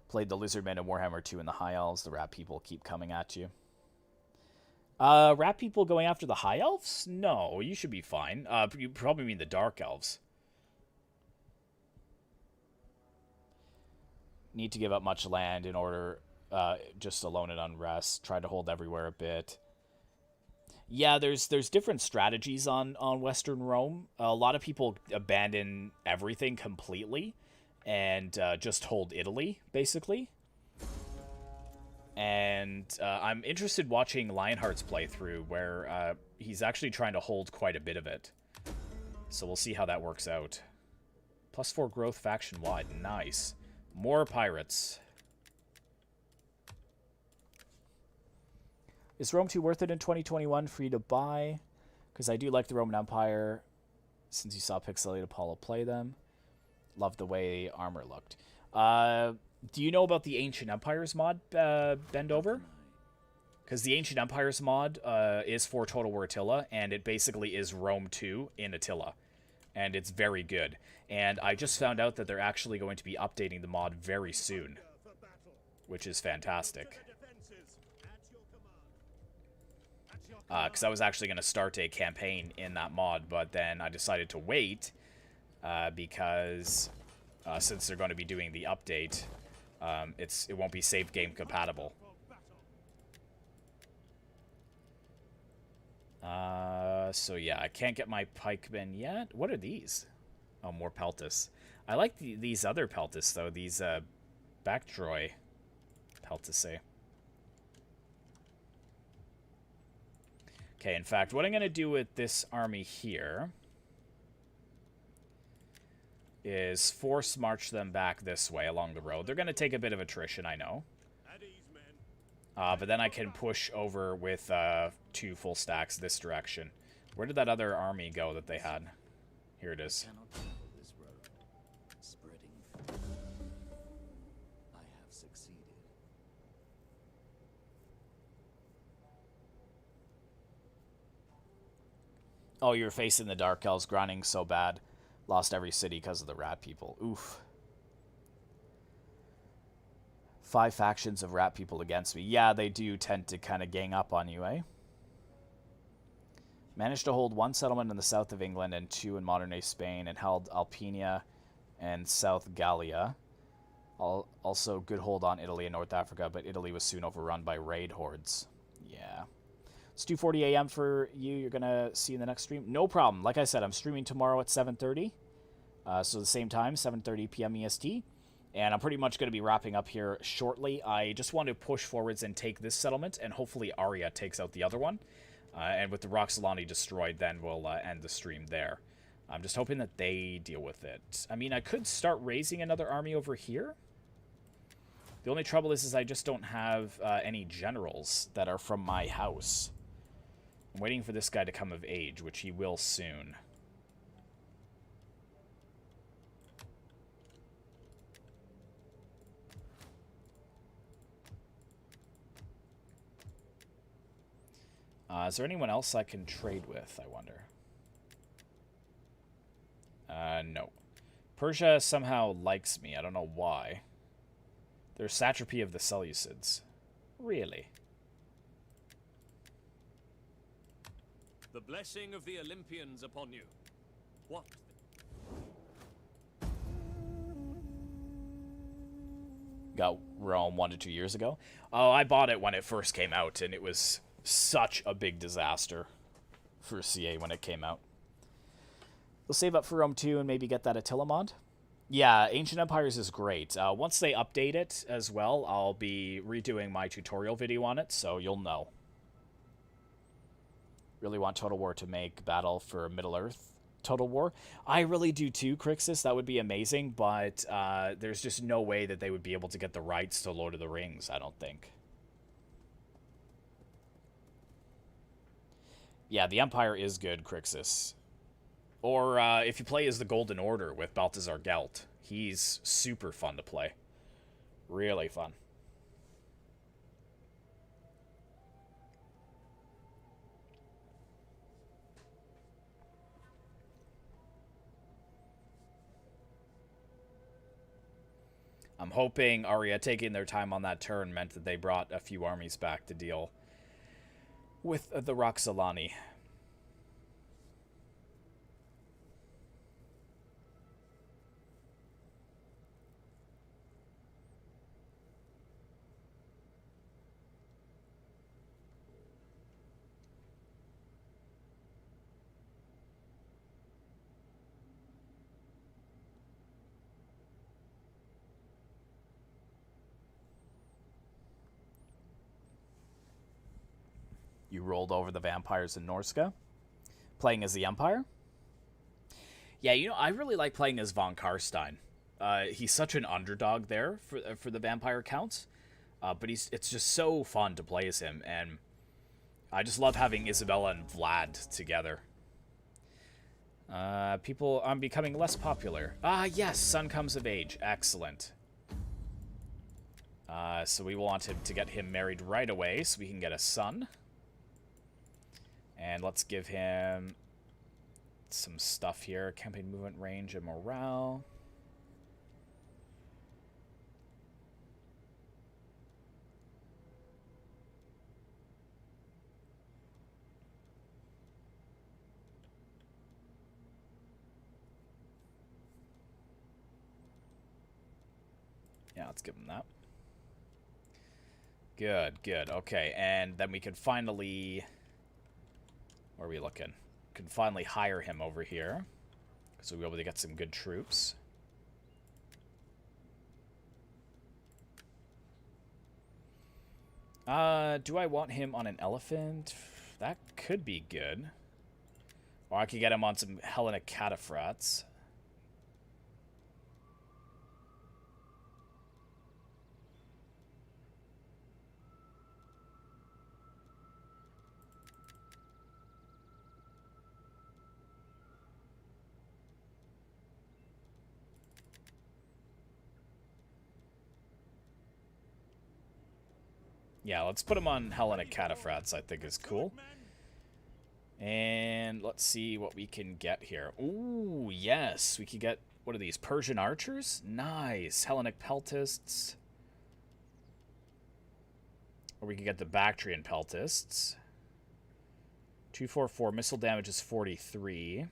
Played the Lizardmen and Warhammer 2 in the High Elves. The rat people keep coming at you. Rat people going after the High Elves? No, you should be fine. You probably mean the Dark Elves. Need to give up much land in order... just alone in unrest. Try to hold everywhere a bit. Yeah, there's different strategies on Western Rome. A lot of people abandon everything completely and just hold Italy, basically. And I'm interested watching Lionheart's playthrough, where he's actually trying to hold quite a bit of it. So we'll see how that works out. +4 growth faction-wide. Nice. More pirates. Is Rome 2 worth it in 2021? Free to buy? Because I do like the Roman Empire, since you saw Pixelated Apollo play them. Love the way armor looked. Do you know about the Ancient Empires mod, Bend Over? Because the Ancient Empires mod is for Total War Attila, and it basically is Rome 2 in Attila. And it's very good. And I just found out that they're actually going to be updating the mod very soon, which is fantastic. Because I was actually going to start a campaign in that mod, but then I decided to wait because since they're going to be doing the update, it won't be save game compatible. So yeah, I can't get my pikemen yet. What are these? Oh, more Peltis. I like these other Peltis though. These Baktroi Peltis. Okay, in fact, what I'm going to do with this army here is force march them back this way along the road. They're going to take a bit of attrition, I know. But then I can push over with 2 full stacks this direction. Where did that other army go that they had? Here it is. Oh, you're facing the Dark Elves, grinding so bad. Lost every city because of the rat people. Oof. 5 factions of rat people against me. Yeah, they do tend to kind of gang up on you, eh? Managed to hold 1 settlement in the south of England and 2 in modern-day Spain, and held Alpenia and South Gallia. Also, good hold on Italy and North Africa, but Italy was soon overrun by raid hordes. Yeah. It's 2:40 a.m. for you. You're going to see in the next stream. No problem. Like I said, I'm streaming tomorrow at 7:30. So the same time, 7:30 p.m. EST. And I'm pretty much going to be wrapping up here shortly. I just want to push forwards and take this settlement, and hopefully Arya takes out the other one. And with the Roxolani destroyed, then we'll end the stream there. I'm just hoping that they deal with it. I mean, I could start raising another army over here. The only trouble is I just don't have any generals that are from my house. I'm waiting for this guy to come of age, which he will soon. Is there anyone else I can trade with, I wonder? No. Persia somehow likes me. I don't know why. They're satrapy of the Seleucids. Really? The blessing of the Olympians upon you. What? Got Rome 1 to 2 years ago. Oh, I bought it when it first came out, and it was such a big disaster for CA when it came out. We'll save up for Rome 2 and maybe get that Attila mod. Yeah, Ancient Empires is great. Once they update it as well, I'll be redoing my tutorial video on it, so you'll know. Really want Total War to make Battle for Middle-earth Total War. I really do too, Crixus. That would be amazing, but there's just no way that they would be able to get the rights to Lord of the Rings, I don't think. Yeah, the Empire is good, Crixus. Or if you play as the Golden Order with Balthazar Gelt, he's super fun to play. Really fun. I'm hoping Arya taking their time on that turn meant that they brought a few armies back to deal with the Roxolani. You rolled over the vampires in Norska, playing as the Empire. Yeah, you know, I really like playing as von Karstein. He's such an underdog there for the vampire counts, but it's just so fun to play as him, and I just love having Isabella and Vlad together. People, I'm becoming less popular. Ah, yes, son comes of age. Excellent. So we want him to get him married right away so we can get a son. And let's give him some stuff here. Campaign movement range and morale. Yeah, let's give him that. Good, good. Okay, and then we can finally... Where are we looking? Can finally hire him over here. So we'll be able to get some good troops. Do I want him on an elephant? That could be good. Or I could get him on some Hellenic cataphracts. Yeah, let's put him on Hellenic cataphracts, I think is cool. And let's see what we can get here. Ooh, yes. We could get, what are these, Persian archers? Nice. Hellenic peltists. Or we could get the Baktrian peltists. 244. Missile damage is 43.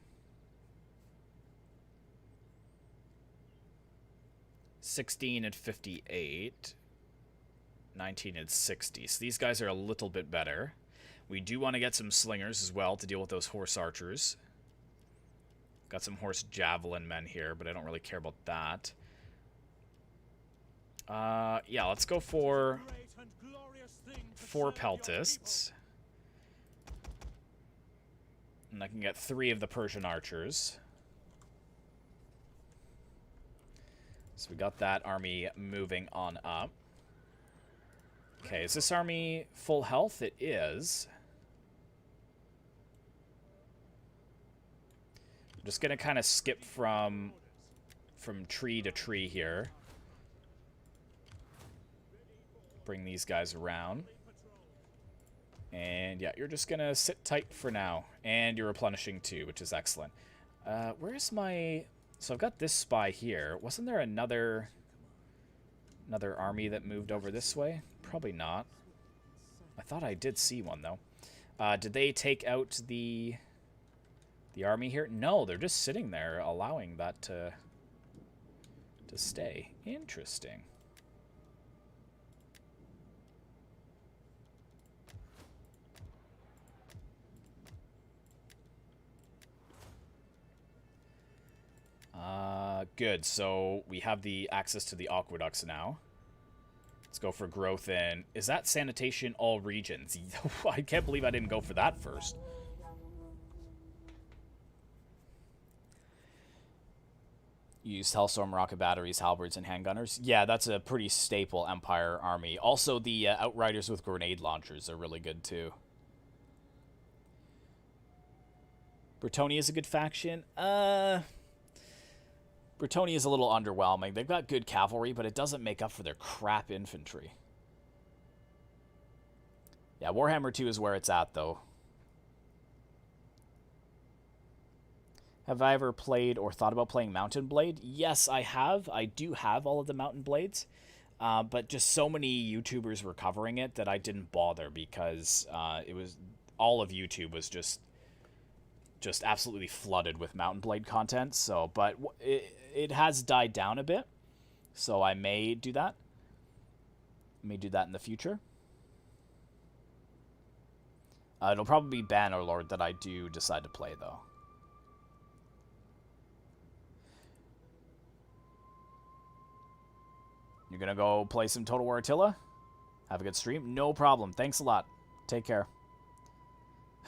16 and 58. 19 and 60. So these guys are a little bit better. We do want to get some slingers as well to deal with those horse archers. Got some horse javelin men here, but I don't really care about that. Yeah, let's go for 4 peltists. And I can get 3 of the Persian archers. So we got that army moving on up. Okay, is this army full health? It is. I'm just going to kind of skip from tree to tree here. Bring these guys around. And yeah, you're just going to sit tight for now. And you're replenishing too, which is excellent. Where's my... So I've got this spy here. Wasn't there another army that moved over this way? Probably not. I thought I did see one, though. Did they take out the army here? No, they're just sitting there, allowing that to stay. Interesting. Good. So we have the access to the aqueducts now. Let's go for growth in... Is that sanitation all regions? I can't believe I didn't go for that first. Used Hellstorm rocket batteries, halberds, and handgunners. Yeah, that's a pretty staple Empire army. Also, the Outriders with grenade launchers are really good, too. Bretonnia is a good faction. Bretonnia is a little underwhelming. They've got good cavalry, but it doesn't make up for their crap infantry. Yeah, Warhammer 2 is where it's at, though. Have I ever played or thought about playing Mountain Blade? Yes, I have. I do have all of the Mountain Blades. But just so many YouTubers were covering it that I didn't bother because it was... All of YouTube was just absolutely flooded with Mountain Blade content. So, but it has died down a bit, so I may do that. May do that in the future. It'll probably be Bannerlord that I do decide to play, though. You're gonna go play some Total War Attila? Have a good stream? No problem. Thanks a lot. Take care.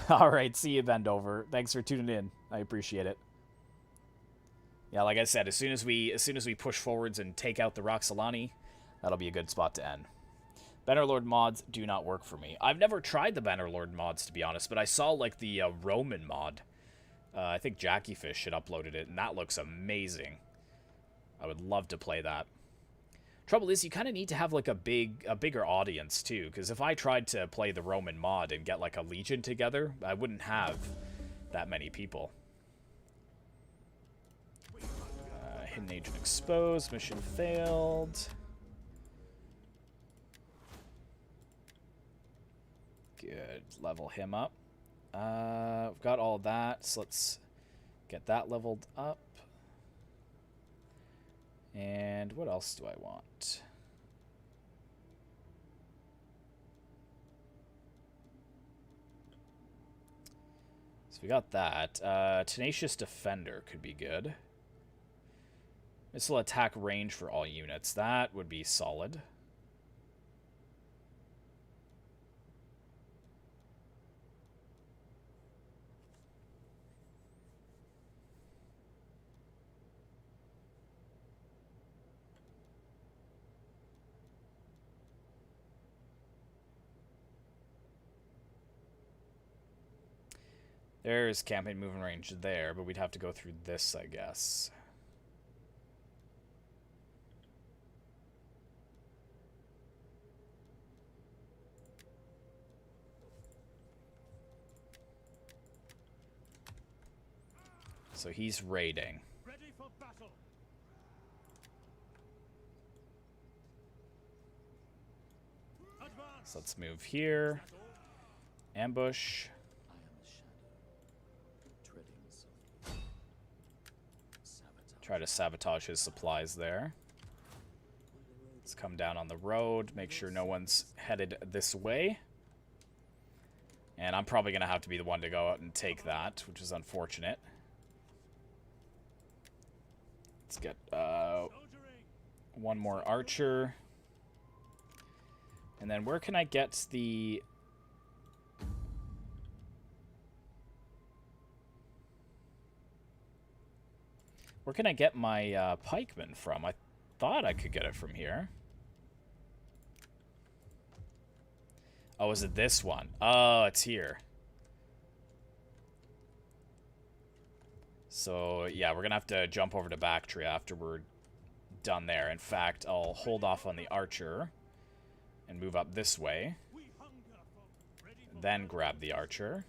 Alright, see you, Bendover. Thanks for tuning in. I appreciate it. Yeah, like I said, as soon as we push forwards and take out the Roxolani, that'll be a good spot to end. Bannerlord mods do not work for me. I've never tried the Bannerlord mods, to be honest, but I saw, like, the Roman mod. I think Jackiefish had uploaded it, and that looks amazing. I would love to play that. Trouble is, you kind of need to have, like, a bigger audience, too, because if I tried to play the Roman mod and get, like, a legion together, I wouldn't have that many people. Hidden agent exposed. Mission failed. Good. Level him up. We've got all of that, so let's get that leveled up. And what else do I want? So we got that. Tenacious Defender could be good. Missile attack range for all units. That would be solid. There's campaign movement range there, but we'd have to go through this, I guess. So he's raiding. Ready for battle. Advance. So let's move here. That's all. Ambush. I am the shadow, treading softly. Sabotage. Try to sabotage his supplies there. Let's come down on the road. Make sure no one's headed this way. And I'm probably going to have to be the one to go out and take that, which is unfortunate. Let's get Soldiering. one more archer. And then where can I get the... Where can I get my pikemen from? I thought I could get it from here. Oh, is it this one? Oh, it's here. So, yeah, we're going to have to jump over to Bactria after we're done there. In fact, I'll hold off on the archer and move up this way. We hunger for ready for Then grab the archer.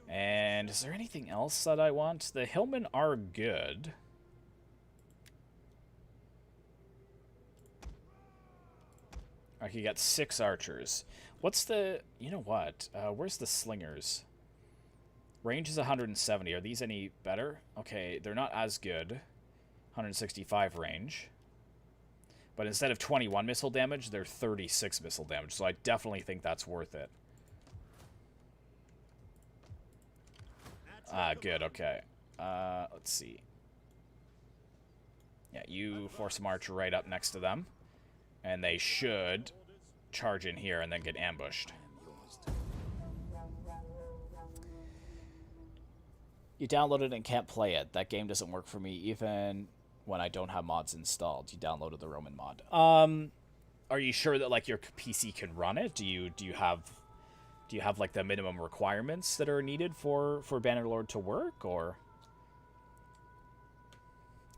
And is there anything else that I want? The hillmen are good. I can get 6 archers. What's the... You know what? Where's the slingers? Range is 170. Are these any better? Okay, they're not as good. 165 range. But instead of 21 missile damage, they're 36 missile damage. So I definitely think that's worth it. Ah, good, okay. Let's see. Yeah, you force a march right up next to them. And they should charge in here and then get ambushed. You downloaded and can't play it. That game doesn't work for me even when I don't have mods installed. You downloaded the Roman mod. Are you sure that like your PC can run it? Do you have like the minimum requirements that are needed for Bannerlord to work, or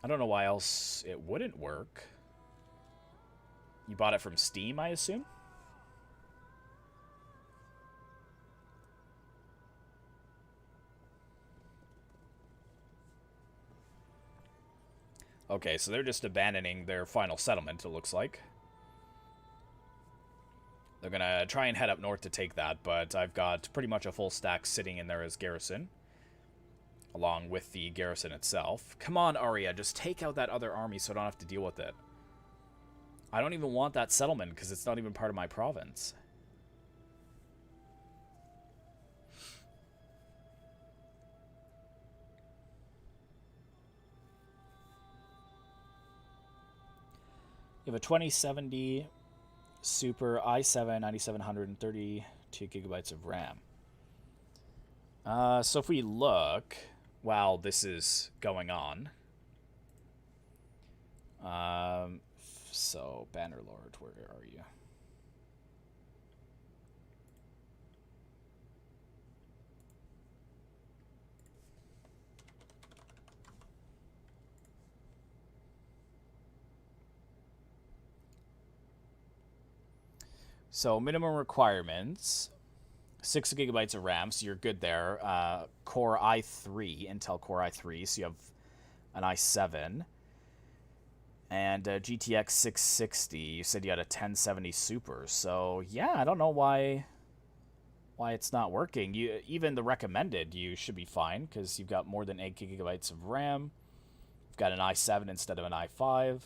I don't know why else it wouldn't work. You bought it from Steam, I assume? Okay, so they're just abandoning their final settlement, it looks like. They're going to try and head up north to take that, but I've got pretty much a full stack sitting in there as garrison, along with the garrison itself. Come on, Arya, just take out that other army so I don't have to deal with it. I don't even want that settlement because it's not even part of my province. You have a 2070 Super i7 9700 and 32 gigabytes of RAM. So if we look while this is going on, so Bannerlord, where are you? So minimum requirements, 6 gigabytes of RAM, so you're good there. Core i3, Intel Core i3, so you have an i7. And GTX 660, you said you had a 1070 Super. So yeah, I don't know why it's not working. Even the recommended, you should be fine because you've got more than 8 gigabytes of RAM. You've got an i7 instead of an i5.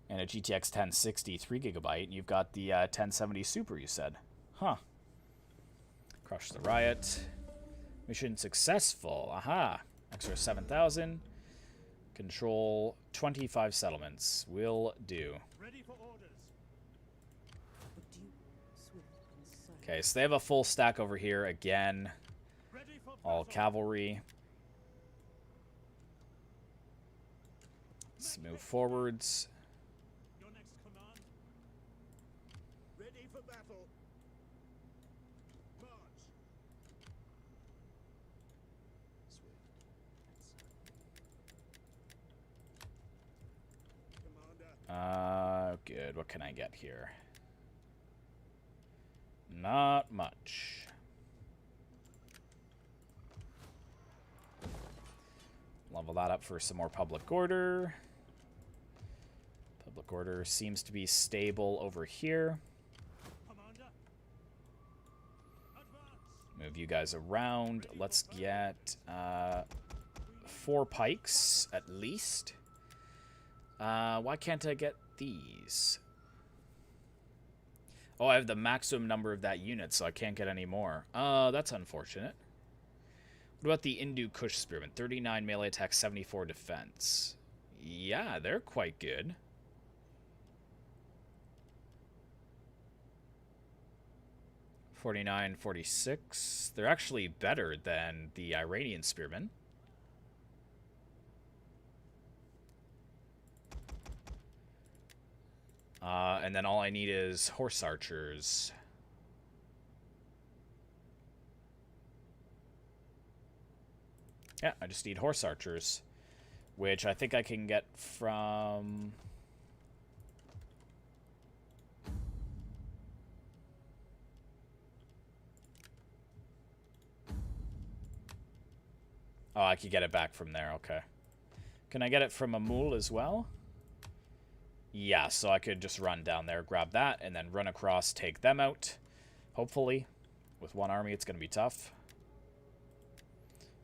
And a GTX 1060 3 gigabyte. You've got the 1070 Super, you said. Huh. Crush the riot. Mission successful. Aha. Extra 7,000. Control 25 settlements. Will do. ready for orders. Would you swift and silent? Okay, so they have a full stack over here again. Ready for All battle. cavalry. Let's move forwards. Your next command. Ready for battle. March. Commander. Good. What can I get here? Not much. Level that up for some more public order. Public order seems to be stable over here. Commander, advance. Move you guys around. Let's get 4 pikes at least. Why can't I get these? Oh, I have the maximum number of that unit, so I can't get any more. That's unfortunate. What about the Hindu Kush Spearmen? 39 melee attack, 74 defense. Yeah, they're quite good. $49, $46. They're actually better than the Iranian Spearmen. And then all I need is horse archers. Yeah, I just need horse archers, which I think I can get from... Oh, I could get it back from there, okay. Can I get it from Amul as well? Yeah, so I could just run down there, grab that, and then run across, take them out. Hopefully. With one army, it's going to be tough.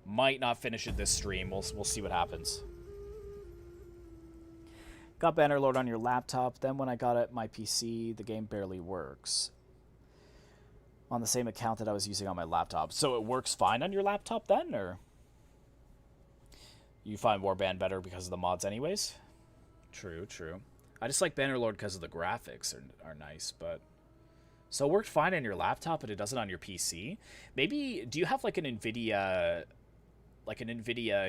Might not finish it this stream. We'll see what happens. Got Bannerlord on your laptop. Then when I got it my PC, the game barely works. On the same account that I was using on my laptop. So it works fine on your laptop then, or... You find Warband better because of the mods anyways? True, true. I just like Bannerlord because of the graphics are nice, but... So it worked fine on your laptop, but it doesn't on your PC? Maybe, do you have like an NVIDIA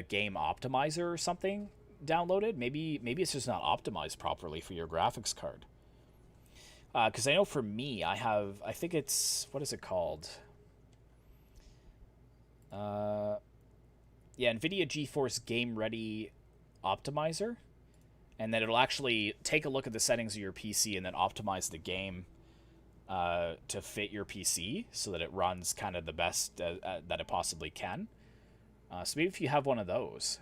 game optimizer or something downloaded? Maybe it's just not optimized properly for your graphics card. Because I know for me, I think it's, what is it called? Yeah, NVIDIA GeForce Game Ready Optimizer. And then it'll actually take a look at the settings of your PC and then optimize the game to fit your PC so that it runs kind of the best that it possibly can. So maybe if you have one of those.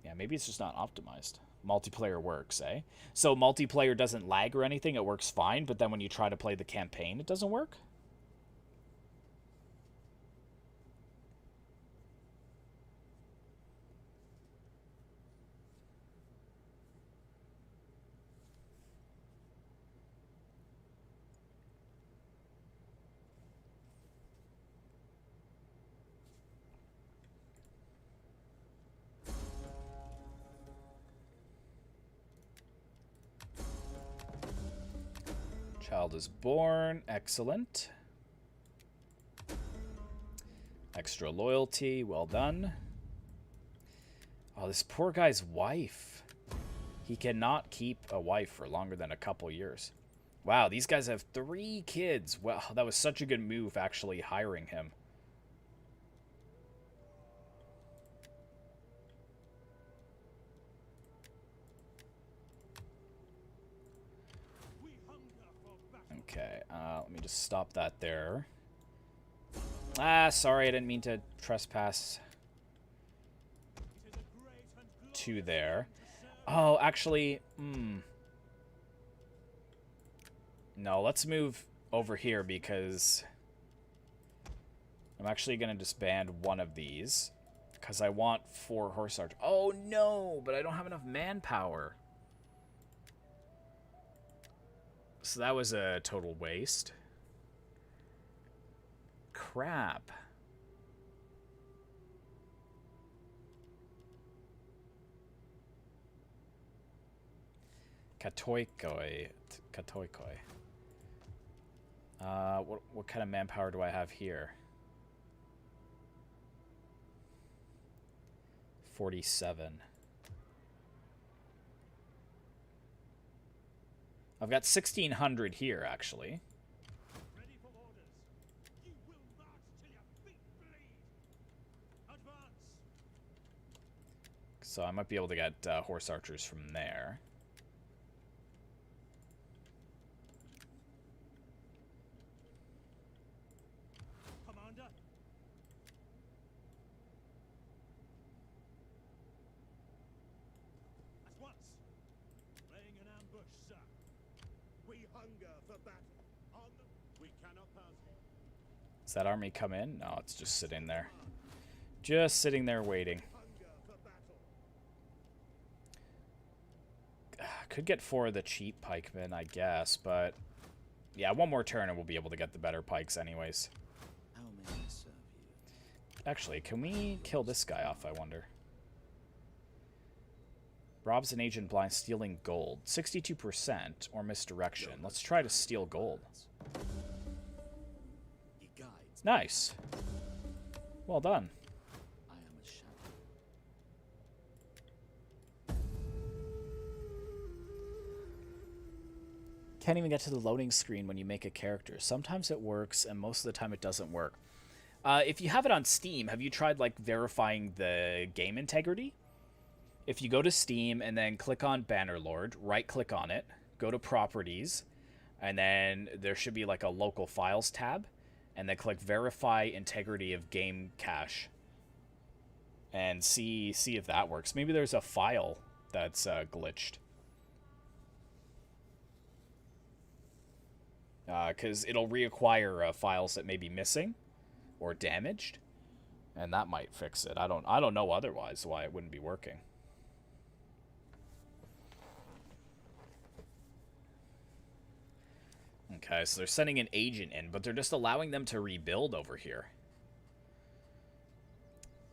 Yeah, maybe it's just not optimized. Multiplayer works, eh? So multiplayer doesn't lag or anything, it works fine, but then when you try to play the campaign, it doesn't work? Child is born. Excellent. Extra loyalty. Well done. Oh, this poor guy's wife. He cannot keep a wife for longer than a couple years. Wow, these guys have 3 kids. Wow, that was such a good move, actually, hiring him. Okay, let me just stop that there. Ah, sorry, I didn't mean to trespass to there. Oh, actually, no, let's move over here because I'm actually going to disband one of these because I want 4 horse archers. Oh, no, but I don't have enough manpower. So that was a total waste. Crap. Katoikoi. Katoikoi. What kind of manpower do I have here? 47. I've got 1,600 here, actually. Ready for orders. You will march till your feet bleed. Advance. So I might be able to get horse archers from there. Commander. Hunger for battle. On the... We cannot pass. Does that army come in? No, it's just sitting there. Just sitting there waiting. Hunger for battle. Could get 4 of the cheap pikemen, I guess, but... Yeah, one more turn and we'll be able to get the better pikes anyways. How may I serve you? Actually, can we kill this guy off, I wonder? Robs an agent blind stealing gold. 62% or misdirection. Let's try to steal gold. He guides. Nice. Well done. I am a shadow. Can't even get to the loading screen when you make a character. Sometimes it works, and most of the time it doesn't work. If you have it on Steam, have you tried, like, verifying the game integrity? If you go to Steam and then click on Bannerlord, right-click on it, go to Properties, and then there should be, like, a Local Files tab, and then click Verify Integrity of Game Cache, and see if that works. Maybe there's a file that's glitched. Because it'll reacquire files that may be missing or damaged, and that might fix it. I don't know otherwise why it wouldn't be working. Okay, so they're sending an agent in, but they're just allowing them to rebuild over here.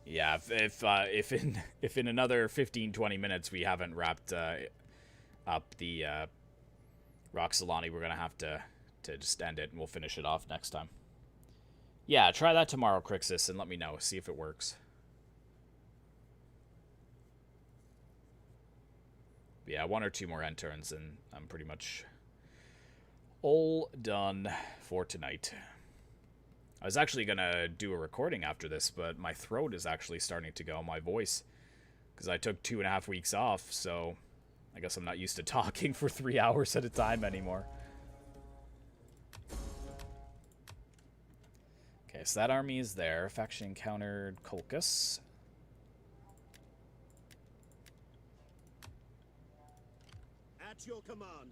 Yeah, if in another 15-20 minutes we haven't wrapped up the Roxolani, we're gonna have to just end it, and we'll finish it off next time. Yeah, try that tomorrow, Crixus, and let me know. See if it works. Yeah, 1 or 2 more end turns, and I'm pretty much all done for tonight. I was actually going to do a recording after this, but my throat is actually starting to go, my voice, because I took 2.5 weeks off, so I guess I'm not used to talking for 3 hours at a time anymore. Okay, so that army is there. Faction encountered Colchis. At your command.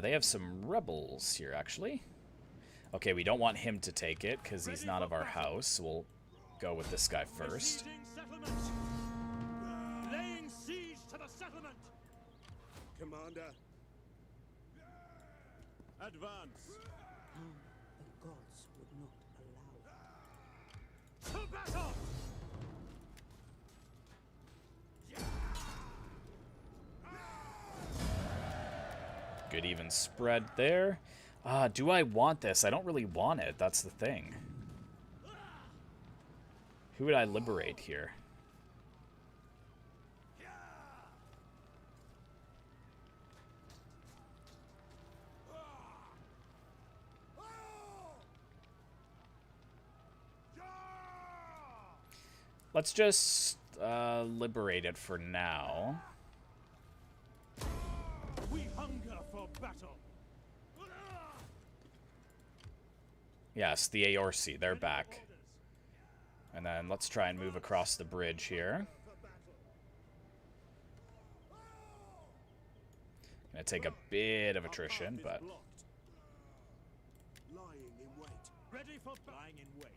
They have some rebels here, actually. Okay, we don't want him to take it, because he's not of our house, so we'll go with this guy first. Besieging settlement. Laying siege to the settlement. Commander. Advance. The gods would not allow it. To battle. Good even spread there. Do I want this? I don't really want it. That's the thing. Who would I liberate here? Let's just liberate it for now. We hunger for battle. Yes, the Aorsi, they're back. And then let's try and move across the bridge here. Gonna take a bit of attrition, but Lying in wait. Ready for lying in wait.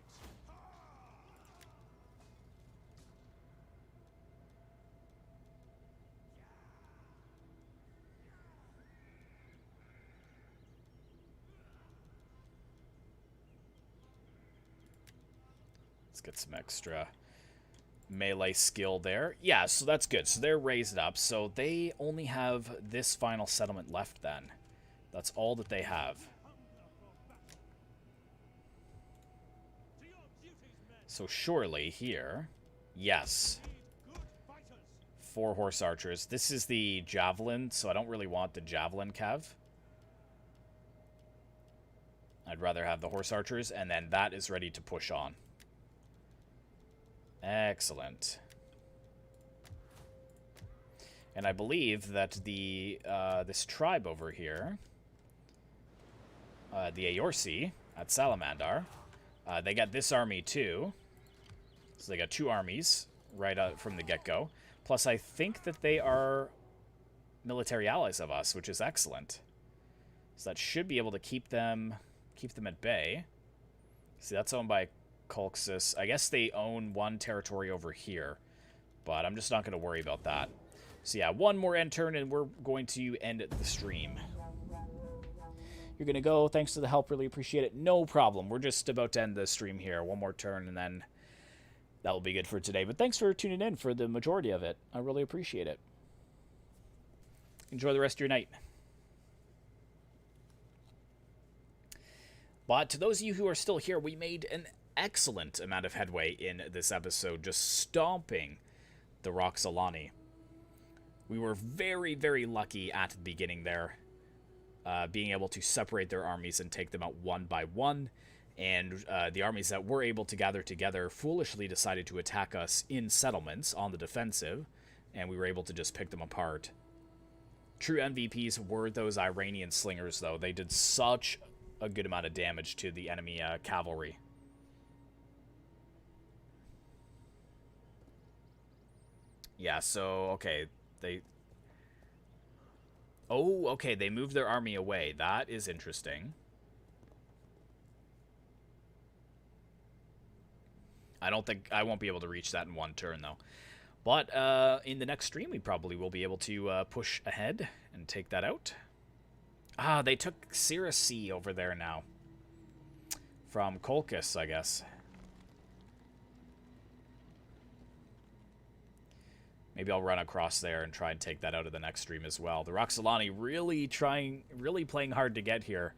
let's get some extra melee skill there. Yeah, so that's good. So they're raised up. So they only have this final settlement left then. That's all that they have. So surely here, yes. 4 horse archers. This is the javelin, so I don't really want the javelin cav. I'd rather have the horse archers, and then that is ready to push on. Excellent. And I believe that the this tribe over here, the Aorsi at Salamandar, they got this army too. So they got 2 armies right out from the get-go. Plus, I think that they are military allies of us, which is excellent. So that should be able to keep them at bay. See, that's owned by Colxus. I guess they own one territory over here, but I'm just not going to worry about that. So yeah, one more end turn, and we're going to end the stream. You're going to go. Thanks for the help. Really appreciate it. No problem. We're just about to end the stream here. One more turn, and then that will be good for today. But thanks for tuning in for the majority of it. I really appreciate it. Enjoy the rest of your night. But to those of you who are still here, we made an excellent amount of headway in this episode, just stomping the Roxolani. We were very, very lucky at the beginning there, being able to separate their armies and take them out one by one. And the armies that were able to gather together foolishly decided to attack us in settlements on the defensive, and we were able to just pick them apart. True MVPs were those Iranian slingers, though. They did such a good amount of damage to the enemy cavalry. Yeah, so, okay, Oh, okay, they moved their army away. That is interesting. I won't be able to reach that in one turn, though. But in the next stream, we probably will be able to push ahead and take that out. Ah, they took Cirrus over there now. From Colchis, I guess. Maybe I'll run across there and try and take that out of the next stream as well. The Roxolani really playing hard to get here.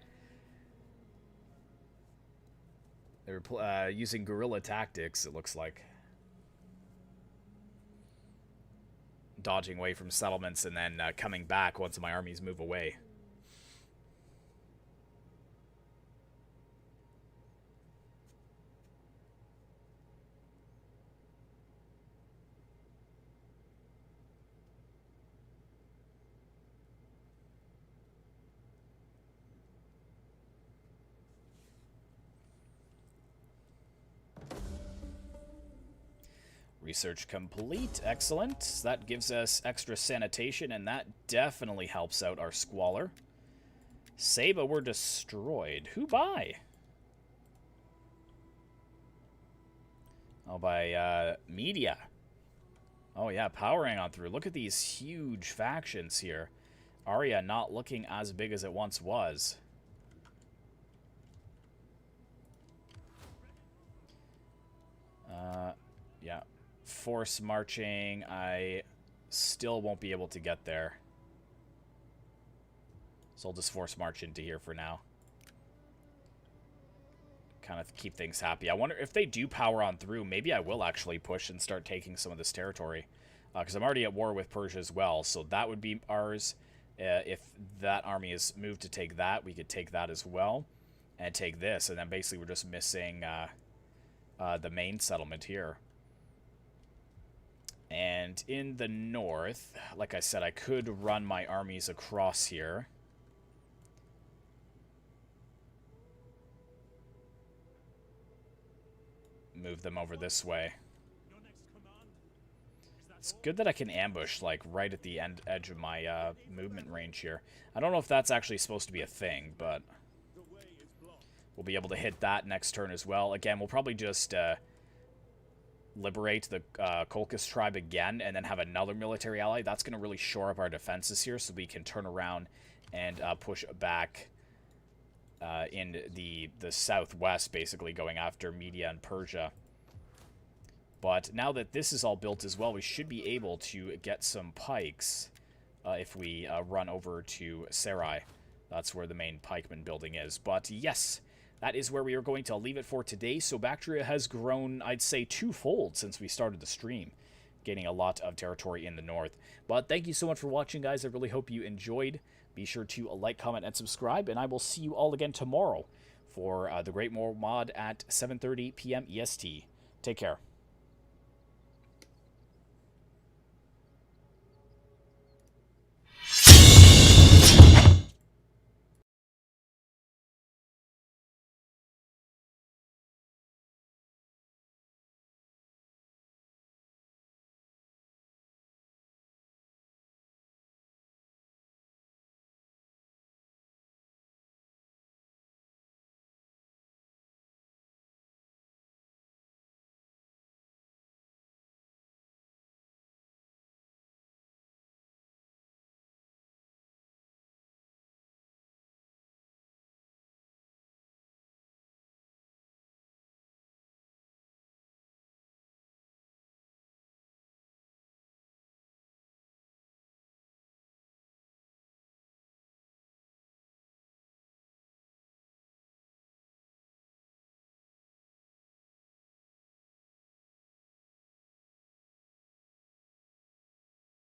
They were using guerrilla tactics, it looks like. Dodging away from settlements and then coming back once my armies move away. Research complete. Excellent. That gives us extra sanitation, and that definitely helps out our squalor. Saba were destroyed. Who by? Oh, by media. Oh, yeah, powering on through. Look at these huge factions here. Arya not looking as big as it once was. Yeah. Force marching, I still won't be able to get there. So I'll just force march into here for now. Kind of keep things happy. I wonder if they do power on through, maybe I will actually push and start taking some of this territory. Because I'm already at war with Persia as well, so that would be ours. If that army is moved to take that, we could take that as well. And take this, and then basically we're just missing the main settlement here. And in the north, like I said, I could run my armies across here. Move them over this way. It's good that I can ambush, like, right at the edge of my movement range here. I don't know if that's actually supposed to be a thing, but we'll be able to hit that next turn as well. Again, we'll probably just liberate the Colchis tribe again and then have another military ally. That's going to really shore up our defenses here so we can turn around and push back in the southwest, basically going after Media and Persia. But now that this is all built as well, we should be able to get some pikes if we run over to Sarai. That's where the main pikeman building is. But yes, that is where we are going to leave it for today. So Bactria has grown, I'd say, twofold since we started the stream, gaining a lot of territory in the north. But thank you so much for watching, guys. I really hope you enjoyed. Be sure to like, comment, and subscribe, and I will see you all again tomorrow for the Great War mod at 7:30 p.m. EST. Take care.